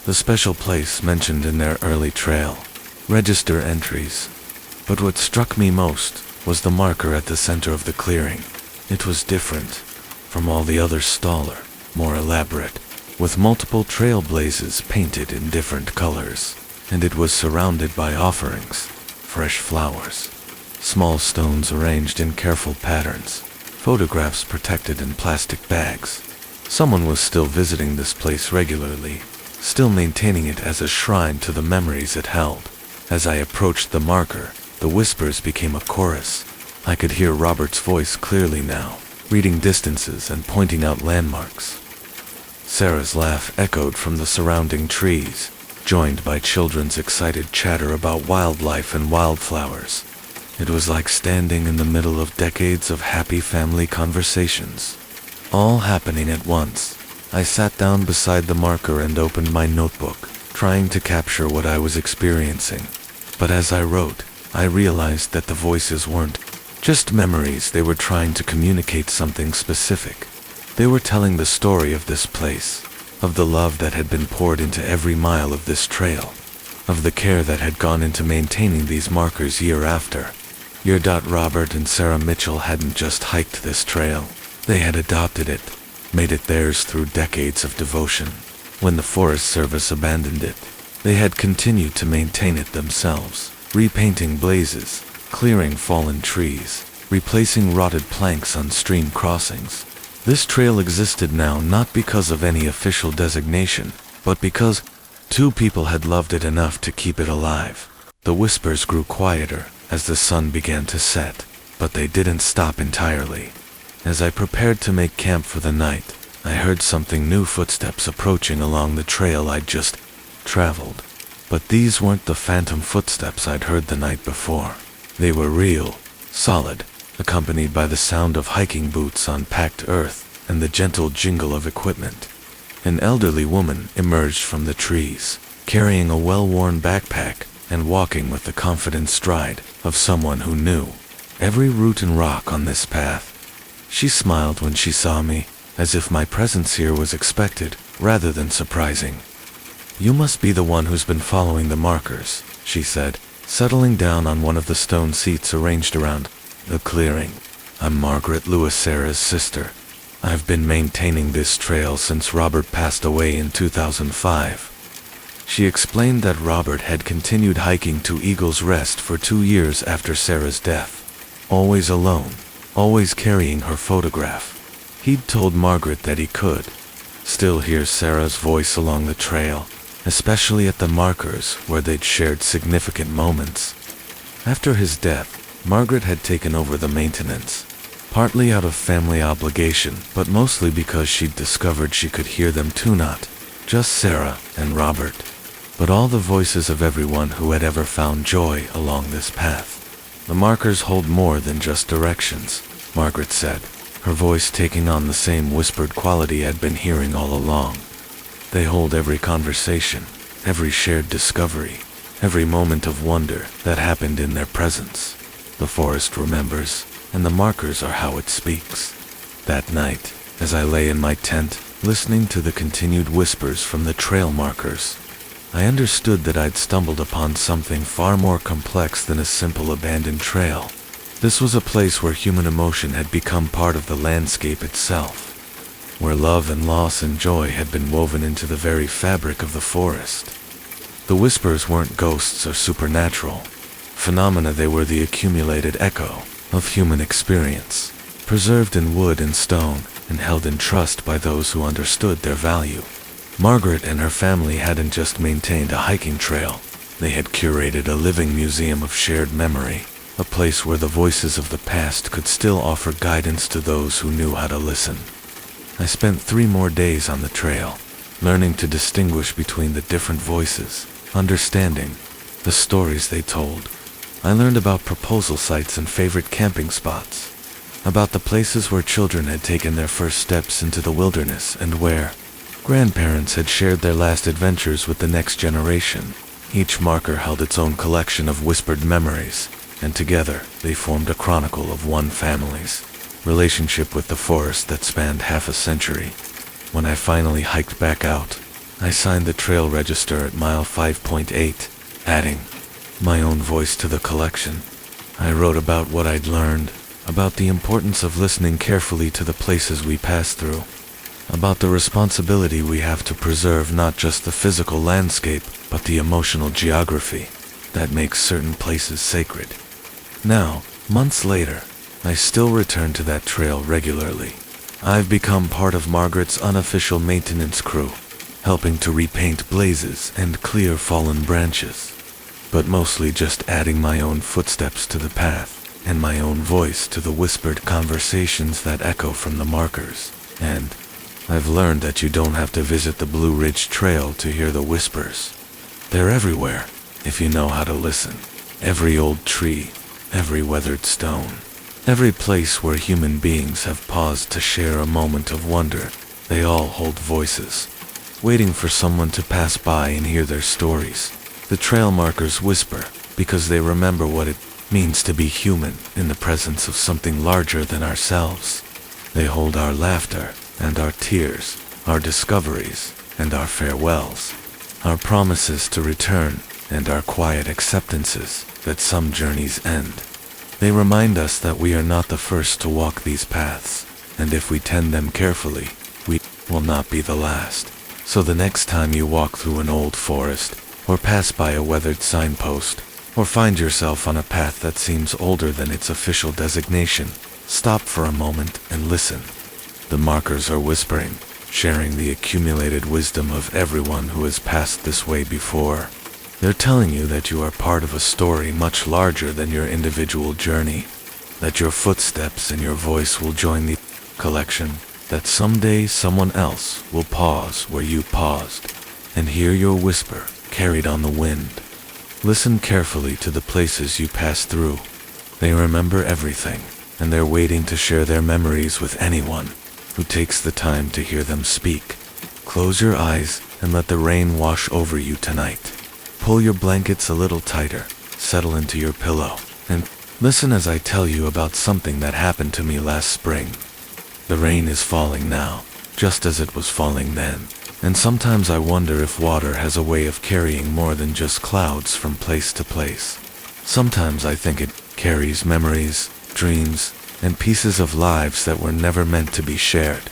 The special place mentioned in their early trail register entries. But what struck me most was the marker at the center of the clearing. It was different from all the others, taller, more elaborate, with multiple trailblazes painted in different colors, and it was surrounded by offerings, fresh flowers, small stones arranged in careful patterns, photographs protected in plastic bags. Someone was still visiting this place regularly, still maintaining it as a shrine to the memories it held. As I approached the marker, the whispers became a chorus. I could hear Robert's voice clearly now, reading distances and pointing out landmarks. Sarah's laugh echoed from the surrounding trees, joined by children's excited chatter about wildlife and wildflowers. It was like standing in the middle of decades of happy family conversations, all happening at once. I sat down beside the marker and opened my notebook, trying to capture what I was experiencing. But as I wrote, I realized that the voices weren't just memories. They were trying to communicate something specific. They were telling the story of this place, of the love that had been poured into every mile of this trail, of the care that had gone into maintaining these markers year after year. Robert and Sarah Mitchell hadn't just hiked this trail. They had adopted it, made it theirs through decades of devotion. When the Forest Service abandoned it, they had continued to maintain it themselves, repainting blazes, clearing fallen trees, replacing rotted planks on stream crossings. This trail existed now not because of any official designation, but because two people had loved it enough to keep it alive. The whispers grew quieter as the sun began to set, but they didn't stop entirely. As I prepared to make camp for the night, I heard something new, footsteps approaching along the trail I'd just traveled. But these weren't the phantom footsteps I'd heard the night before. They were real, solid, accompanied by the sound of hiking boots on packed earth and the gentle jingle of equipment. An elderly woman emerged from the trees, carrying a well-worn backpack and walking with the confident stride of someone who knew every root and rock on this path. She smiled when she saw me, as if my presence here was expected, rather than surprising. "You must be the one who's been following the markers," she said, settling down on one of the stone seats arranged around the clearing. "I'm Margaret Lewis, Sarah's sister. I've been maintaining this trail since Robert passed away in 2005. She explained that Robert had continued hiking to Eagle's Rest for 2 years after Sarah's death. Always alone, always carrying her photograph. He'd told Margaret that he could still hear Sarah's voice along the trail, especially at the markers where they'd shared significant moments. After his death, Margaret had taken over the maintenance, partly out of family obligation, but mostly because she'd discovered she could hear them too, not just Sarah and Robert, but all the voices of everyone who had ever found joy along this path. "The markers hold more than just directions," Margaret said, her voice taking on the same whispered quality I'd been hearing all along. "They hold every conversation, every shared discovery, every moment of wonder that happened in their presence. The forest remembers, and the markers are how it speaks." That night, as I lay in my tent, listening to the continued whispers from the trail markers, I understood that I'd stumbled upon something far more complex than a simple abandoned trail. This was a place where human emotion had become part of the landscape itself, where love and loss and joy had been woven into the very fabric of the forest. The whispers weren't ghosts or supernatural phenomena, they were the accumulated echo of human experience, preserved in wood and stone and held in trust by those who understood their value. Margaret and her family hadn't just maintained a hiking trail, they had curated a living museum of shared memory, a place where the voices of the past could still offer guidance to those who knew how to listen. I spent 3 more days on the trail, learning to distinguish between the different voices, understanding the stories they told. I learned about proposal sites and favorite camping spots, about the places where children had taken their first steps into the wilderness and where grandparents had shared their last adventures with the next generation. Each marker held its own collection of whispered memories, and together they formed a chronicle of one family's relationship with the forest that spanned half a century. When I finally hiked back out, I signed the trail register at mile 5.8, adding my own voice to the collection. I wrote about what I'd learned, about the importance of listening carefully to the places we pass through, about the responsibility we have to preserve not just the physical landscape, but the emotional geography that makes certain places sacred. Now, months later, I still return to that trail regularly. I've become part of Margaret's unofficial maintenance crew, helping to repaint blazes and clear fallen branches, but mostly just adding my own footsteps to the path and my own voice to the whispered conversations that echo from the markers. And I've learned that you don't have to visit the Blue Ridge Trail to hear the whispers. They're everywhere, if you know how to listen. Every old tree, every weathered stone, every place where human beings have paused to share a moment of wonder, they all hold voices, waiting for someone to pass by and hear their stories. The trail markers whisper because they remember what it means to be human in the presence of something larger than ourselves. They hold our laughter and our tears, our discoveries and our farewells, our promises to return and our quiet acceptances that some journeys end. They remind us that we are not the first to walk these paths, and if we tend them carefully, we will not be the last. So the next time you walk through an old forest, or pass by a weathered signpost, or find yourself on a path that seems older than its official designation, stop for a moment and listen. The markers are whispering, sharing the accumulated wisdom of everyone who has passed this way before. They're telling you that you are part of a story much larger than your individual journey, that your footsteps and your voice will join the collection, that someday someone else will pause where you paused, and hear your whisper carried on the wind. Listen carefully to the places you pass through. They remember everything, and they're waiting to share their memories with anyone who takes the time to hear them speak. Close your eyes and let the rain wash over you tonight. Pull your blankets a little tighter, settle into your pillow, and listen as I tell you about something that happened to me last spring. The rain is falling now, just as it was falling then, and sometimes I wonder if water has a way of carrying more than just clouds from place to place. Sometimes I think it carries memories, dreams, and pieces of lives that were never meant to be shared.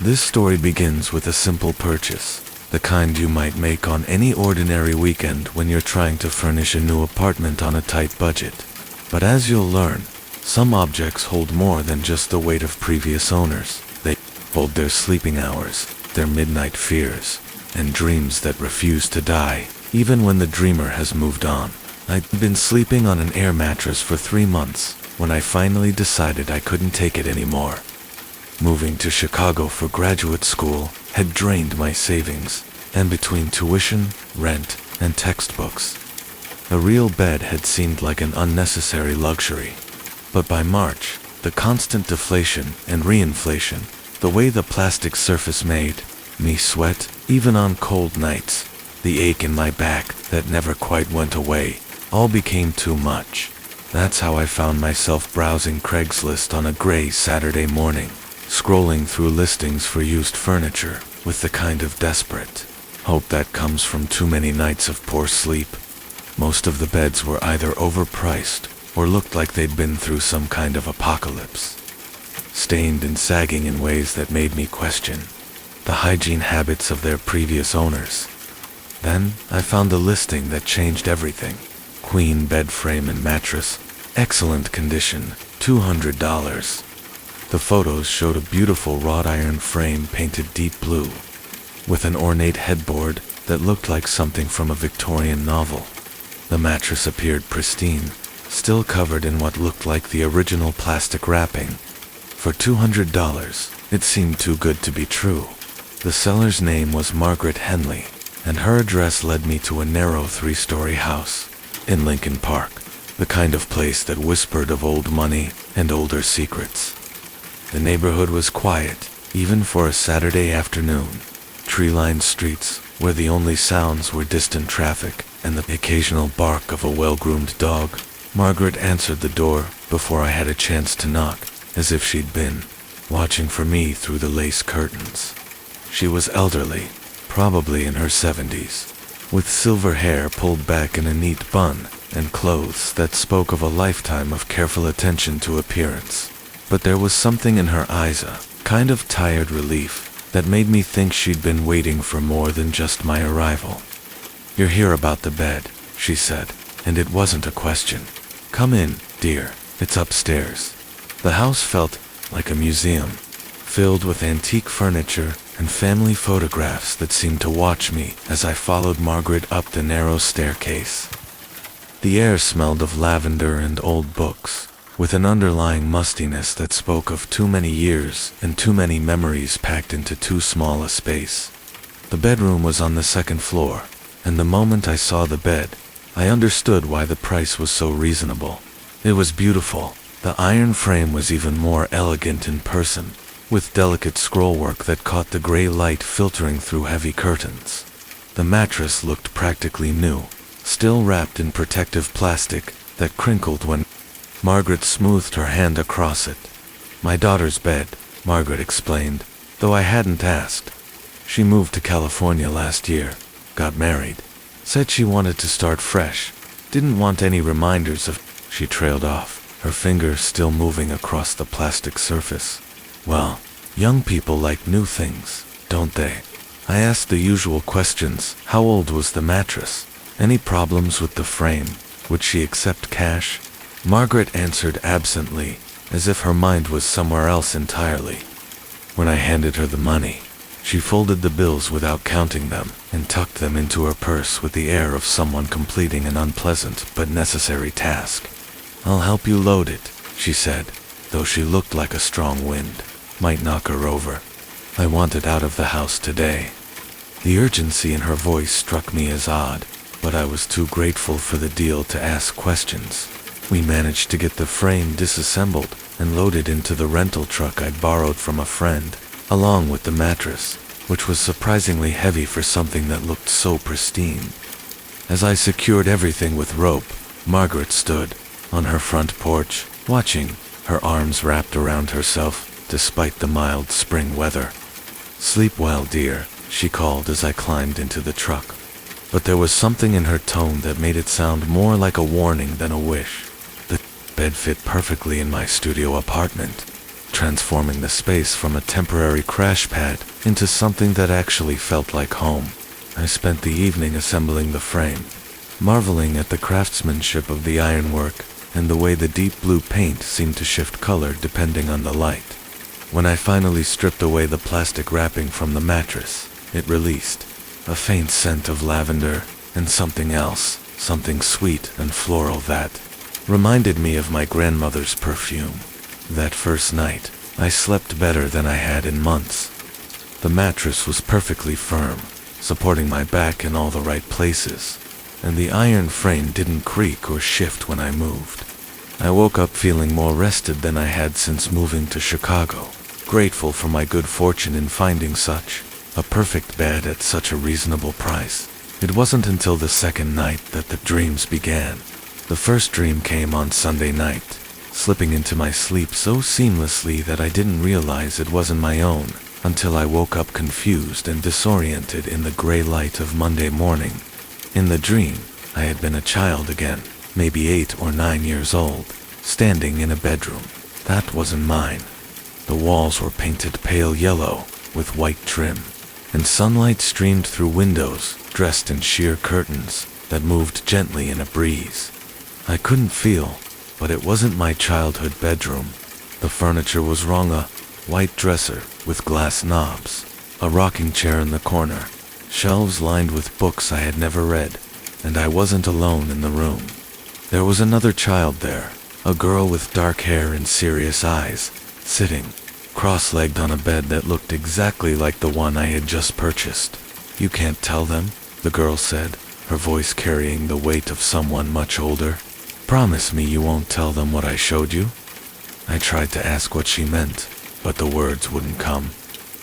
This story begins with a simple purchase, the kind you might make on any ordinary weekend when you're trying to furnish a new apartment on a tight budget. But as you'll learn, some objects hold more than just the weight of previous owners. They hold their sleeping hours, their midnight fears, and dreams that refuse to die, even when the dreamer has moved on. I'd been sleeping on an air mattress for 3 months when I finally decided I couldn't take it anymore. Moving to Chicago for graduate school had drained my savings, and between tuition, rent, and textbooks, a real bed had seemed like an unnecessary luxury. But by March, the constant deflation and reinflation, the way the plastic surface made me sweat, even on cold nights, the ache in my back that never quite went away, all became too much. That's how I found myself browsing Craigslist on a gray Saturday morning, scrolling through listings for used furniture with the kind of desperate hope that comes from too many nights of poor sleep. Most of the beds were either overpriced or looked like they'd been through some kind of apocalypse, stained and sagging in ways that made me question the hygiene habits of their previous owners. Then I found a listing that changed everything. Queen bed frame and mattress, excellent condition, $200. The photos showed a beautiful wrought iron frame painted deep blue, with an ornate headboard that looked like something from a Victorian novel. The mattress appeared pristine, still covered in what looked like the original plastic wrapping. For $200, it seemed too good to be true. The seller's name was Margaret Henley, and her address led me to a narrow 3-story house in Lincoln Park, the kind of place that whispered of old money and older secrets. The neighborhood was quiet, even for a Saturday afternoon. Tree-lined streets, where the only sounds were distant traffic and the occasional bark of a well-groomed dog. Margaret answered the door before I had a chance to knock, as if she'd been watching for me through the lace curtains. She was elderly, probably in her 70s, with silver hair pulled back in a neat bun and clothes that spoke of a lifetime of careful attention to appearance. But there was something in her eyes, a kind of tired relief, that made me think she'd been waiting for more than just my arrival. "You're here about the bed," she said, and it wasn't a question. "Come in, dear, it's upstairs." The house felt like a museum, filled with antique furniture and family photographs that seemed to watch me as I followed Margaret up the narrow staircase. The air smelled of lavender and old books, with an underlying mustiness that spoke of too many years and too many memories packed into too small a space. The bedroom was on the 2nd floor, and the moment I saw the bed, I understood why the price was so reasonable. It was beautiful. The iron frame was even more elegant in person, with delicate scrollwork that caught the gray light filtering through heavy curtains. The mattress looked practically new, still wrapped in protective plastic that crinkled when Margaret smoothed her hand across it. "My daughter's bed," Margaret explained, though I hadn't asked. "She moved to California last year, got married, said she wanted to start fresh, didn't want any reminders of—" She trailed off, her fingers still moving across the plastic surface. "Well, young people like new things, don't they?" I asked the usual questions. How old was the mattress? Any problems with the frame? Would she accept cash? Margaret answered absently, as if her mind was somewhere else entirely. When I handed her the money, she folded the bills without counting them and tucked them into her purse with the air of someone completing an unpleasant but necessary task. "I'll help you load it," she said, though she looked like a strong wind might knock her over. I wanted out of the house today. The urgency in her voice struck me as odd, but I was too grateful for the deal to ask questions. We managed to get the frame disassembled and loaded into the rental truck I'd borrowed from a friend, along with the mattress, which was surprisingly heavy for something that looked so pristine. As I secured everything with rope, Margaret stood on her front porch, watching her arms wrapped around herself despite the mild spring weather. "Sleep well, dear," she called as I climbed into the truck. But there was something in her tone that made it sound more like a warning than a wish. The bed fit perfectly in my studio apartment, transforming the space from a temporary crash pad into something that actually felt like home. I spent the evening assembling the frame, marveling at the craftsmanship of the ironwork and the way the deep blue paint seemed to shift color depending on the light. When I finally stripped away the plastic wrapping from the mattress, it released a faint scent of lavender and something else, something sweet and floral that reminded me of my grandmother's perfume. That first night, I slept better than I had in months. The mattress was perfectly firm, supporting my back in all the right places, and the iron frame didn't creak or shift when I moved. I woke up feeling more rested than I had since moving to Chicago, grateful for my good fortune in finding such a perfect bed at such a reasonable price. It wasn't until the second night that the dreams began. The first dream came on Sunday night, slipping into my sleep so seamlessly that I didn't realize it wasn't my own until I woke up confused and disoriented in the gray light of Monday morning. In the dream, I had been a child again, maybe 8 or 9 years old, standing in a bedroom. That wasn't mine. The walls were painted pale yellow with white trim, and sunlight streamed through windows dressed in sheer curtains that moved gently in a breeze. I couldn't feel, but it wasn't my childhood bedroom. The furniture was wrong, a white dresser with glass knobs, a rocking chair in the corner, shelves lined with books I had never read, and I wasn't alone in the room. There was another child there, a girl with dark hair and serious eyes, sitting cross-legged on a bed that looked exactly like the one I had just purchased. "You can't tell them?" the girl said, her voice carrying the weight of someone much older. "Promise me you won't tell them what I showed you?" I tried to ask what she meant, but the words wouldn't come.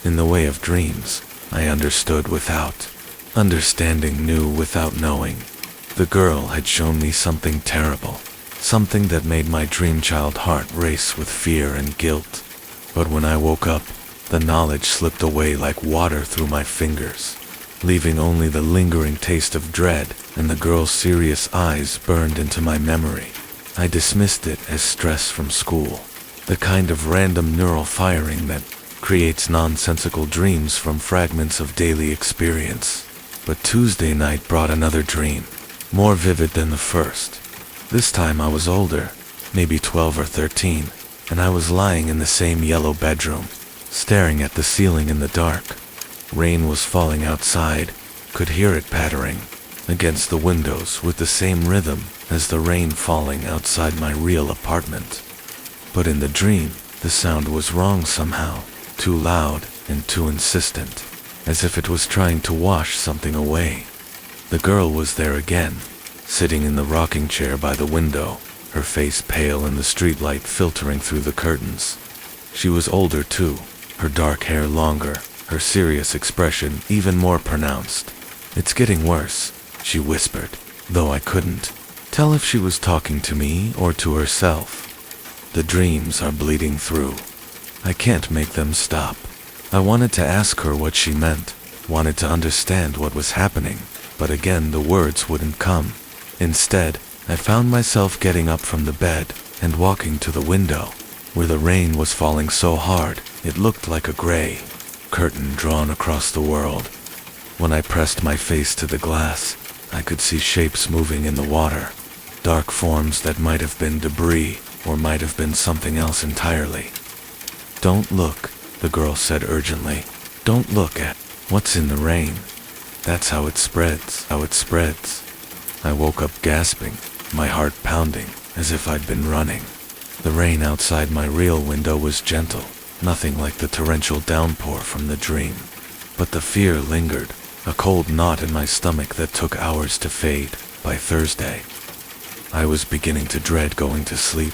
In the way of dreams, I understood without understanding, knew without knowing. The girl had shown me something terrible, something that made my dream child heart race with fear and guilt. But when I woke up, the knowledge slipped away like water through my fingers, leaving only the lingering taste of dread, and the girl's serious eyes burned into my memory. I dismissed it as stress from school, the kind of random neural firing that creates nonsensical dreams from fragments of daily experience. But Tuesday night brought another dream, more vivid than the first. This time I was older, maybe 12 or 13, and I was lying in the same yellow bedroom, staring at the ceiling in the dark. Rain was falling outside, could hear it pattering against the windows with the same rhythm as the rain falling outside my real apartment. But in the dream, the sound was wrong somehow, too loud and too insistent, as if it was trying to wash something away. The girl was there again, sitting in the rocking chair by the window, her face pale in the streetlight filtering through the curtains. She was older too, her dark hair longer, her serious expression even more pronounced. "It's getting worse," she whispered, though I couldn't tell if she was talking to me or to herself. "The dreams are bleeding through. I can't make them stop." I wanted to ask her what she meant, wanted to understand what was happening, but again the words wouldn't come. Instead, I found myself getting up from the bed and walking to the window, where the rain was falling so hard it looked like a gray curtain drawn across the world. When I pressed my face to the glass, I could see shapes moving in the water, dark forms that might have been debris or might have been something else entirely. "Don't look," the girl said urgently. "Don't look at what's in the rain. That's how it spreads, how it spreads." I woke up gasping, my heart pounding, as if I'd been running. The rain outside my real window was gentle, nothing like the torrential downpour from the dream. But the fear lingered, a cold knot in my stomach that took hours to fade. By Thursday, I was beginning to dread going to sleep.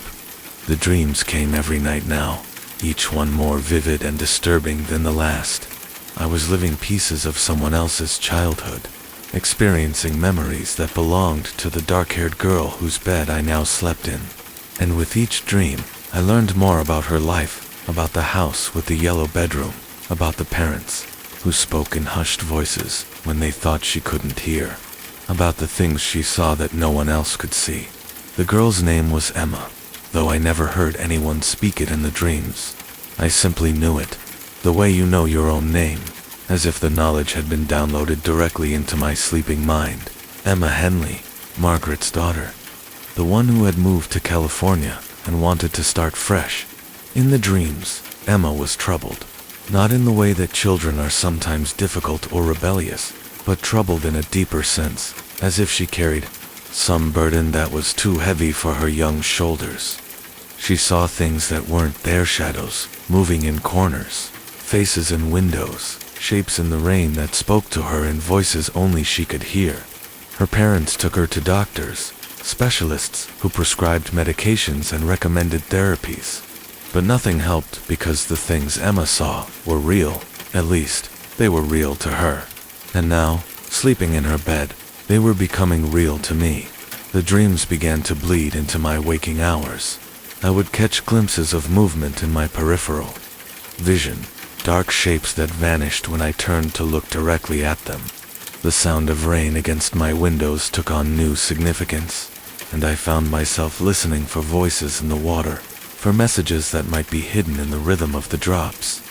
The dreams came every night now, each one more vivid and disturbing than the last. I was living pieces of someone else's childhood, experiencing memories that belonged to the dark-haired girl whose bed I now slept in. And with each dream, I learned more about her life, about the house with the yellow bedroom, about the parents who spoke in hushed voices when they thought she couldn't hear, about the things she saw that no one else could see. The girl's name was Emma, though I never heard anyone speak it in the dreams. I simply knew it, the way you know your own name, as if the knowledge had been downloaded directly into my sleeping mind. Emma Henley, Margaret's daughter, the one who had moved to California and wanted to start fresh. In the dreams, Emma was troubled, not in the way that children are sometimes difficult or rebellious, but troubled in a deeper sense, as if she carried some burden that was too heavy for her young shoulders. She saw things that weren't there, shadows moving in corners, faces in windows, shapes in the rain that spoke to her in voices only she could hear. Her parents took her to doctors, specialists who prescribed medications and recommended therapies. But nothing helped because the things Emma saw were real. At least, they were real to her. And now, sleeping in her bed, they were becoming real to me. The dreams began to bleed into my waking hours. I would catch glimpses of movement in my peripheral vision, dark shapes that vanished when I turned to look directly at them. The sound of rain against my windows took on new significance, and I found myself listening for voices in the water, for messages that might be hidden in the rhythm of the drops.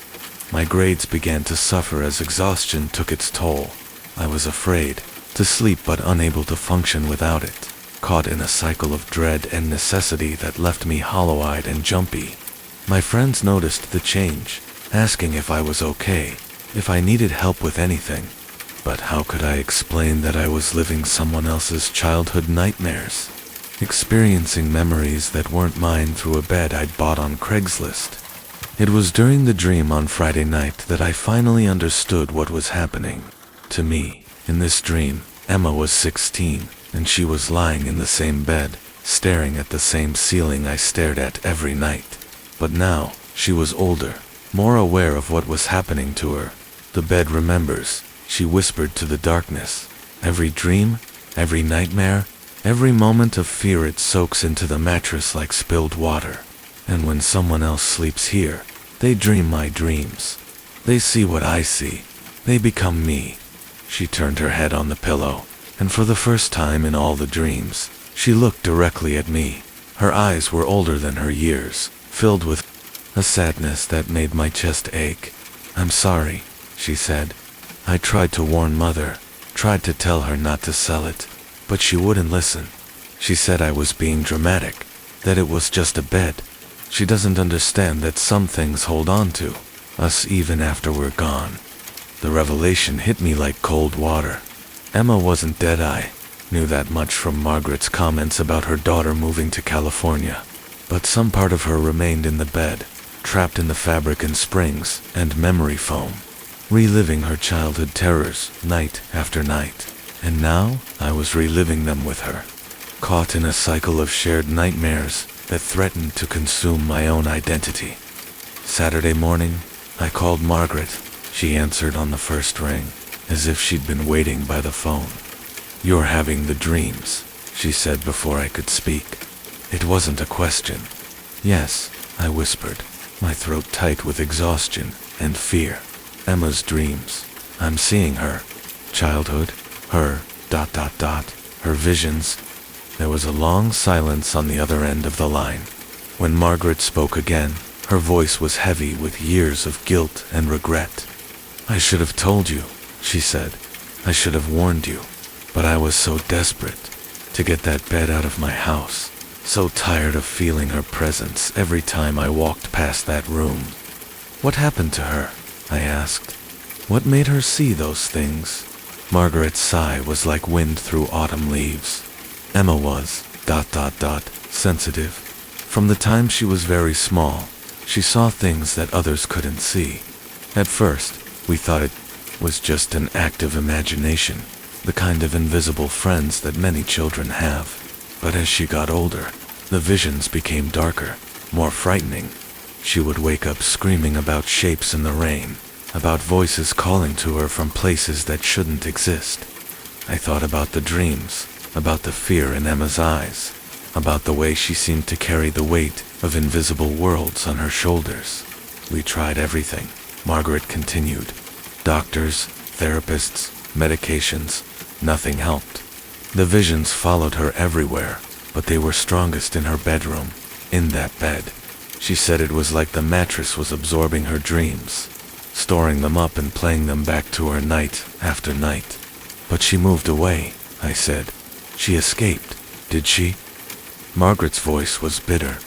My grades began to suffer as exhaustion took its toll. I was afraid to sleep but unable to function without it, caught in a cycle of dread and necessity that left me hollow-eyed and jumpy. My friends noticed the change, asking if I was okay, if I needed help with anything. But how could I explain that I was living someone else's childhood nightmares, experiencing memories that weren't mine through a bed I'd bought on Craigslist? It was during the dream on Friday night that I finally understood what was happening to me. In this dream, Emma was 16, and she was lying in the same bed, staring at the same ceiling I stared at every night. But now, she was older, more aware of what was happening to her. The bed remembers, she whispered to the darkness. Every dream, every nightmare, every moment of fear, it soaks into the mattress like spilled water. And when someone else sleeps here, they dream my dreams. They see what I see. They become me. She turned her head on the pillow, and for the first time in all the dreams, she looked directly at me. Her eyes were older than her years, filled with a sadness that made my chest ache. "I'm sorry," she said. "I tried to warn Mother, tried to tell her not to sell it, but she wouldn't listen. She said I was being dramatic, that it was just a bed. She doesn't understand that some things hold on to us even after we're gone." The revelation hit me like cold water. Emma wasn't dead, I knew that much from Margaret's comments about her daughter moving to California. But some part of her remained in the bed, trapped in the fabric and springs and memory foam, reliving her childhood terrors night after night. And now I was reliving them with her, caught in a cycle of shared nightmares that threatened to consume my own identity. Saturday morning, I called Margaret. She answered on the first ring, as if she'd been waiting by the phone. "You're having the dreams," she said before I could speak. It wasn't a question. "Yes," I whispered, my throat tight with exhaustion and fear. "Emma's dreams. I'm seeing her. Childhood. Her, ... her visions." There was a long silence on the other end of the line. When Margaret spoke again, her voice was heavy with years of guilt and regret. "I should have told you," she said. "I should have warned you. But I was so desperate to get that bed out of my house, so tired of feeling her presence every time I walked past that room." "What happened to her?" I asked. "What made her see those things?" Margaret's sigh was like wind through autumn leaves. Emma was ... sensitive. From the time she was very small, she saw things that others couldn't see. At first, we thought it was just an active imagination, the kind of invisible friends that many children have. But as she got older, the visions became darker, more frightening. She would wake up screaming about shapes in the rain, about voices calling to her from places that shouldn't exist. I thought about the dreams, about the fear in Emma's eyes. about the way she seemed to carry the weight of invisible worlds on her shoulders. We tried everything, Margaret continued. Doctors, therapists, medications, nothing helped. The visions followed her everywhere, but they were strongest in her bedroom, in that bed. She said it was like the mattress was absorbing her dreams, storing them up and playing them back to her night after night. But she moved away, I said. She escaped, did she? Margaret's voice was bitter.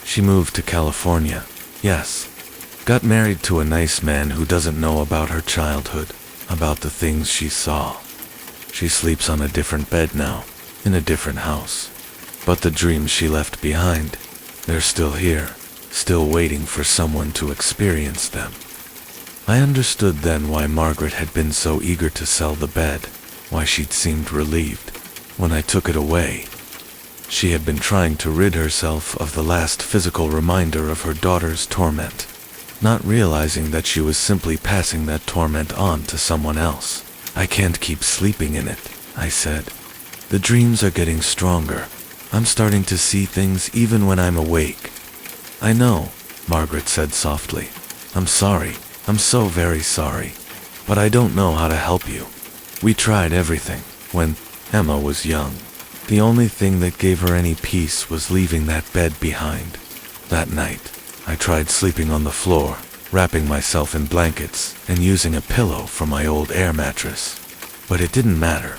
She moved to California, yes. Got married to a nice man who doesn't know about her childhood, about the things she saw. She sleeps on a different bed now, in a different house. But the dreams she left behind, they're still here, still waiting for someone to experience them. I understood then why Margaret had been so eager to sell the bed, why she'd seemed relieved when I took it away. She had been trying to rid herself of the last physical reminder of her daughter's torment, not realizing that she was simply passing that torment on to someone else. I can't keep sleeping in it, I said. The dreams are getting stronger. I'm starting to see things even when I'm awake. I know, Margaret said softly. I'm sorry. I'm so very sorry. But I don't know how to help you. We tried everything when Emma was young. The only thing that gave her any peace was leaving that bed behind. That night, I tried sleeping on the floor, wrapping myself in blankets and using a pillow for my old air mattress. But it didn't matter.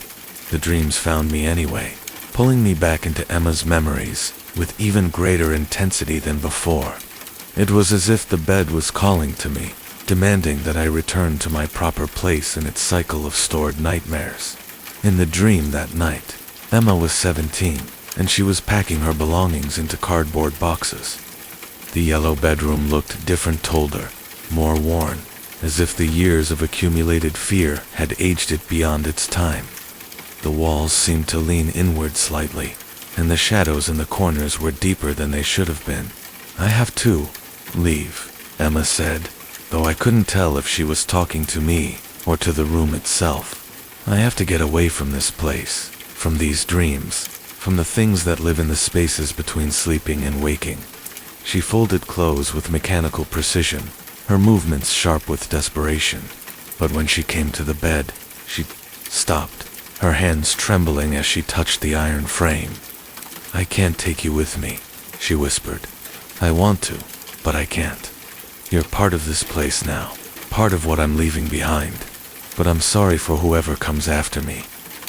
The dreams found me anyway, pulling me back into Emma's memories with even greater intensity than before. It was as if the bed was calling to me, demanding that I return to my proper place in its cycle of stored nightmares. In the dream that night, Emma was 17, and she was packing her belongings into cardboard boxes. The yellow bedroom looked different, older, more worn, as if the years of accumulated fear had aged it beyond its time. The walls seemed to lean inward slightly, and the shadows in the corners were deeper than they should have been. I have to leave, Emma said, though I couldn't tell if she was talking to me or to the room itself. I have to get away from this place, from these dreams, from the things that live in the spaces between sleeping and waking. She folded clothes with mechanical precision, her movements sharp with desperation. But when she came to the bed, she stopped, her hands trembling as she touched the iron frame. I can't take you with me, she whispered. I want to, but I can't. You're part of this place now, part of what I'm leaving behind. But I'm sorry for whoever comes after me.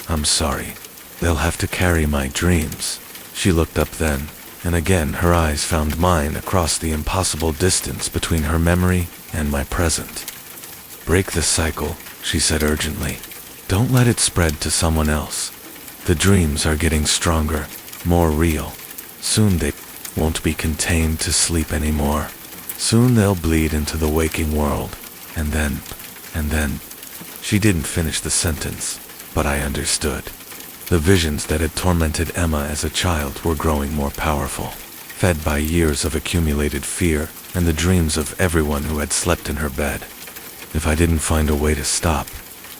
I'm sorry. They'll have to carry my dreams. She looked up then, and again her eyes found mine across the impossible distance between her memory and my present. Break the cycle, she said urgently. Don't let it spread to someone else. The dreams are getting stronger, more real. Soon they won't be contained to sleep anymore. Soon they'll bleed into the waking world. And then... She didn't finish the sentence, but I understood. The visions that had tormented Emma as a child were growing more powerful, fed by years of accumulated fear and the dreams of everyone who had slept in her bed. If I didn't find a way to stop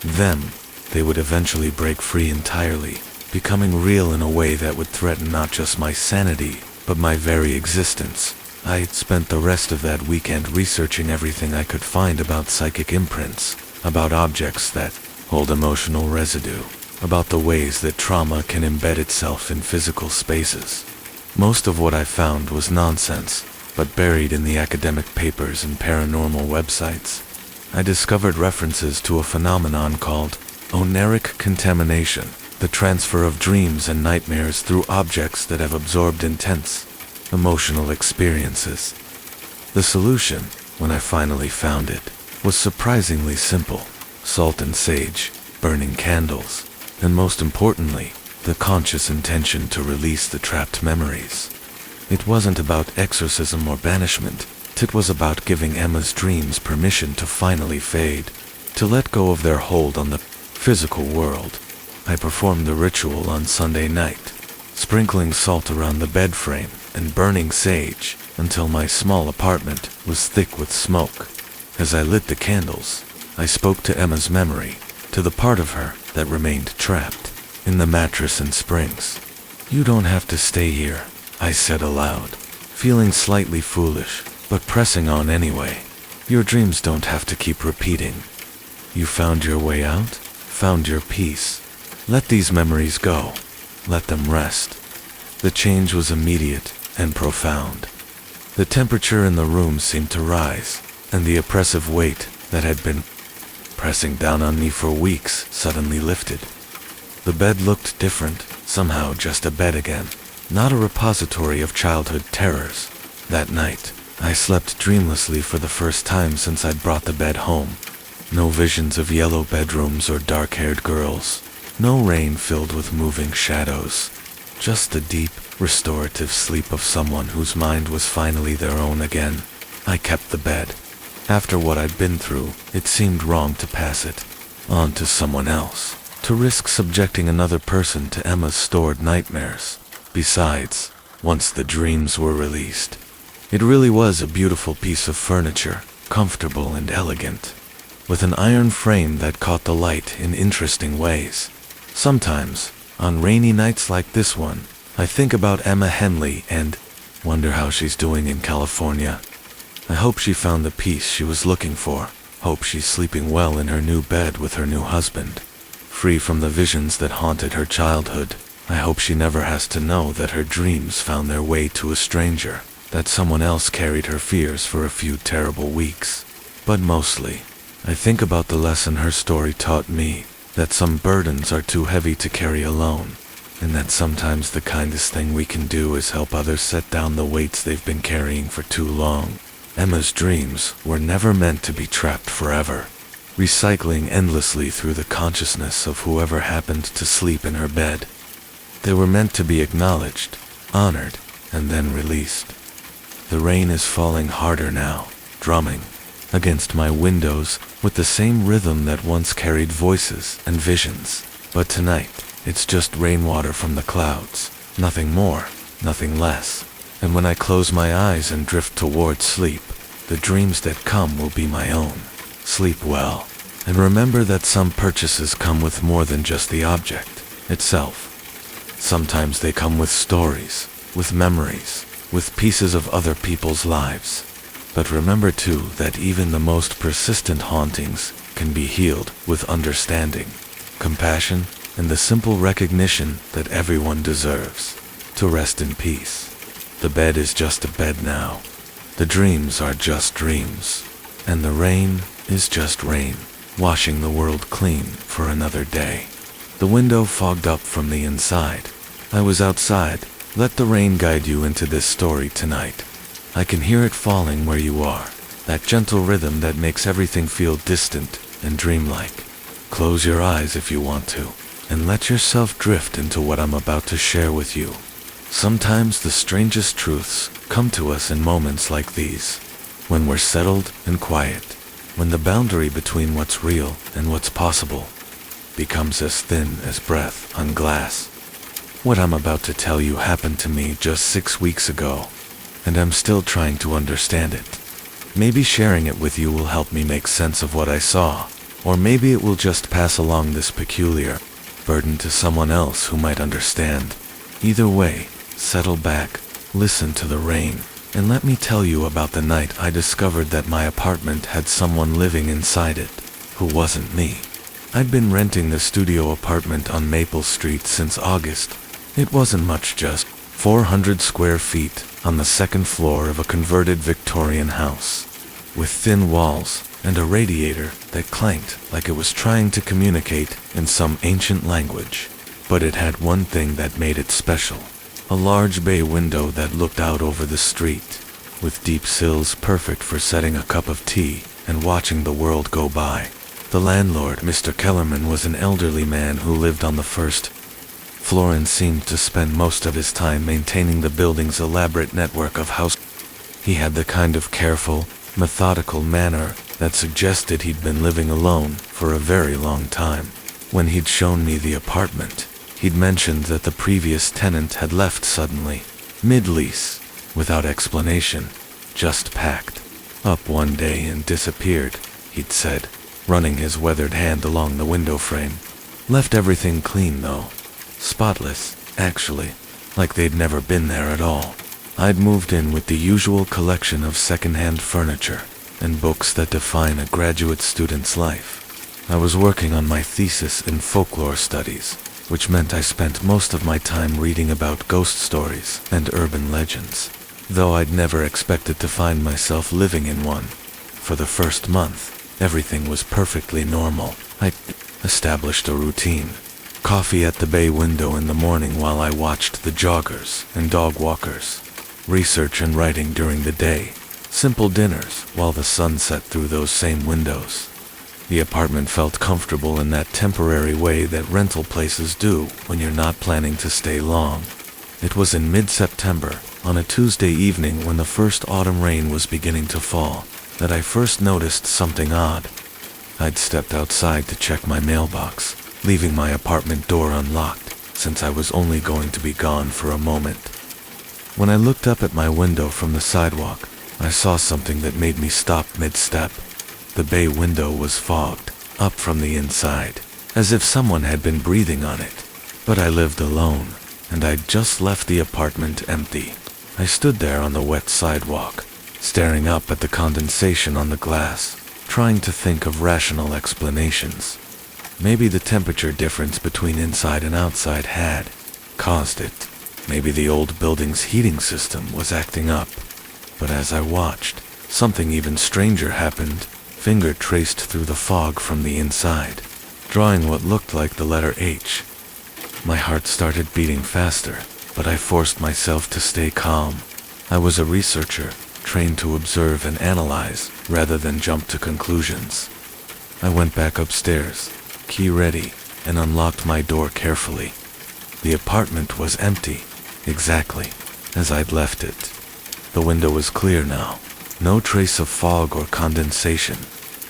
them, they would eventually break free entirely, becoming real in a way that would threaten not just my sanity, but my very existence. I had spent the rest of that weekend researching everything I could find about psychic imprints, about objects that hold emotional residue, about the ways that trauma can embed itself in physical spaces. Most of what I found was nonsense, but buried in the academic papers and paranormal websites. I discovered references to a phenomenon called oneric contamination, the transfer of dreams and nightmares through objects that have absorbed intense emotional experiences. The solution, when I finally found it, was surprisingly simple. Salt and sage, burning candles, and most importantly, the conscious intention to release the trapped memories. It wasn't about exorcism or banishment. It was about giving Emma's dreams permission to finally fade, to let go of their hold on the physical world. I performed the ritual on Sunday night, sprinkling salt around the bed frame and burning sage until my small apartment was thick with smoke. As I lit the candles, I spoke to Emma's memory, to the part of her that remained trapped in the mattress and springs. You don't have to stay here, I said aloud, feeling slightly foolish, but pressing on anyway. Your dreams don't have to keep repeating. You found your way out, found your peace. Let these memories go. Let them rest. The change was immediate and profound. The temperature in the room seemed to rise, and the oppressive weight that had been pressing down on me for weeks suddenly lifted. The bed looked different, somehow just a bed again, not a repository of childhood terrors. That night, I slept dreamlessly for the first time since I'd brought the bed home. No visions of yellow bedrooms or dark-haired girls. No rain filled with moving shadows. Just the deep, restorative sleep of someone whose mind was finally their own again. I kept the bed. After what I'd been through, it seemed wrong to pass it on to someone else, to risk subjecting another person to Emma's stored nightmares. Besides, once the dreams were released, it really was a beautiful piece of furniture, comfortable and elegant, with an iron frame that caught the light in interesting ways. Sometimes, on rainy nights like this one, I think about Emma Henley and wonder how she's doing in California. I hope she found the peace she was looking for. Hope she's sleeping well in her new bed with her new husband, free from the visions that haunted her childhood. I hope she never has to know that her dreams found their way to a stranger, that someone else carried her fears for a few terrible weeks. But mostly, I think about the lesson her story taught me, that some burdens are too heavy to carry alone, and that sometimes the kindest thing we can do is help others set down the weights they've been carrying for too long. Emma's dreams were never meant to be trapped forever, recycling endlessly through the consciousness of whoever happened to sleep in her bed. They were meant to be acknowledged, honored, and then released. The rain is falling harder now, drumming against my windows with the same rhythm that once carried voices and visions. But tonight, it's just rainwater from the clouds, nothing more, nothing less. And when I close my eyes and drift towards sleep, the dreams that come will be my own. Sleep well, and remember that some purchases come with more than just the object itself. Sometimes they come with stories, with memories, with pieces of other people's lives. But remember too that even the most persistent hauntings can be healed with understanding, compassion, and the simple recognition that everyone deserves to rest in peace. The bed is just a bed now. The dreams are just dreams. And the rain is just rain, washing the world clean for another day. The window fogged up from the inside. I was outside. Let the rain guide you into this story tonight. I can hear it falling where you are, that gentle rhythm that makes everything feel distant and dreamlike. Close your eyes if you want to, and let yourself drift into what I'm about to share with you. Sometimes the strangest truths come to us in moments like these, when we're settled and quiet, when the boundary between what's real and what's possible becomes as thin as breath on glass. What I'm about to tell you happened to me just 6 weeks ago, and I'm still trying to understand it. Maybe sharing it with you will help me make sense of what I saw, or maybe it will just pass along this peculiar burden to someone else who might understand. Either way, settle back, listen to the rain, and let me tell you about the night I discovered that my apartment had someone living inside it, who wasn't me. I'd been renting the studio apartment on Maple Street since August. It wasn't much, just 400 square feet on the second floor of a converted Victorian house, with thin walls and a radiator that clanked like it was trying to communicate in some ancient language. But it had one thing that made it special. A large bay window that looked out over the street, with deep sills perfect for setting a cup of tea and watching the world go by. The landlord, Mr. Kellerman, was an elderly man who lived on the first floor and seemed to spend most of his time maintaining the building's elaborate network of houses. He had the kind of careful, methodical manner that suggested he'd been living alone for a very long time. When he'd shown me the apartment, he'd mentioned that the previous tenant had left suddenly, mid-lease, without explanation, just packed up one day and disappeared, he'd said, running his weathered hand along the window frame. Left everything clean though. Spotless, actually. like they'd never been there at all. I'd moved in with the usual collection of second-hand furniture and books that define a graduate student's life. I was working on my thesis in folklore studies, which meant I spent most of my time reading about ghost stories and urban legends, though I'd never expected to find myself living in one. For the first month, everything was perfectly normal. I established a routine. Coffee at the bay window in the morning while I watched the joggers and dog walkers. Research and writing during the day. Simple dinners while the sun set through those same windows. The apartment felt comfortable in that temporary way that rental places do when you're not planning to stay long. It was in mid-September, on a Tuesday evening when the first autumn rain was beginning to fall, that I first noticed something odd. I'd stepped outside to check my mailbox, leaving my apartment door unlocked, since I was only going to be gone for a moment. When I looked up at my window from the sidewalk, I saw something that made me stop mid-step. The bay window was fogged up from the inside, as if someone had been breathing on it. But I lived alone, and I'd just left the apartment empty. I stood there on the wet sidewalk, staring up at the condensation on the glass, trying to think of rational explanations. Maybe the temperature difference between inside and outside had caused it. Maybe the old building's heating system was acting up. But as I watched, something even stranger happened. Finger traced through the fog from the inside, drawing what looked like the letter H. My heart started beating faster, but I forced myself to stay calm. I was a researcher, trained to observe and analyze rather than jump to conclusions. I went back upstairs, key ready, and unlocked my door carefully. The apartment was empty, exactly as I'd left it. The window was clear now, no trace of fog or condensation,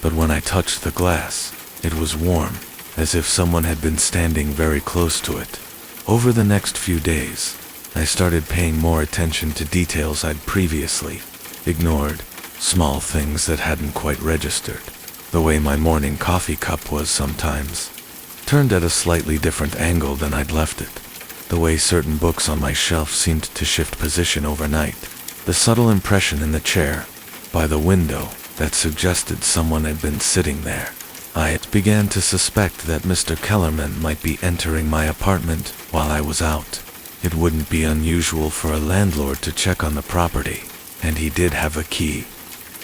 but when I touched the glass, it was warm, as if someone had been standing very close to it. Over the next few days, I started paying more attention to details I'd previously ignored, small things that hadn't quite registered. The way my morning coffee cup was sometimes turned at a slightly different angle than I'd left it. The way certain books on my shelf seemed to shift position overnight. The subtle impression in the chair by the window that suggested someone had been sitting there. I began to suspect that Mr. Kellerman might be entering my apartment while I was out. It wouldn't be unusual for a landlord to check on the property, and he did have a key.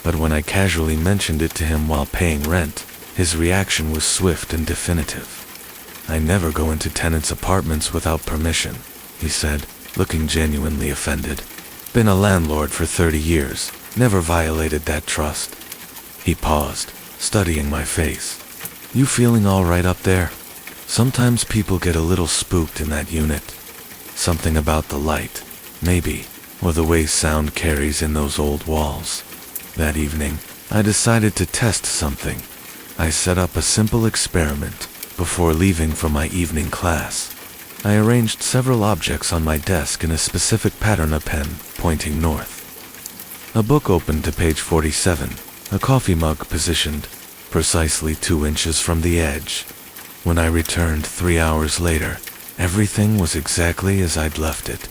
But when I casually mentioned it to him while paying rent, his reaction was swift and definitive. "I never go into tenants' apartments without permission," he said, looking genuinely offended. "Been a landlord for 30 years, never violated that trust." He paused, studying my face. "You feeling all right up there? Sometimes people get a little spooked in that unit. Something about the light, maybe, or the way sound carries in those old walls." That evening, I decided to test something. I set up a simple experiment before leaving for my evening class. I arranged several objects on my desk in a specific pattern, a pen pointing north. A book opened to page 47, a coffee mug positioned precisely 2 inches from the edge. When I returned 3 hours later, everything was exactly as I'd left it.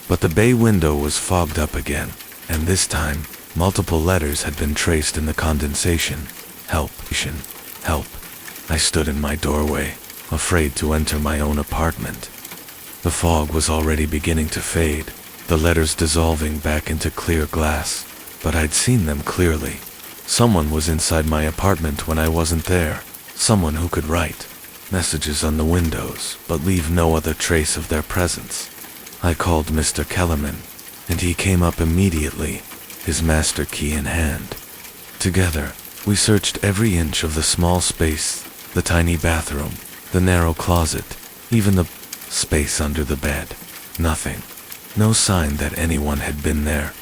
But the bay window was fogged up again, and this time, multiple letters had been traced in the condensation. Help, help. I stood in my doorway, afraid to enter my own apartment. The fog was already beginning to fade, the letters dissolving back into clear glass, but I'd seen them clearly. Someone was inside my apartment when I wasn't there, someone who could write messages on the windows but leave no other trace of their presence. I called Mr. Kellerman, and he came up immediately, his master key in hand. Together, we searched every inch of the small space, the tiny bathroom, the narrow closet, even the space under the bed. Nothing. No sign that anyone had been there.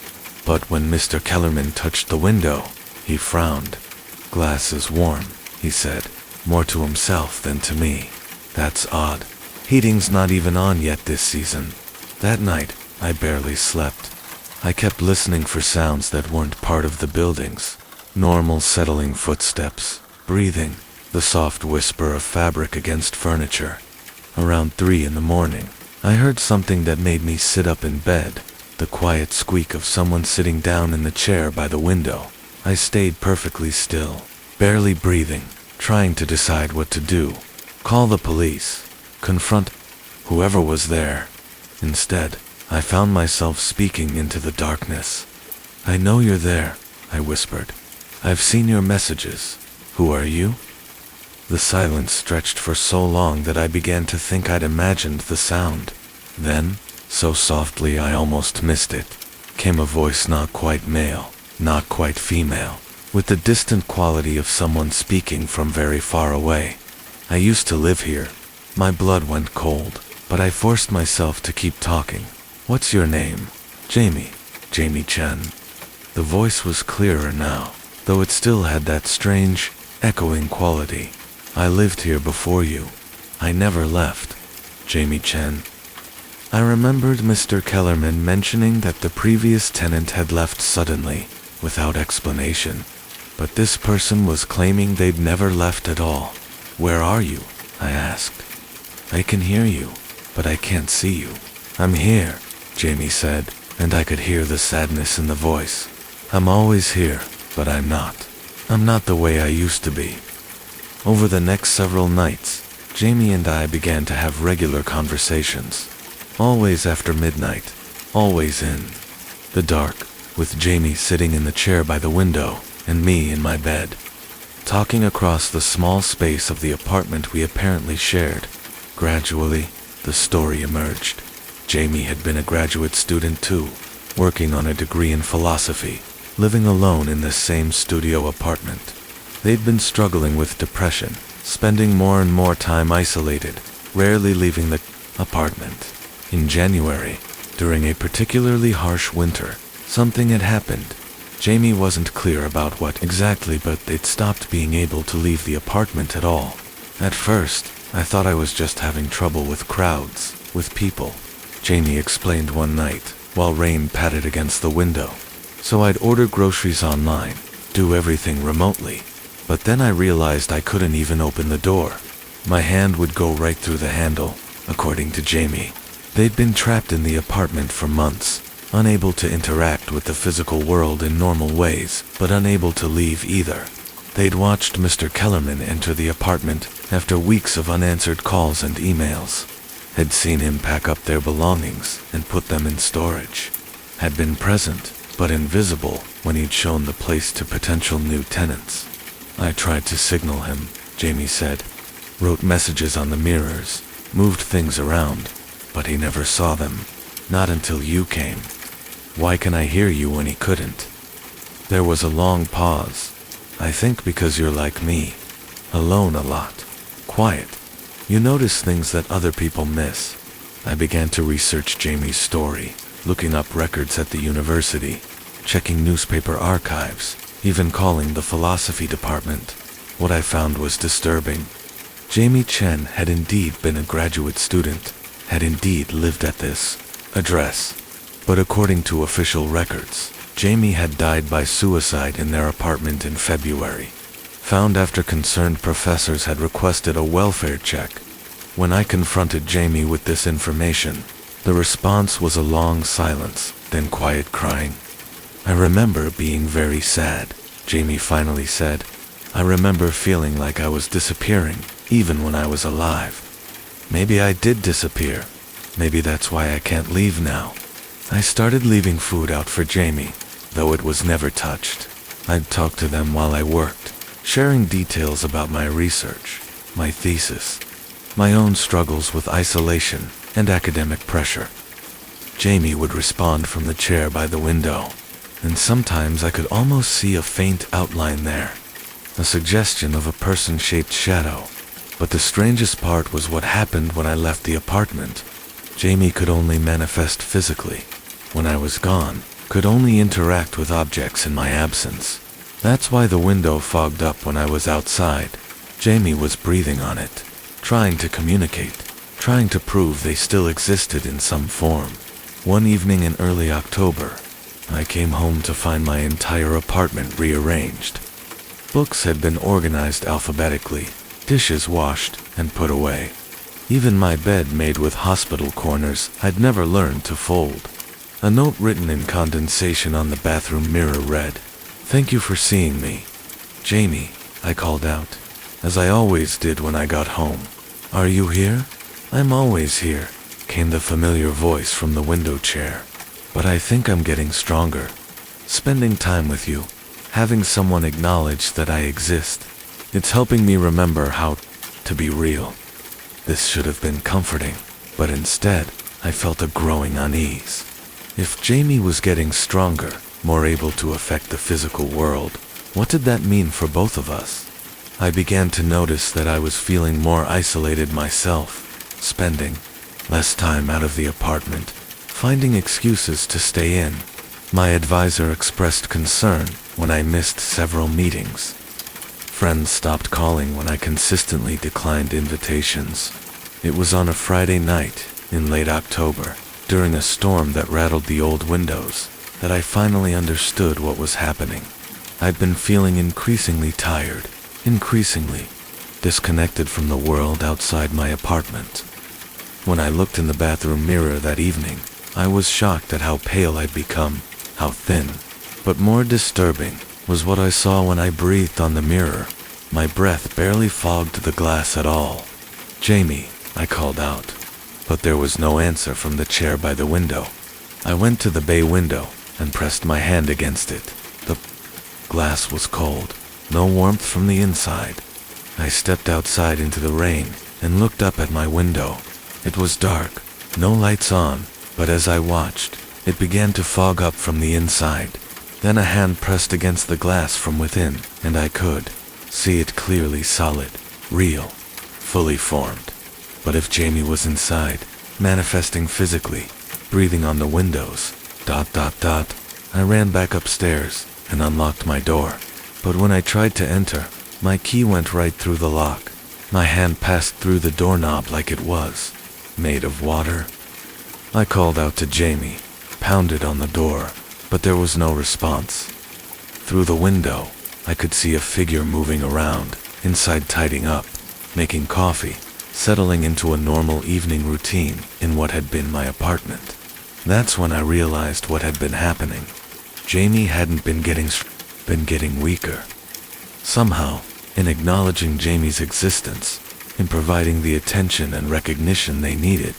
But when Mr. Kellerman touched the window, he frowned. "Glass is warm," he said, more to himself than to me. "That's odd. Heating's not even on yet this season." That night, I barely slept. I kept listening for sounds that weren't part of the buildings. Normal settling footsteps, breathing, the soft whisper of fabric against furniture. Around 3 in the morning, I heard something that made me sit up in bed, the quiet squeak of someone sitting down in the chair by the window. I stayed perfectly still, barely breathing, trying to decide what to do. Call the police, confront whoever was there. Instead, I found myself speaking into the darkness. "I know you're there," I whispered. "I've seen your messages. Who are you?" The silence stretched for so long that I began to think I'd imagined the sound. Then, so softly I almost missed it, came a voice not quite male, not quite female, with the distant quality of someone speaking from very far away. "I used to live here." My blood went cold, but I forced myself to keep talking. "What's your name?" "Jamie. Jamie Chen." The voice was clearer now, though it still had that strange, echoing quality. "I lived here before you. I never left." "Jamie Chen." I remembered Mr. Kellerman mentioning that the previous tenant had left suddenly, without explanation. But this person was claiming they'd never left at all. "Where are you?" I asked. "I can hear you, but I can't see you." "I'm here," Jamie said, and I could hear the sadness in the voice. "I'm always here, but I'm not. I'm not the way I used to be." Over the next several nights, Jamie and I began to have regular conversations. Always after midnight, always in the dark, with Jamie sitting in the chair by the window, and me in my bed, talking across the small space of the apartment we apparently shared. Gradually, the story emerged. Jamie had been a graduate student too, working on a degree in philosophy, living alone in the same studio apartment. They'd been struggling with depression, spending more and more time isolated, rarely leaving the apartment. In January, during a particularly harsh winter, something had happened. Jamie wasn't clear about what exactly, but they'd stopped being able to leave the apartment at all. At first, I thought I was just having trouble with crowds, with people, Jamie explained one night, while rain patted against the window. So I'd order groceries online, do everything remotely. But then I realized I couldn't even open the door. My hand would go right through the handle, according to Jamie. They'd been trapped in the apartment for months, unable to interact with the physical world in normal ways, but unable to leave either. They'd watched Mr. Kellerman enter the apartment after weeks of unanswered calls and emails, had seen him pack up their belongings and put them in storage, had been present but invisible when he'd shown the place to potential new tenants. "I tried to signal him," Jamie said, "wrote messages on the mirrors, moved things around, but he never saw them. Not until you came. Why can I hear you when he couldn't?" There was a long pause. "I think because you're like me. Alone a lot. Quiet. You notice things that other people miss." I began to research Jamie's story, looking up records at the university, checking newspaper archives, even calling the philosophy department. What I found was disturbing. Jamie Chen had indeed been a graduate student, had indeed lived at this address. But according to official records, Jamie had died by suicide in their apartment in February, found after concerned professors had requested a welfare check. When I confronted Jamie with this information, the response was a long silence, then quiet crying. "I remember being very sad," Jamie finally said. "I remember feeling like I was disappearing, even when I was alive. Maybe I did disappear. Maybe that's why I can't leave now." I started leaving food out for Jamie, though it was never touched. I'd talk to them while I worked, sharing details about my research, my thesis, my own struggles with isolation and academic pressure. Jamie would respond from the chair by the window, and sometimes I could almost see a faint outline there, a suggestion of a person-shaped shadow. But the strangest part was what happened when I left the apartment. Jamie could only manifest physically. When I was gone, could only interact with objects in my absence. That's why the window fogged up when I was outside. Jamie was breathing on it, trying to communicate, trying to prove they still existed in some form. One evening in early October, I came home to find my entire apartment rearranged. Books had been organized alphabetically, dishes washed and put away. Even my bed made with hospital corners I'd never learned to fold. A note written in condensation on the bathroom mirror read, "Thank you for seeing me. Jamie," I called out, as I always did when I got home. "Are you here?" "I'm always here," came the familiar voice from the window chair. "But I think I'm getting stronger. Spending time with you, having someone acknowledge that I exist, it's helping me remember how to be real." This should have been comforting, but instead, I felt a growing unease. If Jamie was getting stronger, more able to affect the physical world, what did that mean for both of us? I began to notice that I was feeling more isolated myself, spending less time out of the apartment, finding excuses to stay in. My advisor expressed concern when I missed several meetings. Friends stopped calling when I consistently declined invitations. It was on a Friday night, in late October, during a storm that rattled the old windows, that I finally understood what was happening. I'd been feeling increasingly tired, increasingly disconnected from the world outside my apartment. When I looked in the bathroom mirror that evening, I was shocked at how pale I'd become, how thin. But more disturbing was what I saw when I breathed on the mirror. My breath barely fogged the glass at all. "Jamie," I called out. But there was no answer from the chair by the window. I went to the bay window and pressed my hand against it. The glass was cold, no warmth from the inside. I stepped outside into the rain and looked up at my window. It was dark, no lights on, but as I watched, it began to fog up from the inside. Then a hand pressed against the glass from within, and I could see it clearly, solid, real, fully formed. But if Jamie was inside, manifesting physically, breathing on the windows, ... I ran back upstairs and unlocked my door. But when I tried to enter, my key went right through the lock. My hand passed through the doorknob like it was made of water. I called out to Jamie, pounded on the door, but there was no response. Through the window, I could see a figure moving around, inside tidying up, making coffee, settling into a normal evening routine in what had been my apartment. That's when I realized what had been happening. Jamie hadn't been getting weaker. Somehow, in acknowledging Jamie's existence, in providing the attention and recognition they needed,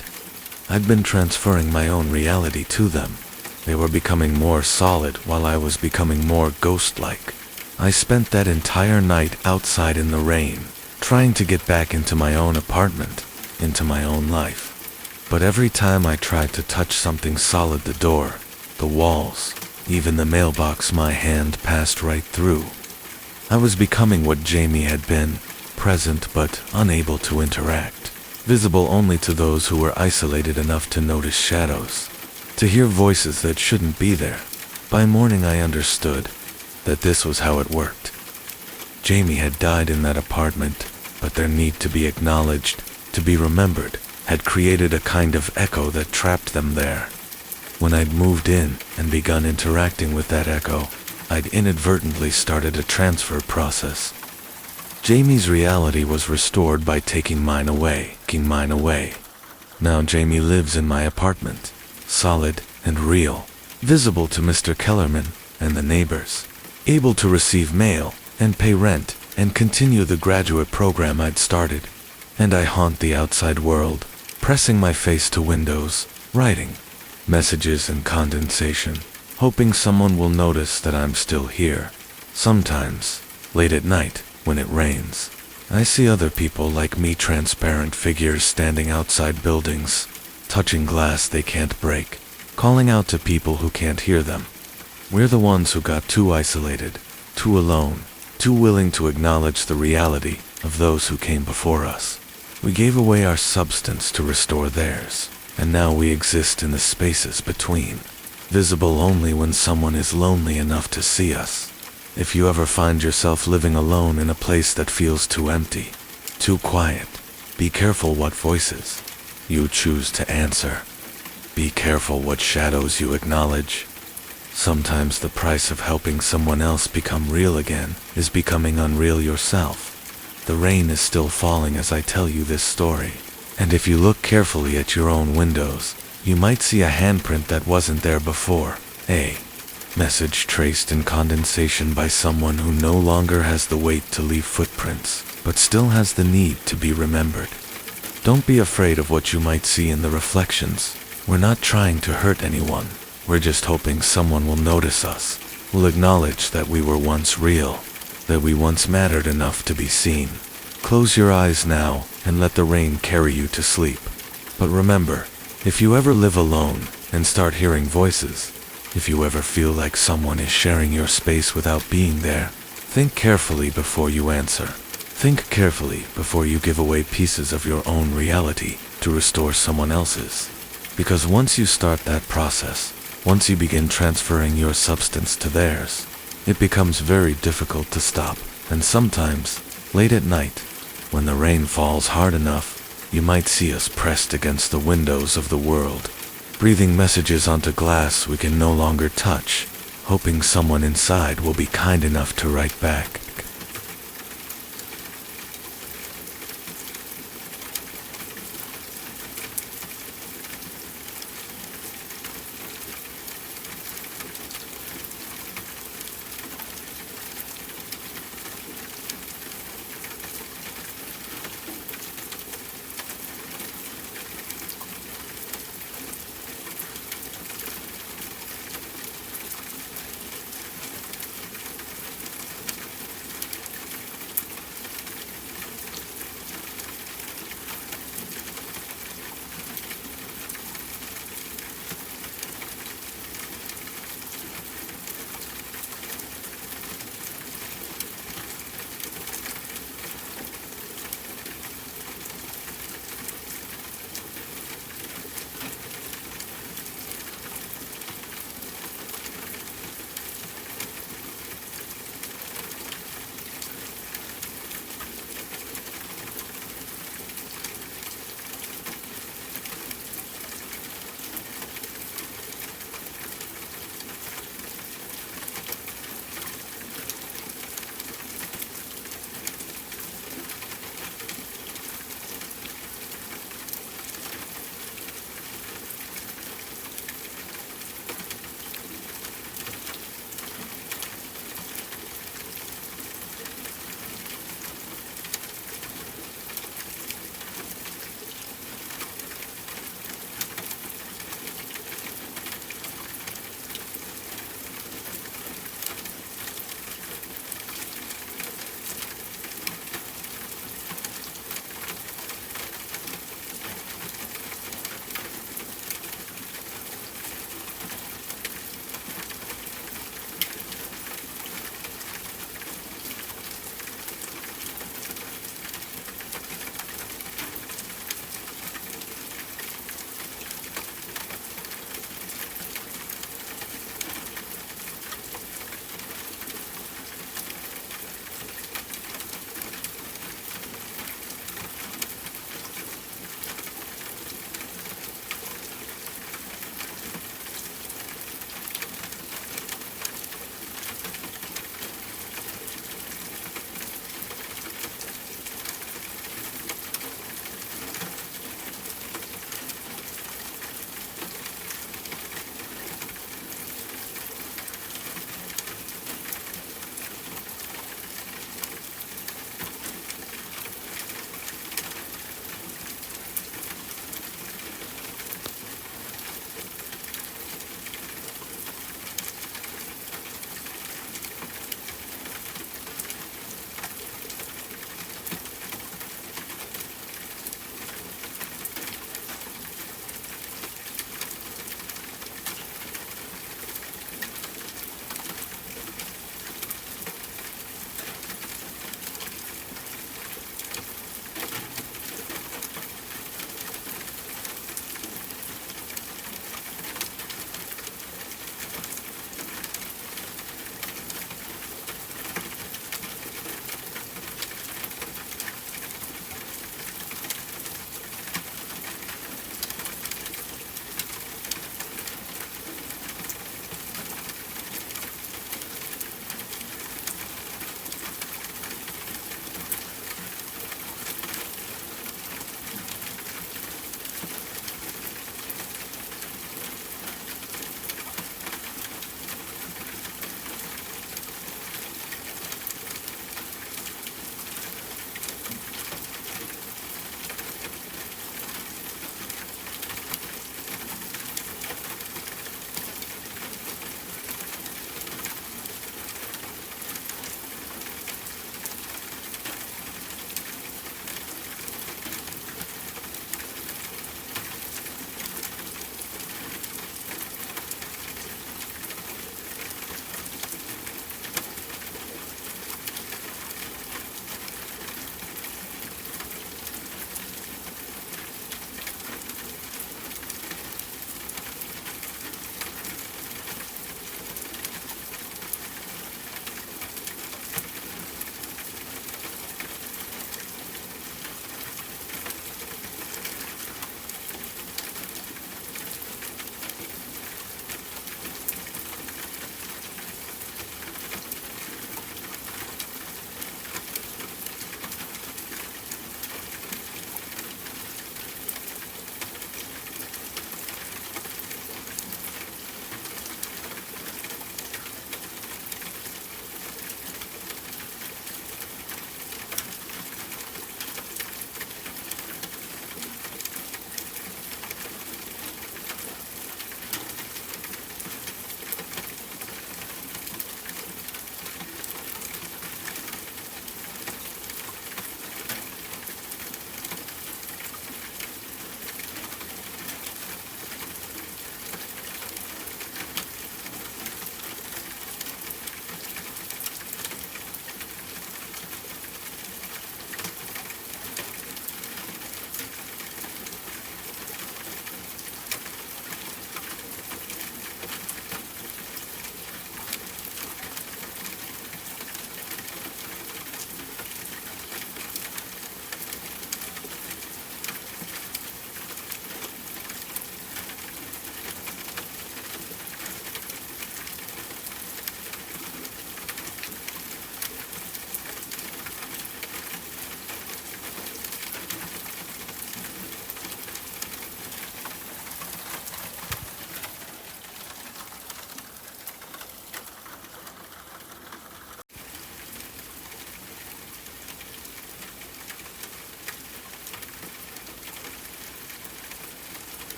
I'd been transferring my own reality to them. They were becoming more solid while I was becoming more ghost-like. I spent that entire night outside in the rain, trying to get back into my own apartment, into my own life. But every time I tried to touch something solid, the door, the walls, even the mailbox, my hand passed right through. I was becoming what Jamie had been, present but unable to interact, visible only to those who were isolated enough to notice shadows, to hear voices that shouldn't be there. By morning I understood that this was how it worked. Jamie had died in that apartment, but their need to be acknowledged, to be remembered, had created a kind of echo that trapped them there. When I'd moved in and begun interacting with that echo, I'd inadvertently started a transfer process. Jamie's reality was restored by taking mine away. Now Jamie lives in my apartment, solid and real, visible to Mr. Kellerman and the neighbors, able to receive mail and pay rent and continue the graduate program I'd started. And I haunt the outside world, pressing my face to windows, writing messages in condensation, hoping someone will notice that I'm still here. Sometimes, late at night, when it rains, I see other people like me, transparent figures standing outside buildings, touching glass they can't break, calling out to people who can't hear them. We're the ones who got too isolated, too alone, too willing to acknowledge the reality of those who came before us. We gave away our substance to restore theirs, and now we exist in the spaces between, visible only when someone is lonely enough to see us. If you ever find yourself living alone in a place that feels too empty, too quiet, be careful what voices you choose to answer. Be careful what shadows you acknowledge. Sometimes the price of helping someone else become real again is becoming unreal yourself. The rain is still falling as I tell you this story. And if you look carefully at your own windows, you might see a handprint that wasn't there before. A message traced in condensation by someone who no longer has the weight to leave footprints, but still has the need to be remembered. Don't be afraid of what you might see in the reflections. We're not trying to hurt anyone. We're just hoping someone will notice us, will acknowledge that we were once real, that we once mattered enough to be seen. Close your eyes now and let the rain carry you to sleep. But remember, if you ever live alone and start hearing voices, if you ever feel like someone is sharing your space without being there, think carefully before you answer. Think carefully before you give away pieces of your own reality to restore someone else's. Because once you start that process, once you begin transferring your substance to theirs, it becomes very difficult to stop. And sometimes, late at night, when the rain falls hard enough, you might see us pressed against the windows of the world, breathing messages onto glass we can no longer touch, hoping someone inside will be kind enough to write back.